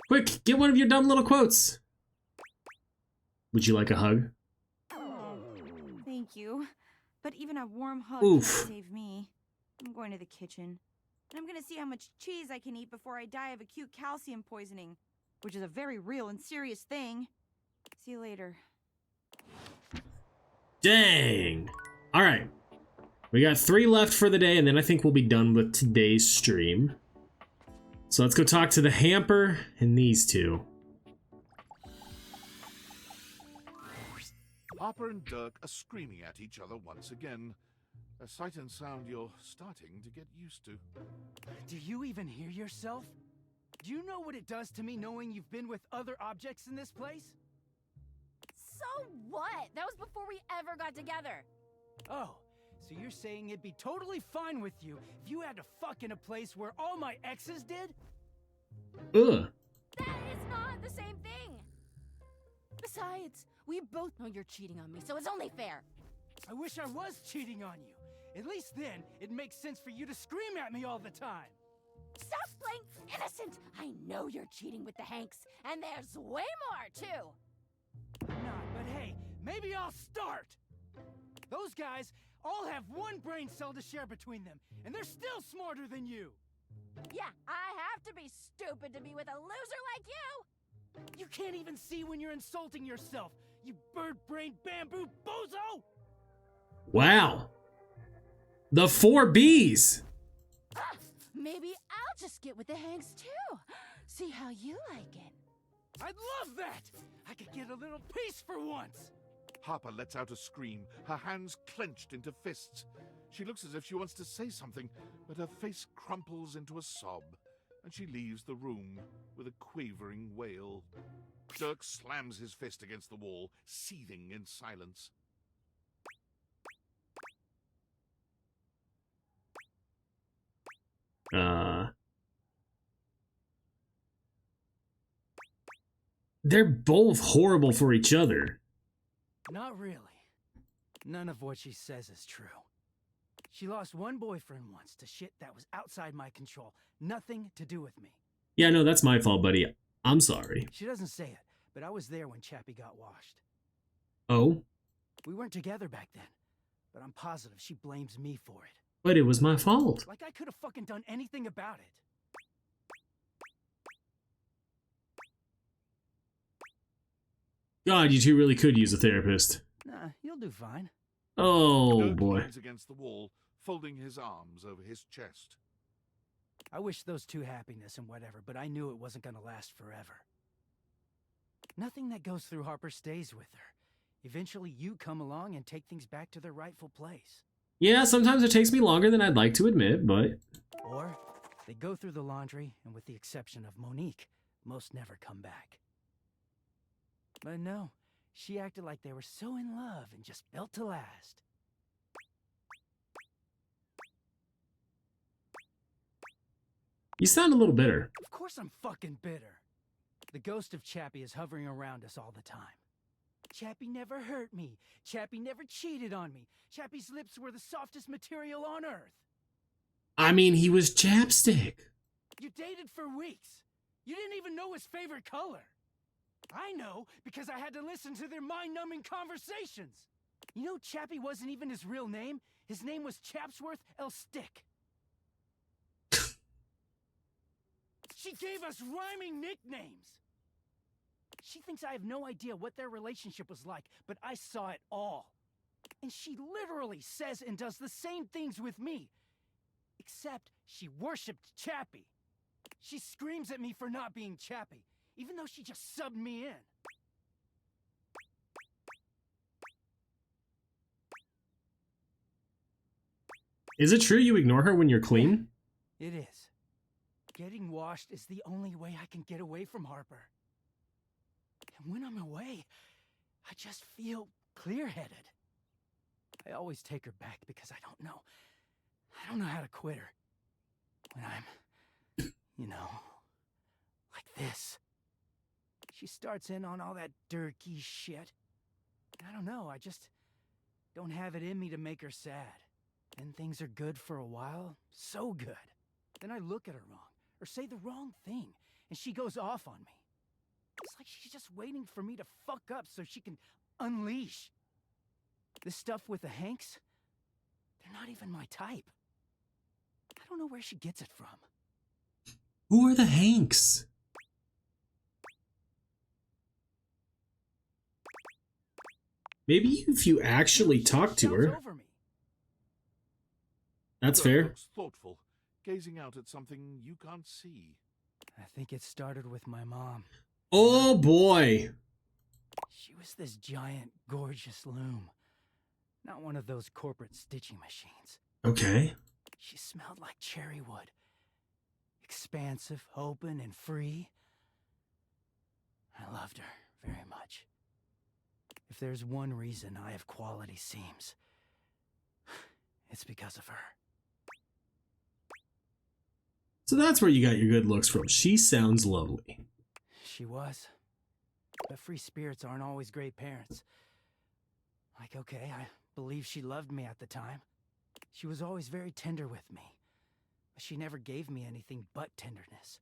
Quick, get one of your dumb little quotes. Would you like a hug? Thank you. But even a warm hug Oof. can't save me. I'm going to the kitchen. And I'm going to see how much cheese I can eat before I die of acute calcium poisoning, which is a very real and serious thing. See you later. Dang. All right. We got 3 left for the day, and then I think we'll be done with today's stream. So let's go talk to the hamper and these two. Harper and Dirk are screaming at each other once again. A sight and sound you're starting to get used to. Do you even hear yourself? Do you know what it does to me knowing you've been with other objects in this place? So what? That was before we ever got together. Oh, so you're saying it'd be totally fine with you if you had to fuck in a place where all my exes did? Ugh. That is not the same thing. Besides, we both know you're cheating on me, so it's only fair. I wish I was cheating on you. At least then, it makes sense for you to scream at me all the time. Stop playing innocent! I know you're cheating with the Hanks, and there's way more, too! I'm not, but hey, maybe I'll start! Those guys all have one brain cell to share between them, and they're still smarter than you! Yeah, I have to be stupid to be with a loser like you! You can't even see when you're insulting yourself, you bird-brained bamboo bozo! Wow. The 4 Bs. Maybe I'll just get with the Hanks, too. See how you like it. I'd love that! I could get a little peace for once! Harper lets out a scream, her hands clenched into fists. She looks as if she wants to say something, but her face crumples into a sob, and she leaves the room with a quavering wail. Dirk slams his fist against the wall, seething in silence. They're both horrible for each other. Not really. None of what she says is true. She lost one boyfriend once to shit that was outside my control. Nothing to do with me. Yeah, no, that's my fault, buddy. I'm sorry. She doesn't say it, but I was there when Chappie got washed. Oh? We weren't together back then, but I'm positive she blames me for it. But it was my fault. Like I could have fucking done anything about it. God, you two really could use a therapist. Nah, you'll do fine. Oh, Dirk boy. leans against the wall, folding his arms over his chest. I wish those two happiness and whatever, but I knew it wasn't gonna last forever. Nothing that goes through Harper stays with her. Eventually you come along and take things back to their rightful place. Yeah, sometimes it takes me longer than I'd like to admit, but... Or they go through the laundry, and with the exception of Monique, most never come back. But no, she acted like they were so in love and just built to last. You sound a little bitter. Of course I'm fucking bitter. The ghost of Chappie is hovering around us all the time. Chappie never hurt me. Chappie never cheated on me. Chappie's lips were the softest material on earth. I mean, he was chapstick. You dated for weeks. You didn't even know his favorite color. I know, because I had to listen to their mind-numbing conversations. You know, Chappie wasn't even his real name. His name was Chapsworth L. Stick. She gave us rhyming nicknames. She thinks I have no idea what their relationship was like, but I saw it all. And she literally says and does the same things with me. Except she worshipped Chappie. She screams at me for not being Chappie, even though she just subbed me in. Is it true you ignore her when you're clean? It is. Getting washed is the only way I can get away from Harper. And when I'm away, I just feel clear-headed. I always take her back because I don't know how to quit her. When I'm, you know, like this. She starts in on all that dirty shit. I don't know, I just don't have it in me to make her sad. Then things are good for a while, so good. Then I look at her wrong, or say the wrong thing, and she goes off on me. It's like she's just waiting for me to fuck up so she can unleash. This stuff with the Hanks, they're not even my type. I don't know where she gets it from. Who are the Hanks? Maybe if you actually talk to her. That's fair. Looks thoughtful, gazing out at something you can't see. I think it started with my mom. Oh boy. She was this giant, gorgeous loom. Not one of those corporate stitching machines. Okay. She smelled like cherry wood. Expansive, open, and free. I loved her very much. If there's one reason I have quality seams, it's because of her. So that's where you got your good looks from. She sounds lovely. She was. but free spirits aren't always great parents. Like, okay, I believe she loved me at the time. She was always very tender with me. But she never gave me anything but tenderness.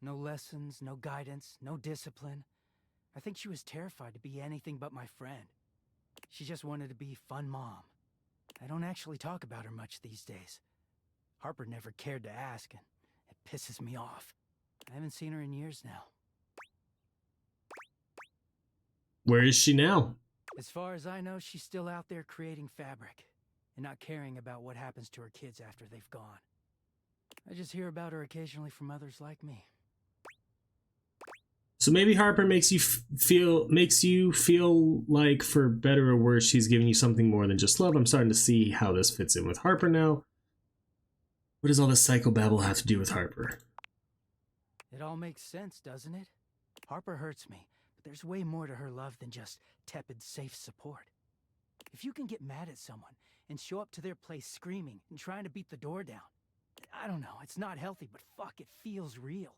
No lessons, no guidance, no discipline. I think she was terrified to be anything but my friend. She just wanted to be fun mom. I don't actually talk about her much these days. Harper never cared to ask, and it pisses me off. I haven't seen her in years now. Where is she now? As far as I know, she's still out there creating fabric and not caring about what happens to her kids after they've gone. I just hear about her occasionally from others like me. So maybe Harper makes you feel like, for better or worse, she's giving you something more than just love. I'm starting to see how this fits in with Harper now. What does all this psychobabble have to do with Harper? It all makes sense, doesn't it? Harper hurts me, but there's way more to her love than just tepid, safe support. If you can get mad at someone and show up to their place screaming and trying to beat the door down, I don't know, it's not healthy, but fuck, it feels real.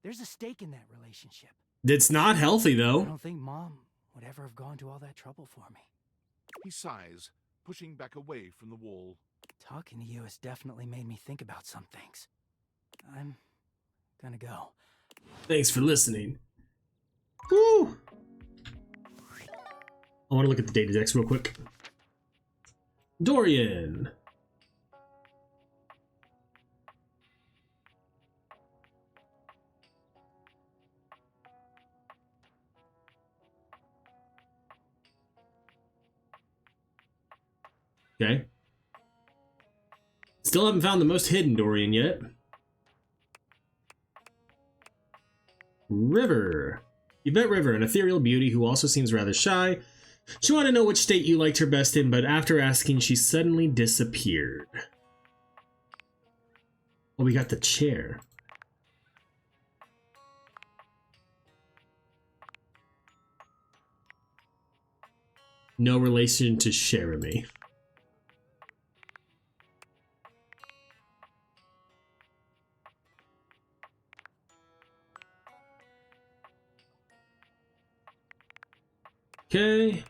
There's a stake in that relationship. It's not healthy, though. I don't think Mom would ever have gone to all that trouble for me. He sighs, pushing back away from the wall. Talking to you has definitely made me think about some things. I'm gonna go. Thanks for listening. Woo! I want to look at the data decks real quick. Dorian. Okay. Still haven't found the most hidden Dorian yet. River. You met River, an ethereal beauty who also seems rather shy. She wanted to know which state you liked her best in, but after asking, she suddenly disappeared. Oh, we got the chair. No relation to Jeremy. Okay.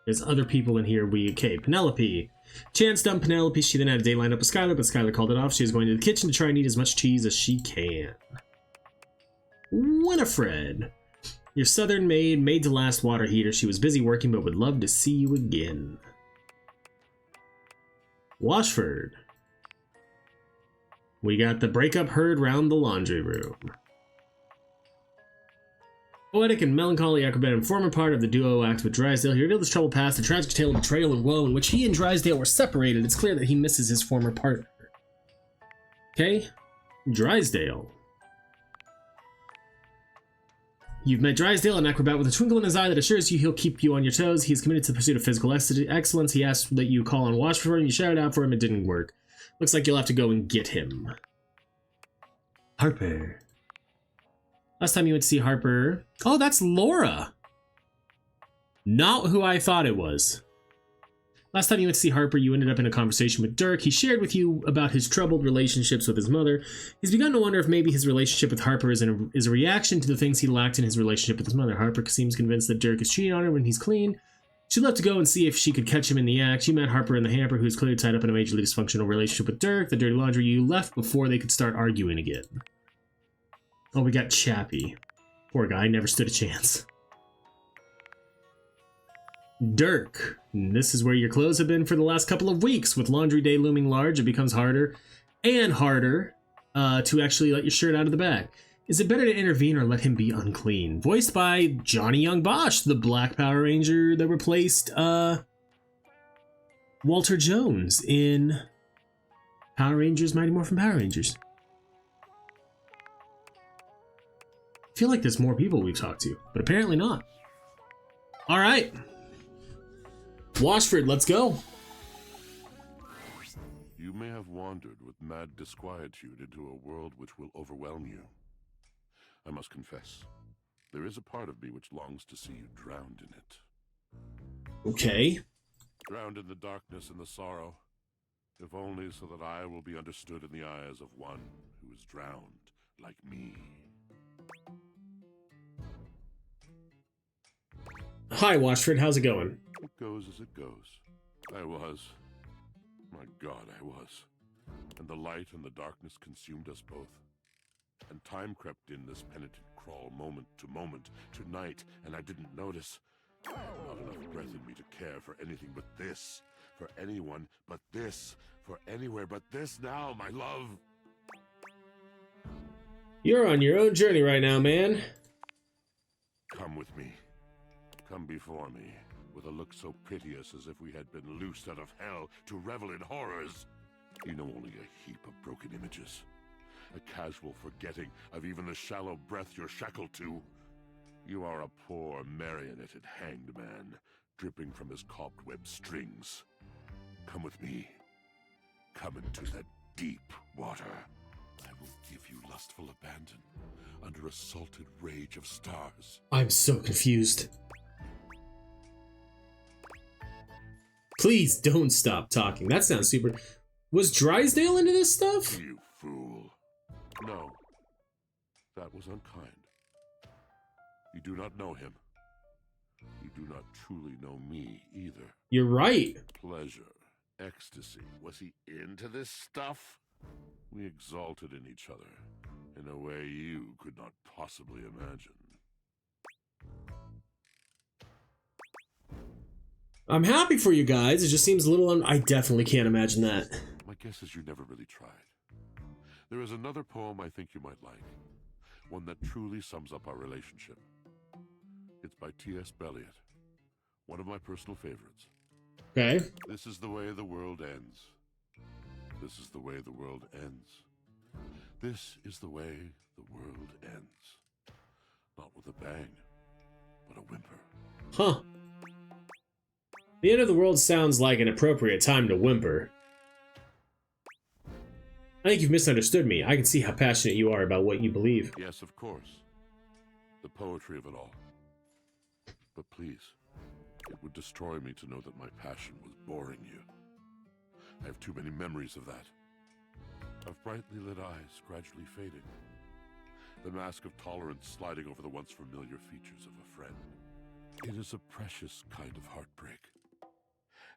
There's other people in here. Okay, Penelope. Chance dumped Penelope. She then had a date lined up with Skylar, but Skylar called it off. She was going to the kitchen to try and eat as much cheese as she can. Winifred. Your southern maid, made to last water heater. She was busy working, but would love to see you again. Washford. We got the breakup heard round the laundry room. Poetic and melancholy acrobat and former part of the duo act with Drysdale, he revealed his troubled past, the tragic tale of betrayal and woe in which he and Drysdale were separated. It's clear that he misses his former partner. Okay, Drysdale. You've met Drysdale, an acrobat with a twinkle in his eye that assures you he'll keep you on your toes. He's committed to the pursuit of physical excellence. He asked that you call on Washford and you shouted out for him. It didn't work. Looks like you'll have to go and get him. Harper. Last time you went to see Harper... Oh, that's Laura! Not who I thought it was. Last time you went to see Harper, you ended up in a conversation with Dirk. He shared with you about his troubled relationships with his mother. He's begun to wonder if maybe his relationship with Harper is a reaction to the things he lacked in his relationship with his mother. Harper seems convinced that Dirk is cheating on her when he's clean. She'd love to go and see if she could catch him in the act. You met Harper in the hamper, who's clearly tied up in a majorly dysfunctional relationship with Dirk. The dirty laundry, you left before they could start arguing again. Oh, we got Chappie. Poor guy, never stood a chance. Dirk. This is where your clothes have been for the last couple of weeks. With laundry day looming large, it becomes harder and harder to actually let your shirt out of the bag. Is it better to intervene or let him be unclean? Voiced by Johnny Young Bosch, the Black Power Ranger that replaced Walter Jones in Power Rangers Mighty Morphin Power Rangers. I feel like there's more people we've talked to, but apparently not. All right. Washford, let's go. You may have wandered with mad disquietude into a world which will overwhelm you. I must confess, there is a part of me which longs to see you drowned in it. Okay. Drowned in the darkness and the sorrow, if only so that I will be understood in the eyes of one who is drowned like me. Hi, Washford. How's it going? It goes as it goes. I was. My God, I was. And the light and the darkness consumed us both. And time crept in this penitent crawl moment to moment, to night, and I didn't notice. Not enough breath in me to care for anything but this. For anyone but this. For anywhere but this now, my love. You're on your own journey right now, man. Come with me. Come before me, with a look so piteous as if we had been loosed out of hell to revel in horrors. You know only a heap of broken images. A casual forgetting of even the shallow breath you're shackled to. You are a poor marionetted hanged man, dripping from his cobweb strings. Come with me. Come into the deep water. I will give you lustful abandon under a salted rage of stars. I'm so confused. Please don't stop talking. That sounds super... Was Drysdale into this stuff? You fool. No. That was unkind. You do not know him. You do not truly know me either. You're right. Pleasure, ecstasy. Was he into this stuff? We exalted in each other in a way you could not possibly imagine. I'm happy for you guys. It just seems a little... I definitely can't imagine that. My guess is you never really tried. There is another poem I think you might like. One that truly sums up our relationship. It's by T.S. Eliot. One of my personal favorites. Okay. This is the way the world ends. This is the way the world ends. This is the way the world ends. Not with a bang, but a whimper. Huh. The end of the world sounds like an appropriate time to whimper. I think you've misunderstood me. I can see how passionate you are about what you believe. Yes, of course. The poetry of it all. But please, it would destroy me to know that my passion was boring you. I have too many memories of that. Of brightly lit eyes gradually fading. The mask of tolerance sliding over the once familiar features of a friend. It is a precious kind of heartbreak.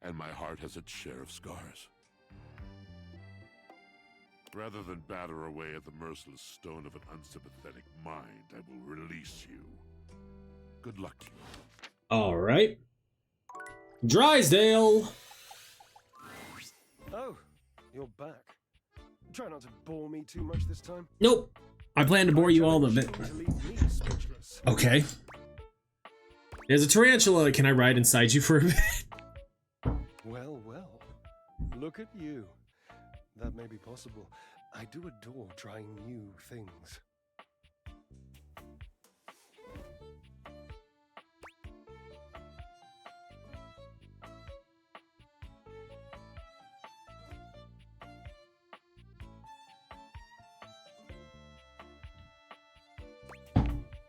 And my heart has its share of scars. Rather than batter away at the merciless stone of an unsympathetic mind, I will release you. Good luck to you. All right. Drysdale! Oh, you're back. Try not to bore me too much this time. Nope. I plan to bore you all a bit. Okay. There's a tarantula. Can I ride inside you for a bit? Well, well. Look at you. That may be possible. I do adore trying new things.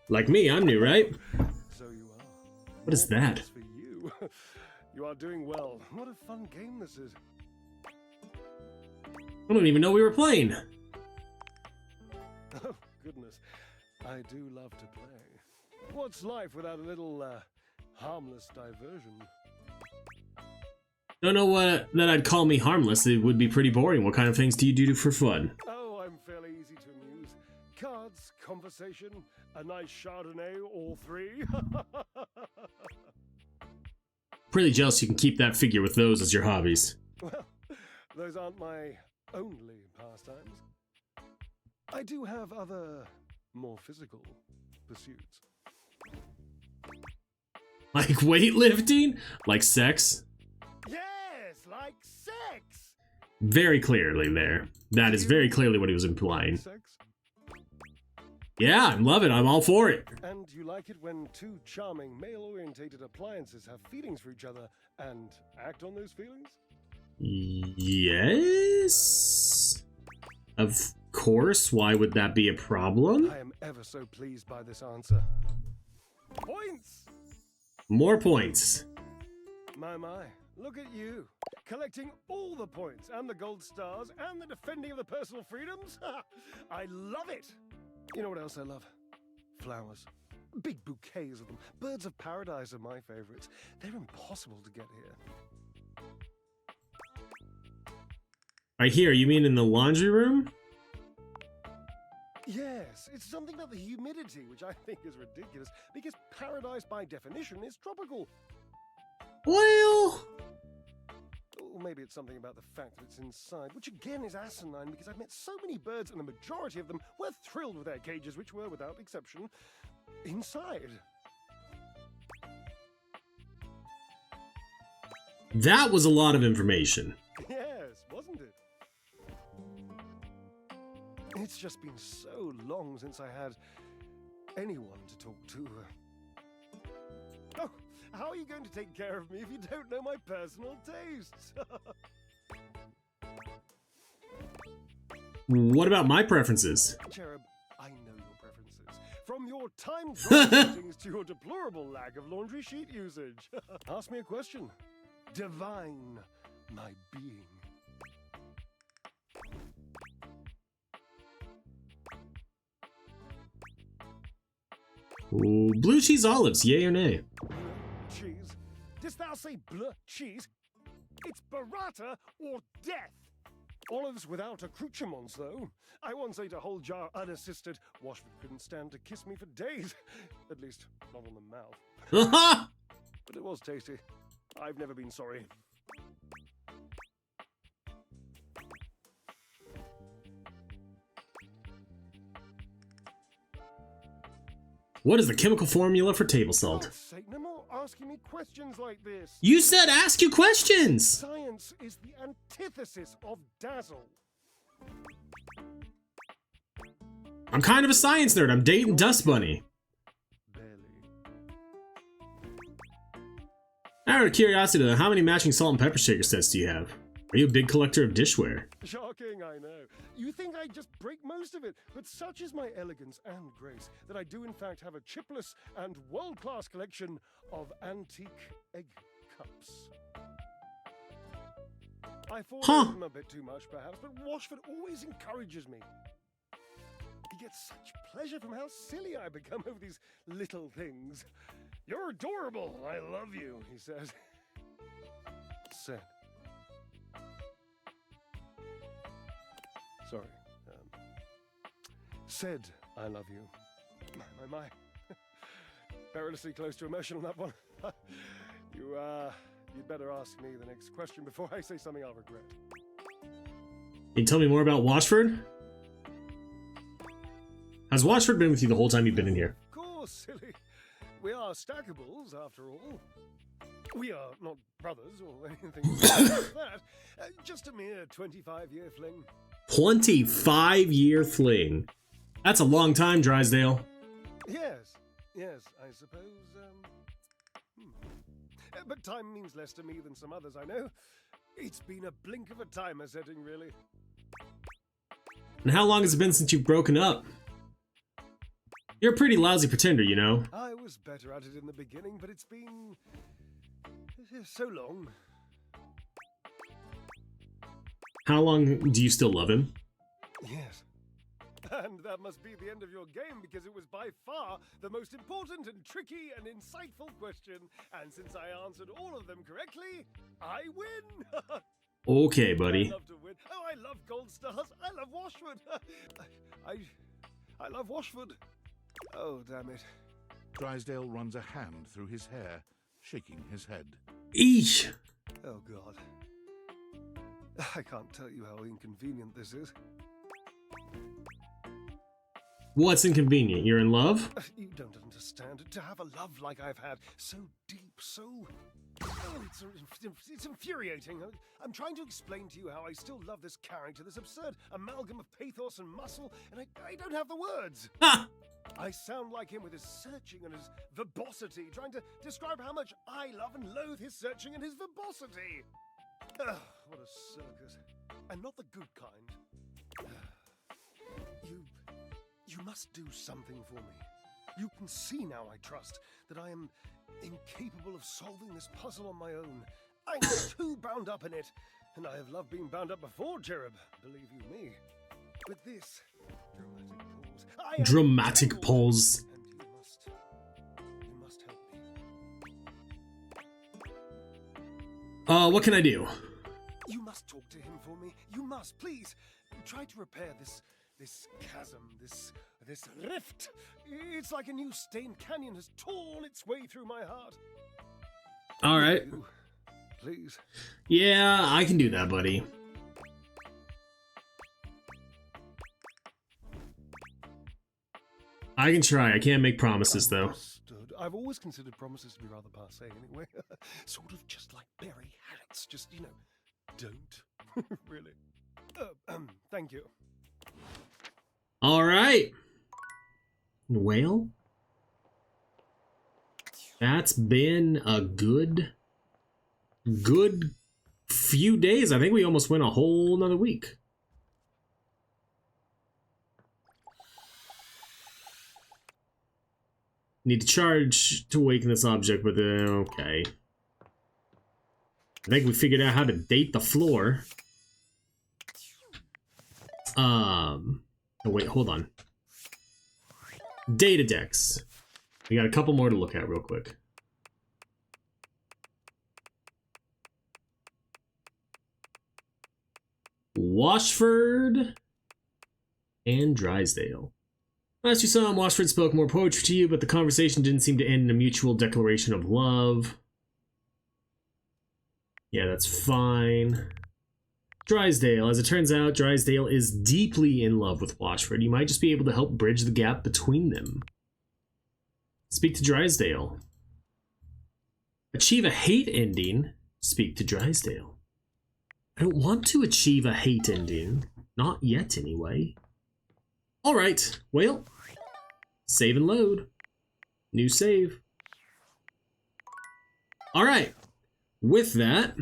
Like me, I'm new, right? So you are. What is that? For you. You are doing well. What a fun game this is. I don't even know we were playing. Oh, goodness. I do love to play. What's life without a little, harmless diversion? Don't know what that I'd call me harmless. It would be pretty boring. What kind of things do you do for fun? Oh, I'm fairly easy to amuse. Cards, conversation, a nice Chardonnay, all three. Pretty jealous you can keep that figure with those as your hobbies. Well, those aren't my only pastimes. I do have other, more physical pursuits. Like weightlifting? Like sex? Yes, like sex! Very clearly there. That is very clearly what he was implying. Sex? Yeah, I love it. I'm all for it. And you like it when two charming, male-orientated appliances have feelings for each other and act on those feelings? Yes? Of course. Why would that be a problem? I am ever so pleased by this answer. Points! More points. My, look at you. Collecting all the points and the gold stars and the defending of the personal freedoms. I love it. You know what else I love? Flowers. Big bouquets of them. Birds of paradise are my favorites. They're impossible to get here. Right here, you mean in the laundry room? Yes, it's something about the humidity, which I think is ridiculous, because paradise by definition is tropical. Well... Or maybe it's something about the fact that it's inside, which again is asinine, because I've met so many birds and the majority of them were thrilled with their cages, which were, without exception, inside. That was a lot of information. Yes, wasn't it? It's just been so long since I had anyone to talk to. Oh, how are you going to take care of me if you don't know my personal tastes? What about my preferences? Cherub, I know your preferences. From your time-dry settings to your deplorable lack of laundry sheet usage. Ask me a question. Divine my being. Ooh, blue cheese olives, yay or nay? Cheese? Didst thou say bleu cheese? It's burrata or death! Olives without accoutrements, though. I once ate a whole jar unassisted. Washford couldn't stand to kiss me for days. At least, not on the mouth. But it was tasty. I've never been sorry. What is the chemical formula for table salt? For God's sake, no more asking me questions like this. You said ask you questions! Science is the antithesis of dazzle. I'm kind of a science nerd. I'm dating Dust Bunny. Out of curiosity though, how many matching salt and pepper shaker sets do you have? Are you a big collector of dishware? Shocking, I know. You think I just break most of it, but such is my elegance and grace that I do in fact have a chipless and world-class collection of antique egg cups. I fall over them a bit too much perhaps, but Washford always encourages me. He gets such pleasure from how silly I become over these little things. You're adorable, I love you, he says. Said. Sorry. Said, I love you. My. Perilously close to emotion on that one. You'd better ask me the next question before I say something I'll regret. Can you tell me more about Washford? Has Washford been with you the whole time you've been in here? Of course, silly. We are Stackables, after all. We are not brothers or anything like that. Just a mere 25-year fling. 25-year fling. That's a long time, Drysdale. Yes, I suppose, But time means less to me than some others I know. It's been a blink of a timer setting, really. And how long has it been since you've broken up? You're a pretty lousy pretender, you know. I was better at it in the beginning, but it's been so long. How long do you still love him? Yes. And that must be the end of your game, because it was by far the most important and tricky and insightful question. And since I answered all of them correctly, I win! Okay, buddy. I love to win. Oh, I love gold stars. I love Washford. I love Washford. Oh, damn it. Drysdale runs a hand through his hair, shaking his head. Eesh. Oh, God. I can't tell you how inconvenient this is. What's inconvenient? You're in love? You don't understand. To have a love like I've had, so deep, so... Oh, it's infuriating. I'm trying to explain to you how I still love this character, this absurd amalgam of pathos and muscle, and I don't have the words. I sound like him with his searching and his verbosity, trying to describe how much I love and loathe his searching and his verbosity. What a circus. And not the good kind. You must do something for me. You can see now, I trust, that I am incapable of solving this puzzle on my own. I'm too bound up in it, and I have loved being bound up before, Cherub, believe you me. With this dramatic pause, Dramatic pause. And What can I do? You must talk to him for me. You must, please. Try to repair this chasm, this rift. It's like a new stained canyon has torn its way through my heart. All right. Please. Yeah, I can do that, buddy. I can try. I can't make promises, though. Understood. I've always considered promises to be rather passé anyway. Sort of just like Barry Harris. Just, you know, don't. Really. Thank you. All right. Well, that's been a good few days. I think we almost went a whole nother week. Need to charge to awaken this object, but okay. I think we figured out how to date the floor. Oh wait, hold on. Data decks. We got a couple more to look at real quick. Washford and Drysdale. Last you saw him, Washford spoke more poetry to you, but the conversation didn't seem to end in a mutual declaration of love. Yeah, that's fine. Drysdale. As it turns out, Drysdale is deeply in love with Washford. You might just be able to help bridge the gap between them. Speak to Drysdale. Achieve a hate ending. Speak to Drysdale. I don't want to achieve a hate ending. Not yet, anyway. Alright, well, save and load. New save. Alright, with that,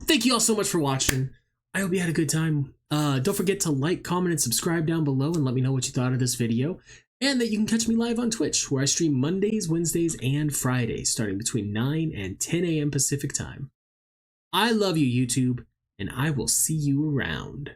thank you all so much for watching. I hope you had a good time. Don't forget to like, comment, and subscribe down below and let me know what you thought of this video. And that you can catch me live on Twitch, where I stream Mondays, Wednesdays, and Fridays, starting between 9 and 10 a.m. Pacific time. I love you, YouTube, and I will see you around.